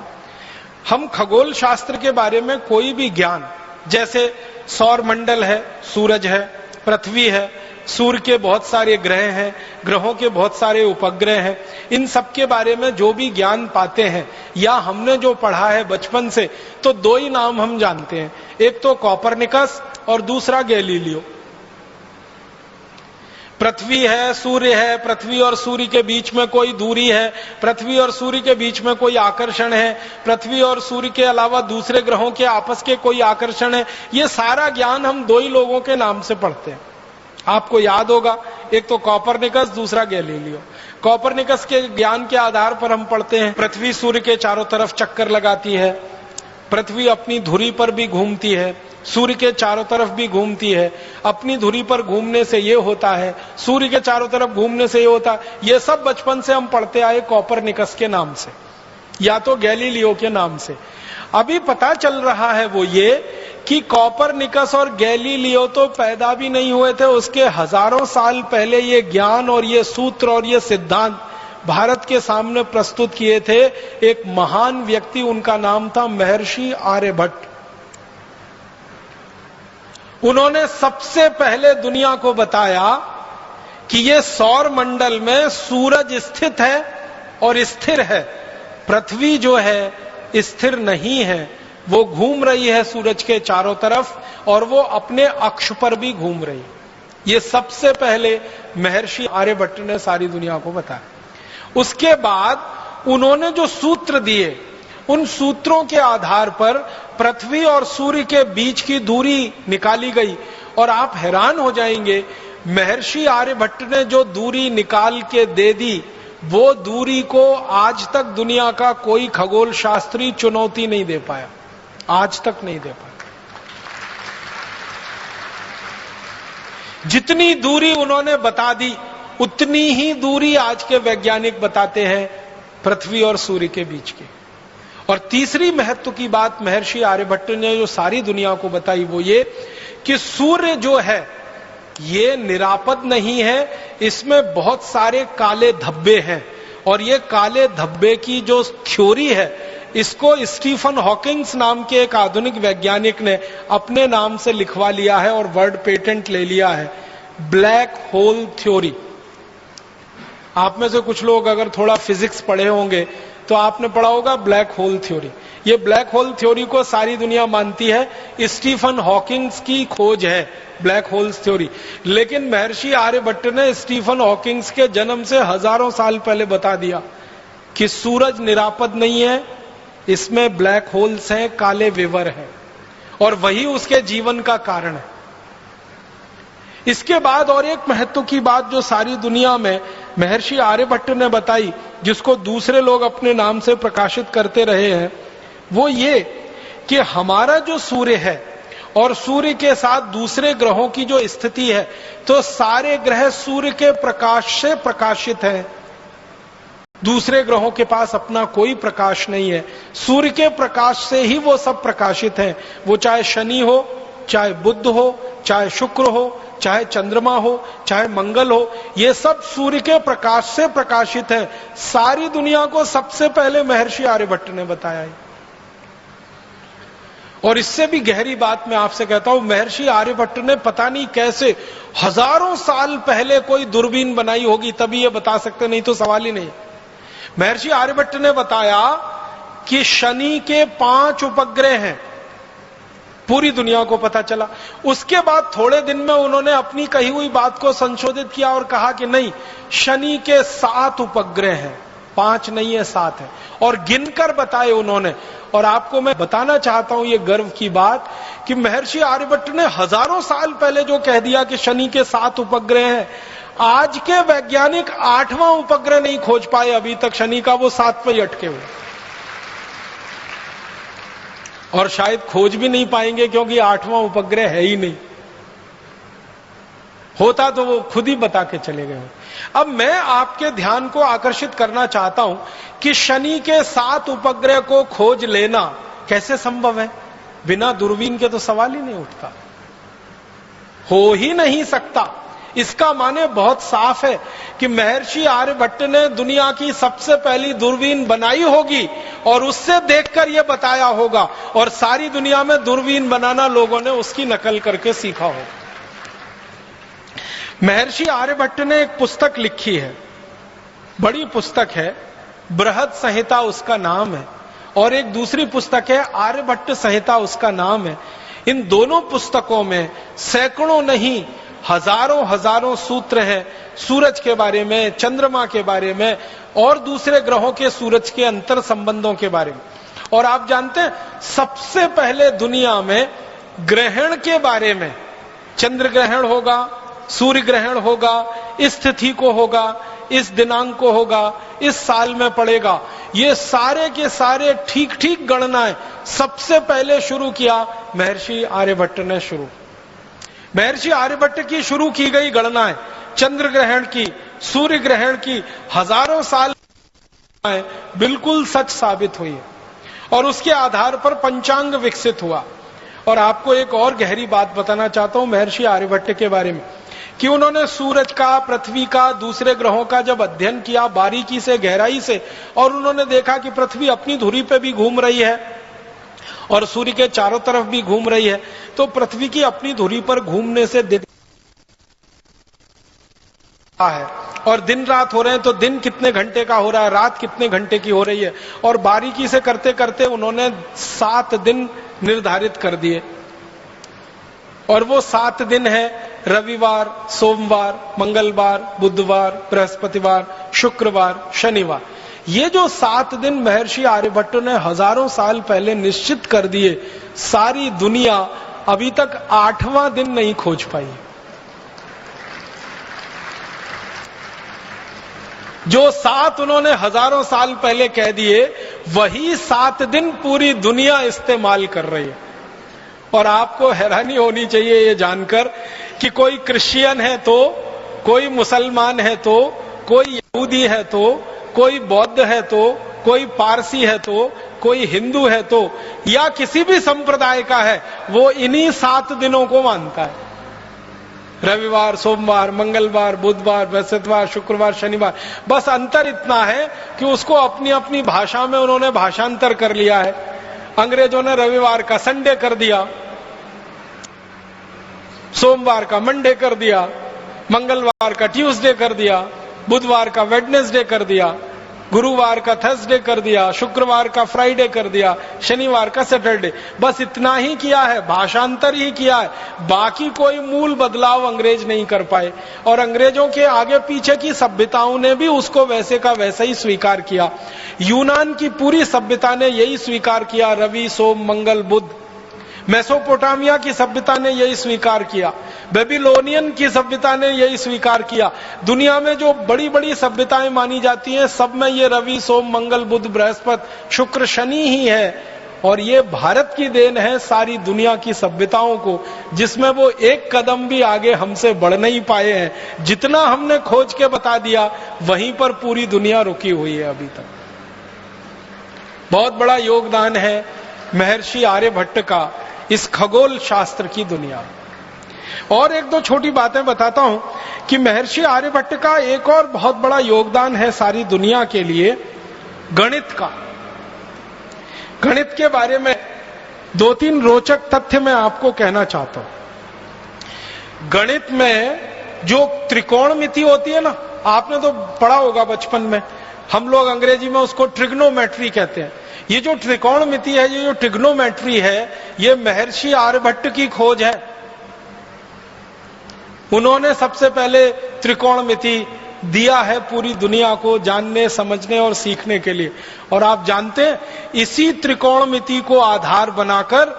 हम खगोल शास्त्र के बारे में कोई भी ज्ञान, जैसे सौर मंडल है, सूरज है, पृथ्वी है, सूर्य के बहुत सारे ग्रह हैं, ग्रहों के बहुत सारे उपग्रह हैं, इन सब के बारे में जो भी ज्ञान पाते हैं या हमने जो पढ़ा है बचपन से, तो दो ही नाम हम जानते हैं, एक तो कोपरनिकस और दूसरा गैलीलियो। पृथ्वी है, सूर्य है, पृथ्वी और सूर्य के बीच में कोई दूरी है, पृथ्वी और सूर्य के बीच में कोई आकर्षण है, पृथ्वी और सूर्य के अलावा दूसरे ग्रहों के आपस के कोई आकर्षण है, ये सारा ज्ञान हम दो ही लोगों के नाम से पढ़ते हैं। आपको याद होगा, एक तो कोपरनिकस, दूसरा गैलीलियो। कोपरनिकस के ज्ञान के आधार पर हम पढ़ते हैं पृथ्वी सूर्य के चारों तरफ चक्कर लगाती है, पृथ्वी अपनी धुरी पर भी घूमती है, सूर्य के चारों तरफ भी घूमती है। अपनी धुरी पर घूमने से ये होता है, सूर्य के चारों तरफ घूमने से ये होता है। ये सब बचपन से हम पढ़ते आए कोपरनिकस के नाम से या तो गैलीलियो के नाम से। अभी पता चल रहा है वो ये कि कोपरनिकस और गैलीलियो तो पैदा भी नहीं हुए थे, उसके हजारों साल पहले ये ज्ञान और ये सूत्र और ये सिद्धांत भारत के सामने प्रस्तुत किए थे एक महान व्यक्ति, उनका नाम था महर्षि आर्यभट्ट। उन्होंने सबसे पहले दुनिया को बताया कि ये सौर मंडल में सूरज स्थित है और स्थिर है, पृथ्वी जो है स्थिर नहीं है, वो घूम रही है सूरज के चारों तरफ और वो अपने अक्ष पर भी घूम रही है। ये सबसे पहले महर्षि आर्यभट्ट ने सारी दुनिया को बताया। उसके बाद उन्होंने जो सूत्र दिए, उन सूत्रों के आधार पर पृथ्वी और सूर्य के बीच की दूरी निकाली गई और आप हैरान हो जाएंगे, महर्षि आर्यभट्ट ने जो दूरी निकाल के दे दी, वो दूरी को आज तक दुनिया का कोई खगोल शास्त्री चुनौती नहीं दे पाया, आज तक नहीं दे पाया। जितनी दूरी उन्होंने बता दी, उतनी ही दूरी आज के वैज्ञानिक बताते हैं पृथ्वी और सूर्य के बीच की। और तीसरी महत्व की बात महर्षि आर्यभट्ट ने जो सारी दुनिया को बताई वो ये कि सूर्य जो है ये निरापद नहीं है, इसमें बहुत सारे काले धब्बे हैं और ये काले धब्बे की जो थ्योरी है इसको स्टीफन हॉकिंग्स नाम के एक आधुनिक वैज्ञानिक ने अपने नाम से लिखवा लिया है और वर्ड पेटेंट ले लिया है, ब्लैक होल थ्योरी। आप में से कुछ लोग अगर थोड़ा फिजिक्स पढ़े होंगे तो आपने पढ़ा होगा ब्लैक होल थ्योरी। ये ब्लैक होल थ्योरी को सारी दुनिया मानती है, स्टीफन हॉकिंग्स की खोज है ब्लैक होल्स थ्योरी। लेकिन महर्षि आर्यभट्ट ने स्टीफन हॉकिंग्स के जन्म से हजारों साल पहले बता दिया कि सूरज निरापद नहीं है, इसमें ब्लैक होल्स हैं, काले विवर हैं, और वही उसके जीवन का कारण है। इसके बाद और एक महत्व की बात जो सारी दुनिया में महर्षि आर्यभट्ट ने बताई, जिसको दूसरे लोग अपने नाम से प्रकाशित करते रहे हैं, वो ये कि हमारा जो सूर्य है और सूर्य के साथ दूसरे ग्रहों की जो स्थिति है, तो सारे ग्रह सूर्य के प्रकाश से प्रकाशित हैं। दूसरे ग्रहों के पास अपना कोई प्रकाश नहीं है, सूर्य के प्रकाश से ही वो सब प्रकाशित हैं। वो चाहे शनि हो, चाहे बुध हो, चाहे शुक्र हो, चाहे चंद्रमा हो, चाहे मंगल हो, ये सब सूर्य के प्रकाश से प्रकाशित है। सारी दुनिया को सबसे पहले महर्षि आर्यभट्ट ने बताया है। और इससे भी गहरी बात मैं आपसे कहता हूं, महर्षि आर्यभट्ट ने पता नहीं कैसे हजारों साल पहले कोई दूरबीन बनाई होगी तभी ये बता सकते, नहीं तो सवाल ही नहीं। महर्षि आर्यभट्ट ने बताया कि शनि के 5 उपग्रह हैं, पूरी दुनिया को पता चला। उसके बाद थोड़े दिन में उन्होंने अपनी कही हुई बात को संशोधित किया और कहा कि नहीं, शनि के 7 उपग्रह हैं। 5 नहीं है, 7 है, और गिनकर बताए उन्होंने। और आपको मैं बताना चाहता हूं ये गर्व की बात कि महर्षि आर्यभट्ट ने हजारों साल पहले जो कह दिया कि शनि के 7 उपग्रह हैं, आज के वैज्ञानिक 8वां उपग्रह नहीं खोज पाए अभी तक शनि का, वो 7 पे ही अटके हुए, और शायद खोज भी नहीं पाएंगे क्योंकि 8वां उपग्रह है ही नहीं। होता तो वो खुद ही बता के चले गए। अब मैं आपके ध्यान को आकर्षित करना चाहता हूं कि शनि के 7 उपग्रह को खोज लेना कैसे संभव है। बिना दूरबीन के तो सवाल ही नहीं उठता, हो ही नहीं सकता। इसका माने बहुत साफ है कि महर्षि आर्यभट्ट ने दुनिया की सबसे पहली दूरबीन बनाई होगी और उससे देखकर यह बताया होगा, और सारी दुनिया में दूरबीन बनाना लोगों ने उसकी नकल करके सीखा होगा। महर्षि आर्यभट्ट ने एक पुस्तक लिखी है, बड़ी पुस्तक है, बृहद संहिता उसका नाम है, और एक दूसरी पुस्तक है आर्यभट्ट संहिता उसका नाम है। इन दोनों पुस्तकों में सैकड़ों नहीं हजारों सूत्र हैं सूरज के बारे में, चंद्रमा के बारे में, और दूसरे ग्रहों के सूरज के अंतर संबंधों के बारे में। और आप जानते हैं सबसे पहले दुनिया में ग्रहण के बारे में, चंद्र ग्रहण होगा, सूर्य ग्रहण होगा, इस तिथि को होगा, इस दिनांक को होगा, इस साल में पड़ेगा, ये सारे के सारे ठीक ठीक गणनाएं सबसे पहले शुरू किया महर्षि आर्यभट्ट ने। महर्षि आर्यभट्ट की शुरू की गई गणनाएं चंद्र ग्रहण की, सूर्य ग्रहण की, हजारों साल बिल्कुल सच साबित हुई है, और उसके आधार पर पंचांग विकसित हुआ। और आपको एक और गहरी बात बताना चाहता हूं महर्षि आर्यभट्ट के बारे में, कि उन्होंने सूरज का, पृथ्वी का, दूसरे ग्रहों का जब अध्ययन किया बारीकी से, गहराई से, और उन्होंने देखा कि पृथ्वी अपनी धुरी पे भी घूम रही है और सूर्य के चारों तरफ भी घूम रही है, तो पृथ्वी की अपनी धुरी पर घूमने से दिन है, और दिन रात हो रहे हैं, तो दिन कितने घंटे का हो रहा है, रात कितने घंटे की हो रही है, और बारीकी से करते करते उन्होंने 7 दिन निर्धारित कर दिए। और वो 7 दिन है रविवार, सोमवार, मंगलवार, बुधवार, बृहस्पतिवार, शुक्रवार, शनिवार। ये जो 7 दिन महर्षि आर्यभट्ट ने हजारों साल पहले निश्चित कर दिए, सारी दुनिया अभी तक 8वां दिन नहीं खोज पाई। जो 7 उन्होंने हजारों साल पहले कह दिए, वही 7 दिन पूरी दुनिया इस्तेमाल कर रही है। और आपको हैरानी होनी चाहिए ये जानकर कि कोई क्रिश्चियन है तो, कोई मुसलमान है तो, कोई यहूदी है तो, कोई बौद्ध है तो, कोई पारसी है तो, कोई हिंदू है तो, या किसी भी संप्रदाय का है, वो इन्हीं 7 दिनों को मानता है। रविवार, सोमवार, मंगलवार, बुधवार, बृहस्पतिवार, शुक्रवार, शनिवार। बस अंतर इतना है कि उसको अपनी अपनी भाषा में उन्होंने भाषांतर कर लिया है। अंग्रेजों ने रविवार का संडे कर दिया, सोमवार का मंडे कर दिया, मंगलवार का ट्यूसडे कर दिया, बुधवार का वेडनेसडे कर दिया, गुरुवार का थर्सडे कर दिया, शुक्रवार का फ्राइडे कर दिया, शनिवार का सैटरडे। बस इतना ही किया है, भाषांतर ही किया है, बाकी कोई मूल बदलाव अंग्रेज नहीं कर पाए। और अंग्रेजों के आगे पीछे की सभ्यताओं ने भी उसको वैसे का वैसा ही स्वीकार किया। यूनान की पूरी सभ्यता ने यही स्वीकार किया, रवि, सोम, मंगल, बुध। मेसोपोटामिया की सभ्यता ने यही स्वीकार किया, बेबीलोनियन की सभ्यता ने यही स्वीकार किया। दुनिया में जो बड़ी बड़ी सभ्यताएं मानी जाती हैं, सब में ये रवि, सोम, मंगल, बुध, बृहस्पति, शुक्र, शनि ही है। और ये भारत की देन है सारी दुनिया की सभ्यताओं को, जिसमें वो एक कदम भी आगे हमसे बढ़ नहीं पाए हैं। जितना हमने खोज के बता दिया, वहीं पर पूरी दुनिया रुकी हुई है अभी तक। बहुत बड़ा योगदान है महर्षि आर्यभट्ट का इस खगोल शास्त्र की दुनिया। और एक दो छोटी बातें बताता हूं कि महर्षि आर्यभट्ट का एक और बहुत बड़ा योगदान है सारी दुनिया के लिए, गणित का। गणित के बारे में 2-3 रोचक तथ्य मैं आपको कहना चाहता हूं। गणित में जो त्रिकोणमिति होती है ना, आपने तो पढ़ा होगा बचपन में, हम लोग अंग्रेजी में उसको ट्रिग्नोमेट्री कहते हैं। ये जो त्रिकोणमिति है, ये जो ट्रिग्नोमेट्री है, ये महर्षि आर्यभट्ट की खोज है। उन्होंने सबसे पहले त्रिकोणमिति दिया है पूरी दुनिया को जानने, समझने और सीखने के लिए। और आप जानते हैं, इसी त्रिकोणमिति को आधार बनाकर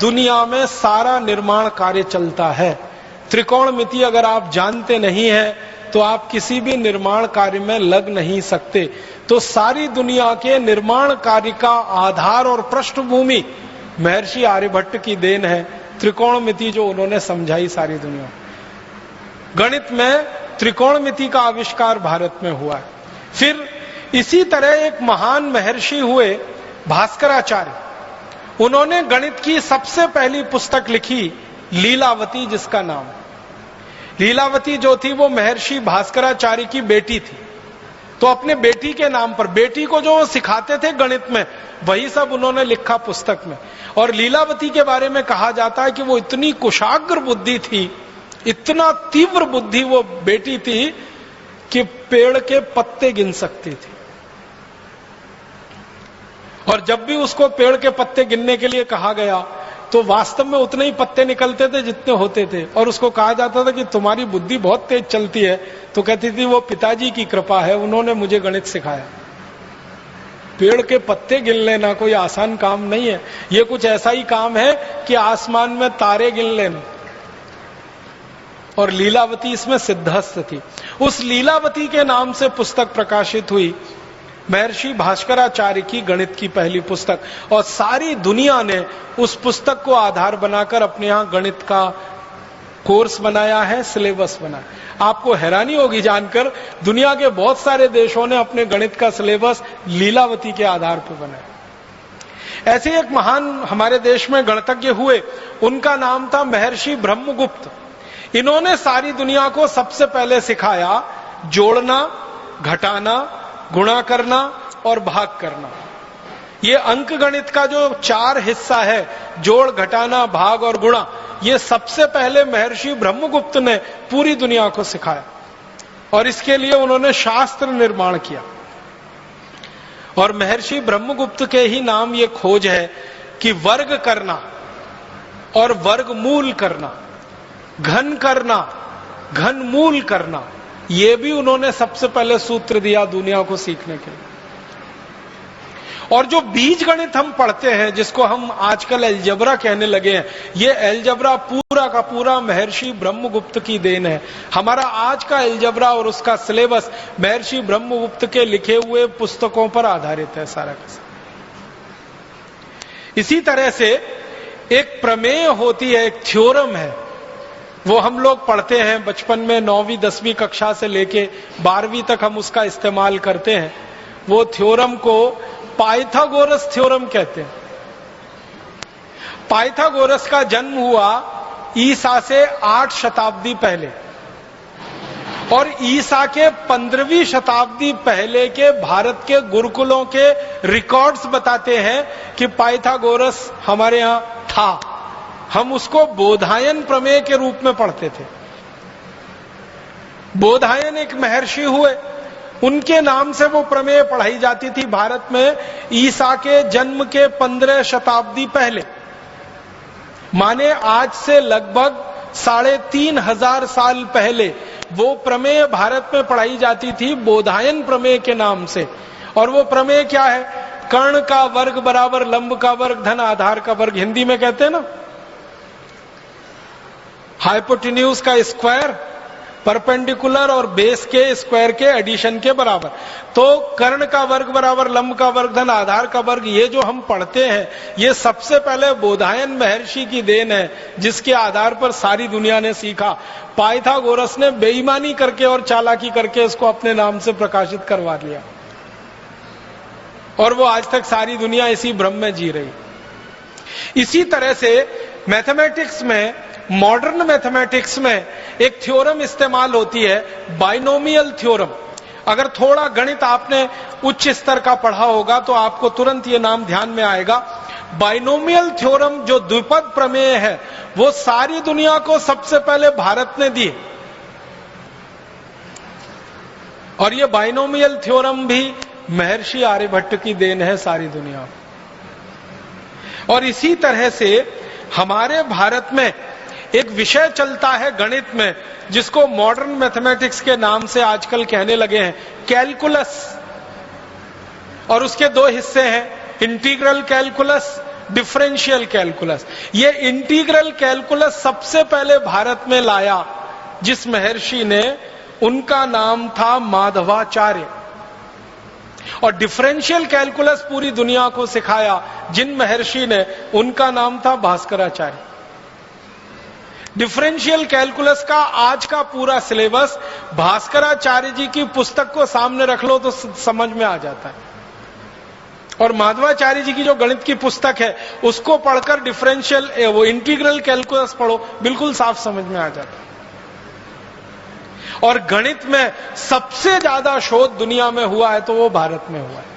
दुनिया में सारा निर्माण कार्य चलता है। त्रिकोणमिति अगर आप जानते नहीं हैं तो आप किसी भी निर्माण कार्य में लग नहीं सकते। तो सारी दुनिया के निर्माण कार्य का आधार और पृष्ठभूमि महर्षि आर्यभट्ट की देन है। त्रिकोणमिति जो उन्होंने समझाई सारी दुनिया। गणित में त्रिकोणमिति का आविष्कार भारत में हुआ है। फिर इसी तरह एक महान महर्षि हुए भास्कराचार्य। उन्होंने गणित की सबसे पहली पुस्तक लिखी, लीलावती जिसका नाम। लीलावती जो थी वो महर्षि भास्कराचार्य की बेटी थी। तो अपने बेटी के नाम पर, बेटी को जो सिखाते थे गणित में, वही सब उन्होंने लिखा पुस्तक में। और लीलावती के बारे में कहा जाता है कि वो इतनी कुशाग्र बुद्धि थी, इतना तीव्र बुद्धि वो बेटी थी कि पेड़ के पत्ते गिन सकती थी। और जब भी उसको पेड़ के पत्ते गिनने के लिए कहा गया तो वास्तव में उतने ही पत्ते निकलते थे जितने होते थे। और उसको कहा जाता था कि तुम्हारी बुद्धि बहुत तेज चलती है, तो कहती थी वो पिताजी की कृपा है, उन्होंने मुझे गणित सिखाया। पेड़ के पत्ते गिन लेना कोई आसान काम नहीं है, ये कुछ ऐसा ही काम है कि आसमान में तारे गिन लेना। और लीलावती इसमें सिद्धहस्त थी। उस लीलावती के नाम से पुस्तक प्रकाशित हुई, महर्षि भास्कराचार्य की गणित की पहली पुस्तक। और सारी दुनिया ने उस पुस्तक को आधार बनाकर अपने यहां गणित का कोर्स बनाया है, सिलेबस बनाया। आपको हैरानी होगी जानकर, दुनिया के बहुत सारे देशों ने अपने गणित का सिलेबस लीलावती के आधार पर बनाया। ऐसे एक महान हमारे देश में गणितज्ञ हुए, उनका नाम था महर्षि ब्रह्मगुप्त। इन्होंने सारी दुनिया को सबसे पहले सिखाया जोड़ना, घटाना, गुणा करना और भाग करना। ये अंक गणित का जो 4 हिस्सा है, जोड़, घटाना, भाग और गुणा, ये सबसे पहले महर्षि ब्रह्मगुप्त ने पूरी दुनिया को सिखाया। और इसके लिए उन्होंने शास्त्र निर्माण किया। और महर्षि ब्रह्मगुप्त के ही नाम ये खोज है कि वर्ग करना और वर्गमूल करना, घन करना, घनमूल करना, ये भी उन्होंने सबसे पहले सूत्र दिया दुनिया को सीखने के लिए। और जो बीज गणित हम पढ़ते हैं, जिसको हम आजकल एलजबरा कहने लगे हैं, ये एलजबरा पूरा का पूरा महर्षि ब्रह्मगुप्त की देन है। हमारा आज का एलजबरा और उसका सिलेबस महर्षि ब्रह्मगुप्त के लिखे हुए पुस्तकों पर आधारित है सारा का सारा। इसी तरह से एक प्रमेय होती है, एक थ्योरम है, वो हम लोग पढ़ते हैं बचपन में, 9वीं 10वीं कक्षा से लेके 12वीं तक हम उसका इस्तेमाल करते हैं। वो थ्योरम को पाइथागोरस थ्योरम कहते हैं। पाइथागोरस का जन्म हुआ ईसा से 8 शताब्दी पहले। और ईसा के 15वीं शताब्दी पहले के भारत के गुरुकुलों के रिकॉर्ड्स बताते हैं कि पाइथागोरस हमारे यहां था। हम उसको बोधायन प्रमेय के रूप में पढ़ते थे। बोधायन एक महर्षि हुए, उनके नाम से वो प्रमेय पढ़ाई जाती थी भारत में ईसा के जन्म के 15 शताब्दी पहले। माने आज से लगभग 3500 साल पहले वो प्रमेय भारत में पढ़ाई जाती थी बोधायन प्रमेय के नाम से। और वो प्रमेय क्या है? कर्ण का वर्ग बराबर लंब का वर्ग धन आधार का वर्ग, हिंदी में कहते हैं ना, हाइपोटेन्यूज का स्क्वायर परपेंडिकुलर और बेस के स्क्वायर के एडिशन के बराबर। तो कर्ण का वर्ग बराबर लंब का वर्ग धन आधार का वर्ग, ये जो हम पढ़ते हैं, ये सबसे पहले बोधायन महर्षि की देन है, जिसके आधार पर सारी दुनिया ने सीखा। पाइथागोरस ने बेईमानी करके और चालाकी करके इसको अपने नाम से प्रकाशित करवा लिया, और वो आज तक सारी दुनिया इसी भ्रम में जी रही। इसी तरह से मैथमेटिक्स में, मॉडर्न मैथमेटिक्स में एक थ्योरम इस्तेमाल होती है, बाइनोमियल थ्योरम। अगर थोड़ा गणित आपने उच्च स्तर का पढ़ा होगा तो आपको तुरंत ये नाम ध्यान में आएगा। बाइनोमियल थ्योरम जो द्विपद प्रमेय है, वो सारी दुनिया को सबसे पहले भारत ने दी। और ये बाइनोमियल थ्योरम भी महर्षि आर्यभट्ट की देन है सारी दुनिया। और इसी तरह से हमारे भारत में एक विषय चलता है गणित में जिसको मॉडर्न मैथमेटिक्स के नाम से आजकल कहने लगे हैं, कैलकुलस। और उसके दो हिस्से हैं, इंटीग्रल कैलकुलस, डिफरेंशियल कैलकुलस। ये इंटीग्रल कैलकुलस सबसे पहले भारत में लाया जिस महर्षि ने, उनका नाम था माधवाचार्य। और डिफरेंशियल कैलकुलस पूरी दुनिया को सिखाया जिन महर्षि ने, उनका नाम था भास्कराचार्य। डिफरेंशियल कैलकुलस का आज का पूरा सिलेबस भास्कराचार्य जी की पुस्तक को सामने रख लो तो समझ में आ जाता है। और माधवाचार्य जी की जो गणित की पुस्तक है उसको पढ़कर डिफरेंशियल वो इंटीग्रल कैलकुलस पढ़ो, बिल्कुल साफ समझ में आ जाता है। और गणित में सबसे ज्यादा शोध दुनिया में हुआ है तो वो भारत में हुआ है।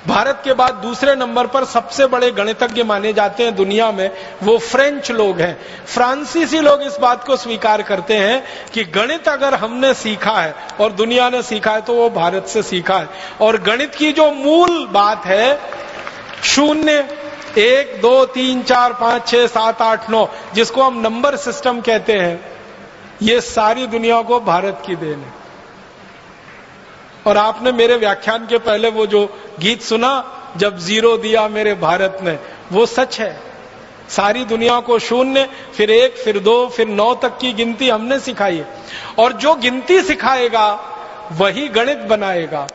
भारत के बाद दूसरे नंबर पर सबसे बड़े गणितज्ञ माने जाते हैं दुनिया में, वो फ्रेंच लोग हैं। फ्रांसीसी लोग इस बात को स्वीकार करते हैं कि गणित अगर हमने सीखा है और दुनिया ने सीखा है तो वो भारत से सीखा है। और गणित की जो मूल बात है, 0, 1, 2, 3, 4, 5, 6, 7, 8, 9, जिसको हम नंबर सिस्टम कहते हैं, ये सारी दुनिया को भारत की देन है। और आपने मेरे व्याख्यान के पहले वो जो गीत सुना, जब 0 दिया मेरे भारत ने, वो सच है। सारी दुनिया को 0, फिर 1, फिर 2, फिर 9 तक की गिनती हमने सिखाई है। और जो गिनती सिखाएगा वही गणित बनाएगा।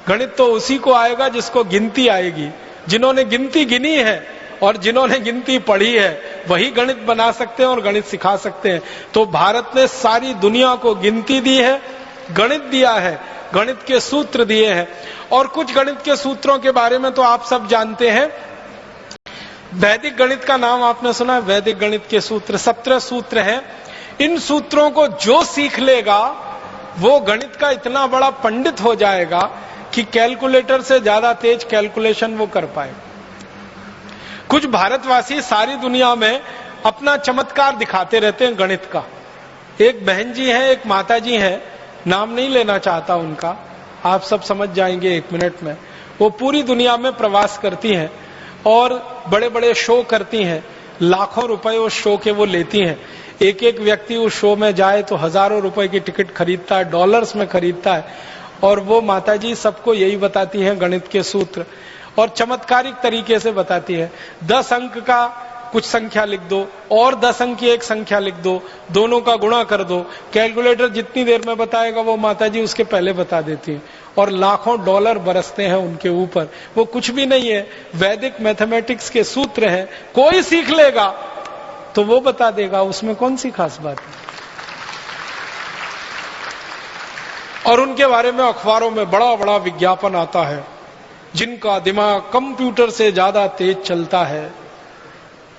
गणित तो उसी को आएगा जिसको गिनती आएगी। जिन्होंने गिनती गिनी है और जिन्होंने गिनती पढ़ी है वही गणित बना सकते हैं और गणित सिखा सकते हैं। तो भारत ने सारी दुनिया को गिनती दी है, गणित दिया है, गणित के सूत्र दिए हैं। और कुछ गणित के सूत्रों के बारे में तो आप सब जानते हैं। वैदिक गणित का नाम आपने सुना है, वैदिक गणित के सूत्र 17 सूत्र हैं। इन सूत्रों को जो सीख लेगा वो गणित का इतना बड़ा पंडित हो जाएगा कि कैलकुलेटर से ज्यादा तेज कैलकुलेशन वो कर पाए। कुछ भारतवासी सारी दुनिया में अपना चमत्कार दिखाते रहते हैं गणित का। एक बहन जी हैं, एक माता जी हैं, नाम नहीं लेना चाहता उनका, आप सब समझ जाएंगे 1 मिनट में। वो पूरी दुनिया में प्रवास करती हैं और बड़े बड़े शो करती हैं। लाखों रुपए उस शो के वो लेती हैं। एक एक व्यक्ति उस शो में जाए तो हजारों रुपए की टिकट खरीदता है, डॉलर्स में खरीदता है। और वो माताजी सबको यही बताती हैं गणित के सूत्र, और चमत्कारिक तरीके से बताती है। 10 अंक का कुछ संख्या लिख दो और 10 अंक की एक संख्या लिख दो, दोनों का गुणा कर दो। कैलकुलेटर जितनी देर में बताएगा वो माताजी उसके पहले बता देती है। और लाखों डॉलर बरसते हैं उनके ऊपर। वो कुछ भी नहीं है, वैदिक मैथमेटिक्स के सूत्र हैं। कोई सीख लेगा तो वो बता देगा, उसमें कौन सी खास बात है। और उनके बारे में अखबारों में बड़ा बड़ा विज्ञापन आता है, जिनका दिमाग कंप्यूटर से ज्यादा तेज चलता है,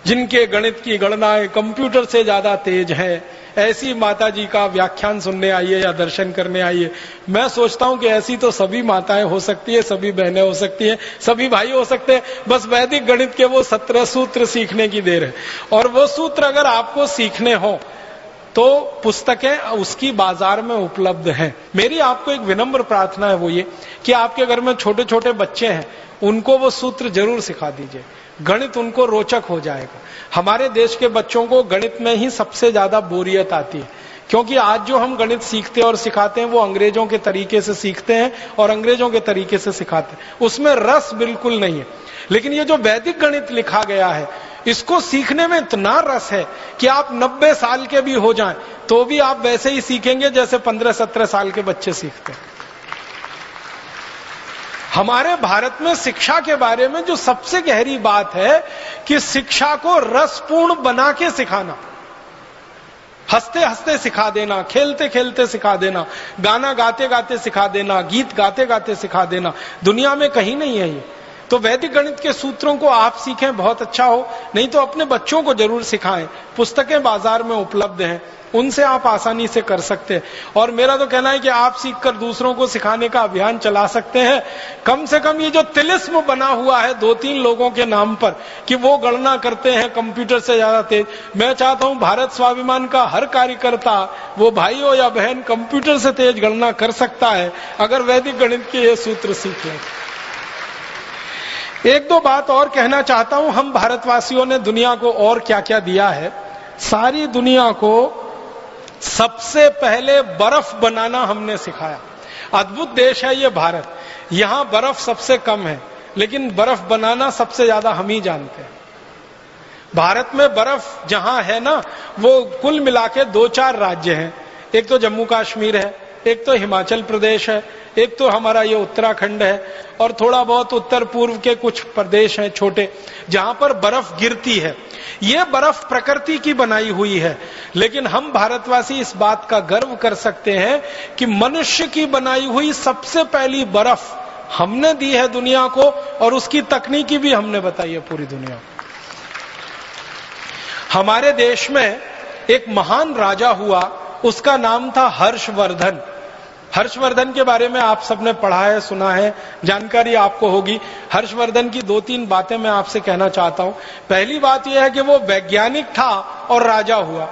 जिनके गणित की गणनाएं कंप्यूटर से ज्यादा तेज है, ऐसी माताजी का व्याख्यान सुनने आइए या दर्शन करने आइए। मैं सोचता हूं कि ऐसी तो सभी माताएं हो सकती है, सभी बहनें हो सकती हैं, सभी भाई हो सकते हैं। बस वैदिक गणित के वो 17 सूत्र सीखने की देर है। और वो सूत्र अगर आपको सीखने हो तो पुस्तकें उसकी बाजार में उपलब्ध हैं। मेरी आपको एक विनम्र प्रार्थना है, वो ये कि आपके घर में छोटे छोटे बच्चे हैं, उनको वो सूत्र जरूर सिखा दीजिए। गणित उनको रोचक हो जाएगा। हमारे देश के बच्चों को गणित में ही सबसे ज्यादा बोरियत आती है, क्योंकि आज जो हम गणित सीखते हैं और सिखाते हैं वो अंग्रेजों के तरीके से सीखते हैं और अंग्रेजों के तरीके से सिखाते हैं। उसमें रस बिल्कुल नहीं है। लेकिन ये जो वैदिक गणित लिखा गया है, इसको सीखने में इतना रस है कि आप 90 साल के भी हो जाएं तो भी आप वैसे ही सीखेंगे जैसे 15-17 साल के बच्चे सीखते हैं। हमारे भारत में शिक्षा के बारे में जो सबसे गहरी बात है कि शिक्षा को रसपूर्ण बना के सिखाना, हंसते हंसते सिखा देना, खेलते खेलते सिखा देना, गाना गाते गाते सिखा देना, गीत गाते गाते सिखा देना, दुनिया में कहीं नहीं है ये। तो वैदिक गणित के सूत्रों को आप सीखें, बहुत अच्छा हो, नहीं तो अपने बच्चों को जरूर सिखाएं। पुस्तकें बाजार में उपलब्ध हैं, उनसे आप आसानी से कर सकते हैं। और मेरा तो कहना है कि आप सीखकर दूसरों को सिखाने का अभियान चला सकते हैं। कम से कम ये जो तिलिस्म बना हुआ है 2-3 लोगों के नाम पर कि वो गणना करते हैं कंप्यूटर से ज्यादा तेज, मैं चाहता हूं भारत स्वाभिमान का हर कार्यकर्ता, वो भाई हो या बहन, कंप्यूटर से तेज गणना कर सकता है अगर वैदिक गणित के ये सूत्र सीख लें। 1-2 बात और कहना चाहता हूं। हम भारतवासियों ने दुनिया को और क्या क्या दिया है। सारी दुनिया को सबसे पहले बर्फ बनाना हमने सिखाया। अद्भुत देश है ये भारत, यहां बर्फ सबसे कम है, लेकिन बर्फ बनाना सबसे ज्यादा हम ही जानते हैं। भारत में बर्फ जहां है ना, वो कुल मिला के 2-4 राज्य हैं। एक तो जम्मू कश्मीर है, एक तो हिमाचल प्रदेश है, एक तो हमारा ये उत्तराखंड है, और थोड़ा बहुत उत्तर पूर्व के कुछ प्रदेश हैं छोटे, जहां पर बर्फ गिरती है। ये बर्फ प्रकृति की बनाई हुई है, लेकिन हम भारतवासी इस बात का गर्व कर सकते हैं कि मनुष्य की बनाई हुई सबसे पहली बर्फ हमने दी है दुनिया को, और उसकी तकनीकी भी हमने बताई है पूरी दुनिया को। हमारे देश में एक महान राजा हुआ, उसका नाम था हर्षवर्धन। हर्षवर्धन के बारे में आप सबने पढ़ा है, सुना है, जानकारी आपको होगी। हर्षवर्धन की 2-3 बातें मैं आपसे कहना चाहता हूं। पहली बात यह है कि वो वैज्ञानिक था और राजा हुआ।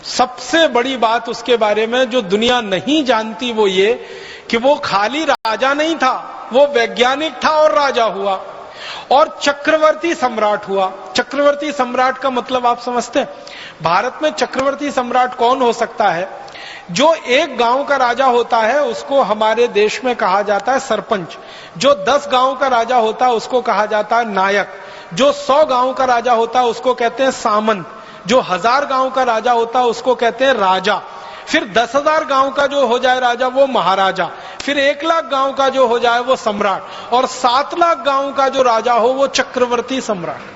सबसे बड़ी बात उसके बारे में जो दुनिया नहीं जानती वो ये कि वो खाली राजा नहीं था, वो वैज्ञानिक था और राजा हुआ, और चक्रवर्ती सम्राट हुआ। चक्रवर्ती सम्राट का मतलब आप समझते हैं? भारत में चक्रवर्ती सम्राट कौन हो सकता है? जो एक गांव का राजा होता है उसको हमारे देश में कहा जाता है सरपंच। जो 10 गांव का राजा होता है उसको कहा जाता है नायक। जो 100 गांव का राजा होता है उसको कहते हैं सामंत। जो 1000 गांव का राजा होता है उसको कहते हैं राजा। फिर 10,000 गांव का जो हो जाए राजा वो महाराजा। फिर 1 लाख गांव का जो हो जाए वो सम्राट, और 7 लाख गांव का जो राजा हो वो चक्रवर्ती सम्राट।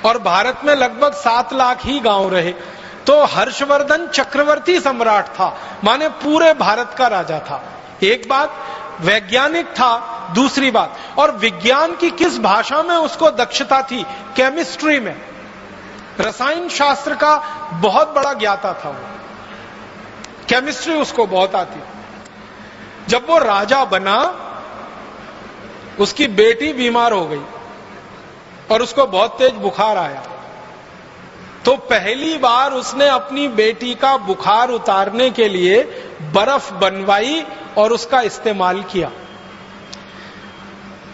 और भारत में लगभग 7 लाख ही गांव रहे, तो हर्षवर्धन चक्रवर्ती सम्राट था, माने पूरे भारत का राजा था। एक बात, वैज्ञानिक था। दूसरी बात, और विज्ञान की किस भाषा में उसको दक्षता थी? केमिस्ट्री में, रसायन शास्त्र का बहुत बड़ा ज्ञाता था वो। केमिस्ट्री उसको बहुत आती। जब वो राजा बना, उसकी बेटी बीमार हो गई और उसको बहुत तेज बुखार आया, तो पहली बार उसने अपनी बेटी का बुखार उतारने के लिए बर्फ बनवाई और उसका इस्तेमाल किया।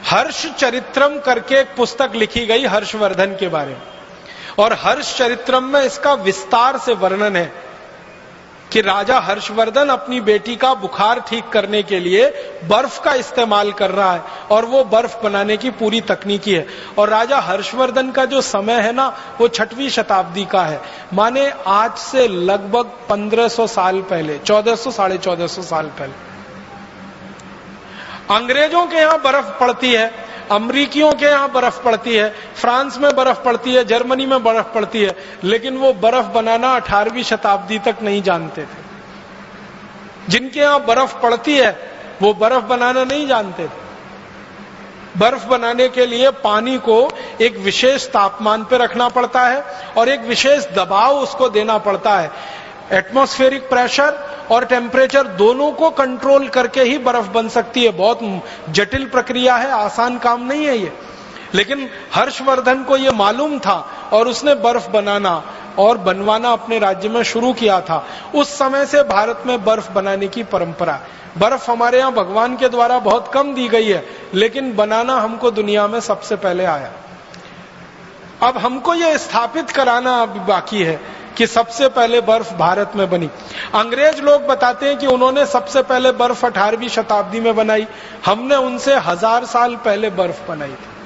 हर्ष चरित्रम करके एक पुस्तक लिखी गई हर्षवर्धन के बारे में, और हर्ष चरित्रम में इसका विस्तार से वर्णन है कि राजा हर्षवर्धन अपनी बेटी का बुखार ठीक करने के लिए बर्फ का इस्तेमाल कर रहा है, और वो बर्फ बनाने की पूरी तकनीकी है। और राजा हर्षवर्धन का जो समय है ना, वो 6वीं शताब्दी का है, माने आज से लगभग 1500 साल पहले, 1400 साढ़े 1400 साल पहले। अंग्रेजों के यहां बर्फ पड़ती है, अमरीकियों के यहां बर्फ पड़ती है, फ्रांस में बर्फ पड़ती है, जर्मनी में बर्फ पड़ती है, लेकिन वो बर्फ बनाना 18वीं शताब्दी तक नहीं जानते थे। जिनके यहां बर्फ पड़ती है वो बर्फ बनाना नहीं जानते थे। बर्फ बनाने के लिए पानी को एक विशेष तापमान पर रखना पड़ता है और एक विशेष दबाव उसको देना पड़ता है। एटमॉस्फेरिक प्रेशर और टेम्परेचर दोनों को कंट्रोल करके ही बर्फ बन सकती है। बहुत जटिल प्रक्रिया है, आसान काम नहीं है ये, लेकिन हर्षवर्धन को ये मालूम था और उसने बर्फ बनाना और बनवाना अपने राज्य में शुरू किया था। उस समय से भारत में बर्फ बनाने की परंपरा है। बर्फ हमारे यहाँ भगवान के द्वारा बहुत कम दी गई है, लेकिन बनाना हमको दुनिया में सबसे पहले आया। अब हमको ये स्थापित कराना अभी बाकी है कि सबसे पहले बर्फ भारत में बनी। अंग्रेज लोग बताते हैं कि उन्होंने सबसे पहले बर्फ 18वीं शताब्दी में बनाई, हमने उनसे 1000 साल पहले बर्फ बनाई थी।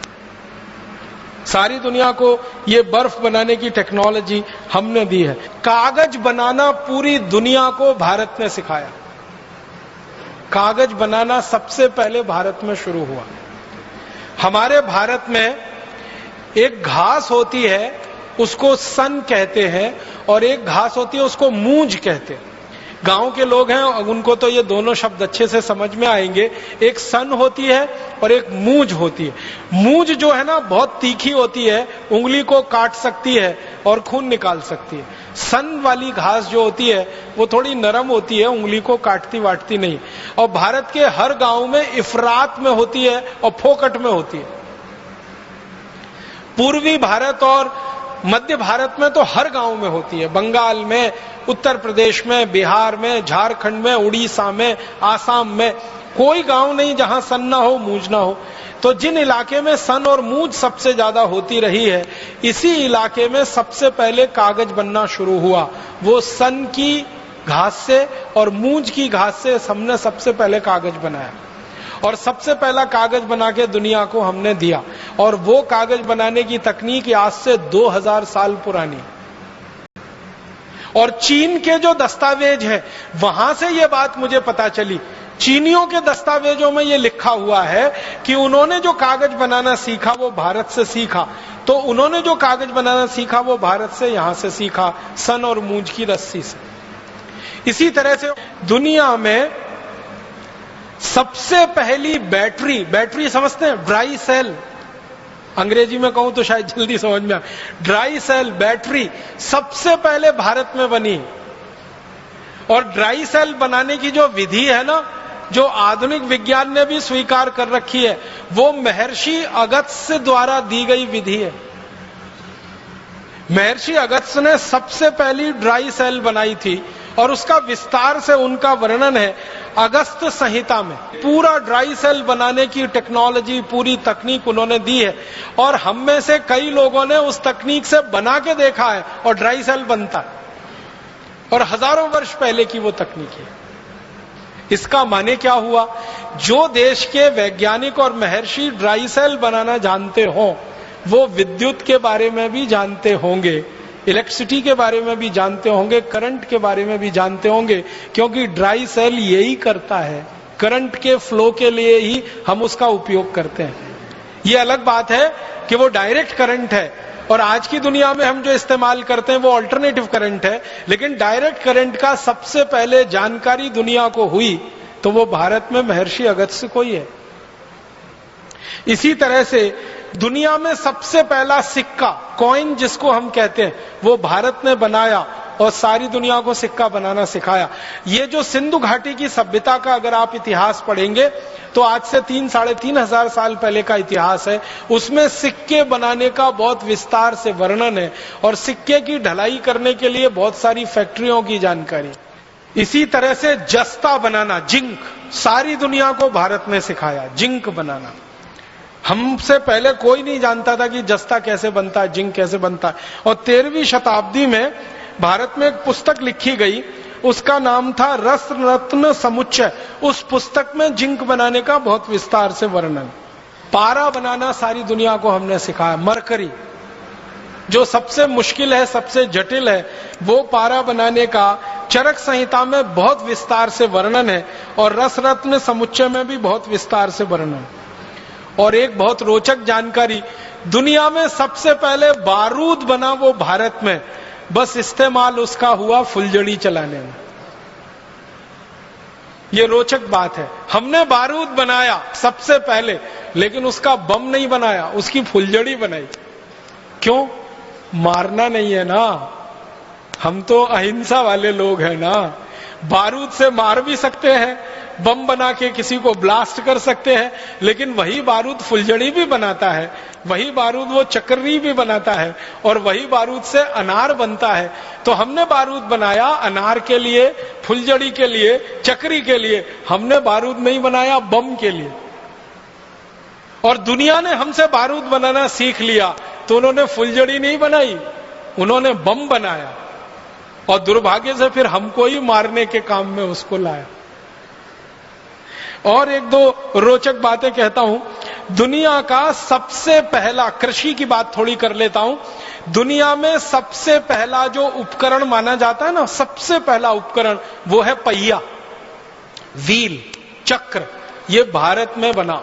सारी दुनिया को ये बर्फ बनाने की टेक्नोलॉजी हमने दी है। कागज बनाना पूरी दुनिया को भारत ने सिखाया। कागज बनाना सबसे पहले भारत में शुरू हुआ। हमारे भारत में एक घास होती है, उसको सन कहते हैं, और एक घास होती है उसको मूंज कहते हैं। गांव के लोग हैं उनको तो ये दोनों शब्द अच्छे से समझ में आएंगे। एक सन होती है और एक मूंज होती है। मूंज जो है ना बहुत तीखी होती है, उंगली को काट सकती है और खून निकाल सकती है। सन वाली घास जो होती है वो थोड़ी नरम होती है, उंगली को काटती वाटती नहीं। और भारत के हर गांव में इफरात में होती है और फोकट में होती है। पूर्वी भारत और मध्य भारत में तो हर गांव में होती है। बंगाल में, उत्तर प्रदेश में, बिहार में, झारखंड में, उड़ीसा में, आसाम में, कोई गांव नहीं जहां सन ना हो, मूंज ना हो। तो जिन इलाके में सन और मूंज सबसे ज्यादा होती रही है, इसी इलाके में सबसे पहले कागज बनना शुरू हुआ। वो सन की घास से और मूंज की घास से हमने सबसे पहले कागज बनाया, और सबसे पहला कागज बना के दुनिया को हमने दिया। और वो कागज बनाने की तकनीक आज से 2000 साल पुरानी। और चीन के जो दस्तावेज है, वहां से ये बात मुझे पता चली। चीनियों के दस्तावेजों में ये लिखा हुआ है कि उन्होंने जो कागज बनाना सीखा वो भारत से सीखा। तो उन्होंने जो कागज बनाना सीखा वो भारत से, यहां से सीखा, सन और मूंज की रस्सी से। इसी तरह से दुनिया में सबसे पहली बैटरी समझते हैं, ड्राई सेल, अंग्रेजी में कहूं तो शायद जल्दी समझ में आए, ड्राई सेल बैटरी सबसे पहले भारत में बनी। और ड्राई सेल बनाने की जो विधि है ना, जो आधुनिक विज्ञान ने भी स्वीकार कर रखी है, वो महर्षि अगस्त्य द्वारा दी गई विधि है। महर्षि अगस्त्य ने सबसे पहली ड्राई सेल बनाई थी, और उसका विस्तार से उनका वर्णन है अगस्त्य संहिता में। पूरा ड्राई सेल बनाने की टेक्नोलॉजी, पूरी तकनीक उन्होंने दी है, और हम में से कई लोगों ने उस तकनीक से बना के देखा है, और ड्राई सेल बनता है, और हजारों वर्ष पहले की वो तकनीक है। इसका माने क्या हुआ? जो देश के वैज्ञानिक और महर्षि ड्राई सेल बनाना जानते हो, वो विद्युत के बारे में भी जानते होंगे, इलेक्ट्रिसिटी के बारे में भी जानते होंगे, करंट के बारे में भी जानते होंगे, क्योंकि ड्राई सेल यही करता है। करंट के फ्लो के लिए ही हम उसका उपयोग करते हैं। ये अलग बात है कि वो डायरेक्ट करंट है, और आज की दुनिया में हम जो इस्तेमाल करते हैं वो अल्टरनेटिव करंट है। लेकिन डायरेक्ट करंट का सबसे पहले जानकारी दुनिया को हुई तो वो भारत में महर्षि अगस्त्य को ही है। इसी तरह से दुनिया में सबसे पहला सिक्का, कॉइन जिसको हम कहते हैं, वो भारत ने बनाया और सारी दुनिया को सिक्का बनाना सिखाया। ये जो सिंधु घाटी की सभ्यता का अगर आप इतिहास पढ़ेंगे तो आज से 3-3.5 साल पहले का इतिहास है। उसमें सिक्के बनाने का बहुत विस्तार से वर्णन है, और सिक्के की ढलाई करने के लिए बहुत सारी फैक्ट्रियों की जानकारी। इसी तरह से जस्ता बनाना, जिंक, सारी दुनिया को भारत ने सिखाया जिंक बनाना। हमसे पहले कोई नहीं जानता था कि जस्ता कैसे बनता है, जिंक कैसे बनता है। और 13वीं शताब्दी में भारत में एक पुस्तक लिखी गई, उसका नाम था रस रत्न समुच्चय। उस पुस्तक में जिंक बनाने का बहुत विस्तार से वर्णन। पारा बनाना सारी दुनिया को हमने सिखाया। मरकरी जो सबसे मुश्किल है, सबसे जटिल है, वो पारा बनाने का चरक संहिता में बहुत विस्तार से वर्णन है, और रस रत्न समुच्चय में भी बहुत विस्तार से वर्णन। और एक बहुत रोचक जानकारी, दुनिया में सबसे पहले बारूद बना वो भारत में, बस इस्तेमाल उसका हुआ फुलझड़ी चलाने में। ये रोचक बात है। हमने बारूद बनाया सबसे पहले, लेकिन उसका बम नहीं बनाया, उसकी फुलझड़ी बनाई। क्यों? मारना नहीं है ना, हम तो अहिंसा वाले लोग हैं ना। बारूद से मार भी सकते हैं, बम बना के किसी को ब्लास्ट कर सकते हैं, लेकिन वही बारूद फुलझड़ी भी बनाता है, वही बारूद वो चक्री भी बनाता है, और वही बारूद से अनार बनता है। तो हमने बारूद बनाया अनार के लिए, फुलझड़ी के लिए, चक्री के लिए। हमने बारूद नहीं बनाया बम के लिए। और दुनिया ने हमसे बारूद बनाना सीख लिया, तो उन्होंने फुलझड़ी नहीं बनाई, उन्होंने बम बनाया, और दुर्भाग्य से फिर हमको ही मारने के काम में उसको लाया। और एक दो रोचक बातें कहता हूं। दुनिया का सबसे पहला, कृषि की बात थोड़ी कर लेता हूं। दुनिया में सबसे पहला जो उपकरण माना जाता है ना, सबसे पहला उपकरण, वो है पहिया, व्हील, चक्र। ये भारत में बना।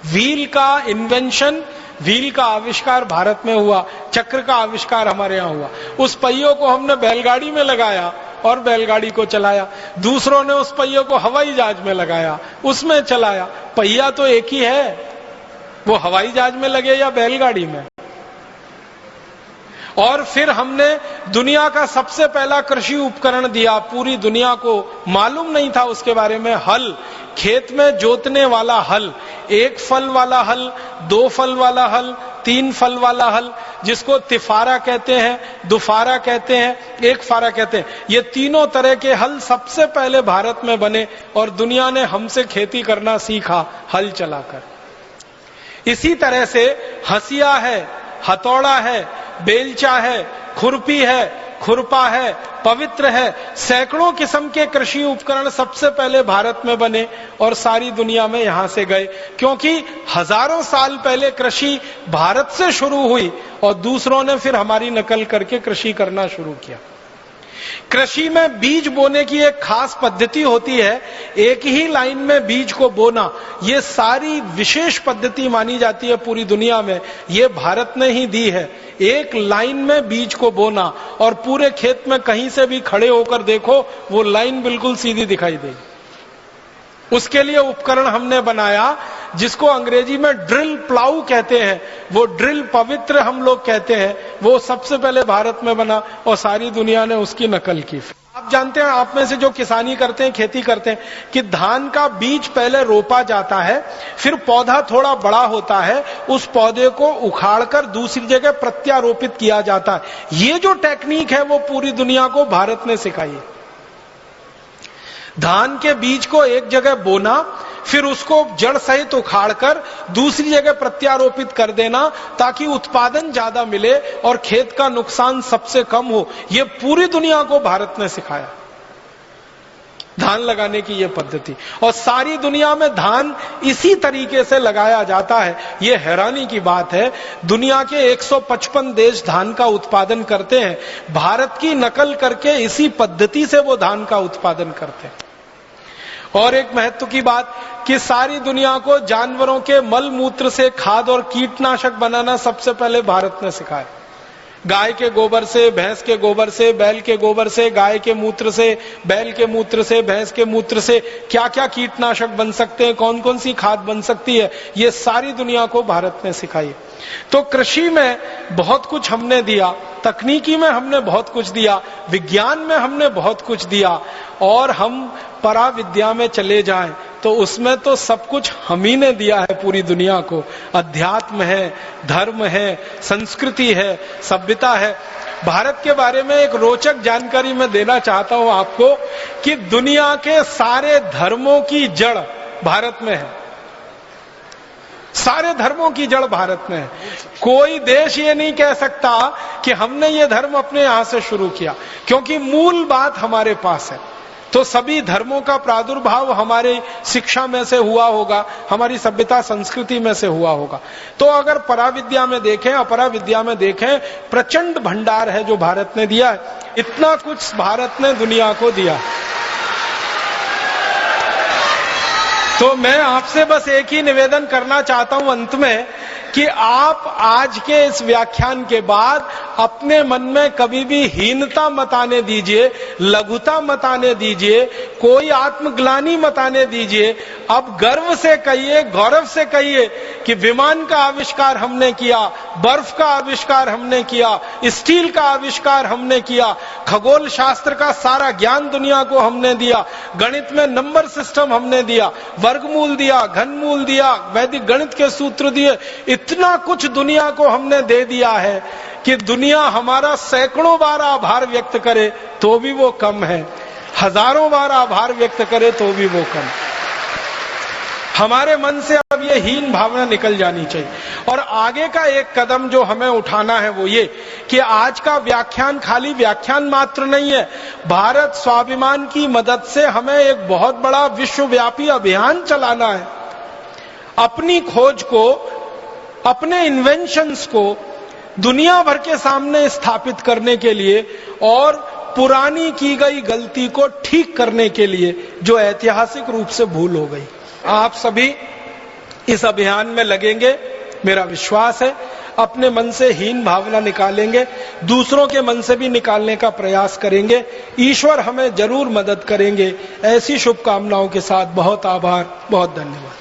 व्हील का इन्वेंशन, व्हील का आविष्कार भारत में हुआ, चक्र का आविष्कार हमारे यहां हुआ। उस पहियों को हमने बैलगाड़ी में लगाया और बैलगाड़ी को चलाया। दूसरों ने उस पहियों को हवाई जहाज में लगाया, उसमें चलाया। पहिया तो एक ही है, वो हवाई जहाज में लगे या बैलगाड़ी में। और फिर हमने दुनिया का सबसे पहला कृषि उपकरण दिया, पूरी दुनिया को मालूम नहीं था उसके बारे में, हल, खेत में जोतने वाला हल। 1 फल वाला हल, 2 फल वाला हल, 3 फल वाला हल, जिसको तिफारा कहते हैं, दुफारा कहते हैं, एक फारा कहते हैं, ये तीनों तरह के हल सबसे पहले भारत में बने और दुनिया ने हमसे खेती करना सीखा हल चलाकर। इसी तरह से हंसिया है, हथौड़ा है, बेलचा है, खुरपी है, खुरपा है, पवित्र है, सैकड़ों किस्म के कृषि उपकरण सबसे पहले भारत में बने और सारी दुनिया में यहां से गए, क्योंकि हजारों साल पहले कृषि भारत से शुरू हुई और दूसरों ने फिर हमारी नकल करके कृषि करना शुरू किया। कृषि में बीज बोने की एक खास पद्धति होती है, एक ही लाइन में बीज को बोना, ये सारी विशेष पद्धति मानी जाती है पूरी दुनिया में, ये भारत ने ही दी है। एक लाइन में बीज को बोना और पूरे खेत में कहीं से भी खड़े होकर देखो वो लाइन बिल्कुल सीधी दिखाई देगी। उसके लिए उपकरण हमने बनाया जिसको अंग्रेजी में ड्रिल प्लाऊ कहते हैं, वो ड्रिल पवित्र हम लोग कहते हैं, वो सबसे पहले भारत में बना और सारी दुनिया ने उसकी नकल की। आप जानते हैं, आप में से जो किसानी करते हैं, खेती करते हैं, कि धान का बीज पहले रोपा जाता है, फिर पौधा थोड़ा बड़ा होता है, उस पौधे को उखाड़कर दूसरी जगह प्रत्यारोपित किया जाता है। ये जो टेक्निक है वो पूरी दुनिया को भारत ने सिखाई है। धान के बीज को एक जगह बोना, फिर उसको जड़ सहित उखाड़कर दूसरी जगह प्रत्यारोपित कर देना ताकि उत्पादन ज्यादा मिले और खेत का नुकसान सबसे कम हो, यह पूरी दुनिया को भारत ने सिखाया धान लगाने की यह पद्धति। और सारी दुनिया में धान इसी तरीके से लगाया जाता है। यह हैरानी की बात है, दुनिया के 155 देश धान का उत्पादन करते हैं, भारत की नकल करके इसी पद्धति से वो धान का उत्पादन करते हैं। और एक महत्व की बात कि सारी दुनिया को जानवरों के मल मूत्र से खाद और कीटनाशक बनाना सबसे पहले भारत ने सिखाया। गाय के गोबर से, भैंस के गोबर से, बैल के गोबर से, गाय के मूत्र से, बैल के मूत्र से, भैंस के मूत्र से क्या क्या कीटनाशक बन सकते हैं, कौन कौन सी खाद बन सकती है, ये सारी दुनिया को भारत ने सिखाई। तो कृषि में बहुत कुछ हमने दिया, तकनीकी में हमने बहुत कुछ दिया, विज्ञान में हमने बहुत कुछ दिया, और हम पराविद्या में चले जाएं तो उसमें तो सब कुछ हम ही ने दिया है पूरी दुनिया को। अध्यात्म है, धर्म है, संस्कृति है, सभ्यता है। भारत के बारे में एक रोचक जानकारी मैं देना चाहता हूं आपको कि दुनिया के सारे धर्मों की जड़ भारत में है। सारे धर्मों की जड़ भारत में है। कोई देश ये नहीं कह सकता कि हमने ये धर्म अपने यहां से शुरू किया, क्योंकि मूल बात हमारे पास है। तो सभी धर्मों का प्रादुर्भाव हमारे शिक्षा में से हुआ होगा, हमारी सभ्यता संस्कृति में से हुआ होगा। तो अगर पराविद्या में देखें, अपराविद्या में देखें, प्रचंड भंडार है जो भारत ने दिया है। इतना कुछ भारत ने दुनिया को दिया। तो मैं आपसे बस एक ही निवेदन करना चाहता हूं अंत में कि आप आज के इस व्याख्यान के बाद अपने मन में कभी भी हीनता मत आने दीजिए, लघुता मत आने दीजिए, कोई आत्मग्लानि मत आने दीजिए। अब गर्व से कहिए, गौरव से कहिए कि विमान का आविष्कार हमने किया, बर्फ का आविष्कार हमने किया, स्टील का आविष्कार हमने किया, खगोल शास्त्र का सारा ज्ञान दुनिया को हमने दिया, गणित में नंबर सिस्टम हमने दिया, वर्गमूल दिया, घनमूल दिया, वैदिक गणित के सूत्र दिए। इतना कुछ दुनिया को हमने दे दिया है कि दुनिया हमारा सैकड़ों बार आभार व्यक्त करे तो भी वो कम है, हजारों बार आभार व्यक्त करे तो भी वो कम। हमारे मन से अब ये हीन भावना निकल जानी चाहिए। और आगे का एक कदम जो हमें उठाना है वो ये कि आज का व्याख्यान खाली व्याख्यान मात्र नहीं है। भारत स्वाभिमान की मदद से हमें एक बहुत बड़ा विश्वव्यापी अभियान चलाना है। अपनी खोज को, अपने इन्वेंशंस को दुनिया भर के सामने स्थापित करने के लिए और पुरानी की गई गलती को ठीक करने के लिए जो ऐतिहासिक रूप से भूल हो गई। आप सभी इस अभियान में लगेंगे, मेरा विश्वास है। अपने मन से हीन भावना निकालेंगे, दूसरों के मन से भी निकालने का प्रयास करेंगे। ईश्वर हमें जरूर मदद करेंगे। ऐसी शुभकामनाओं के साथ बहुत आभार, बहुत धन्यवाद।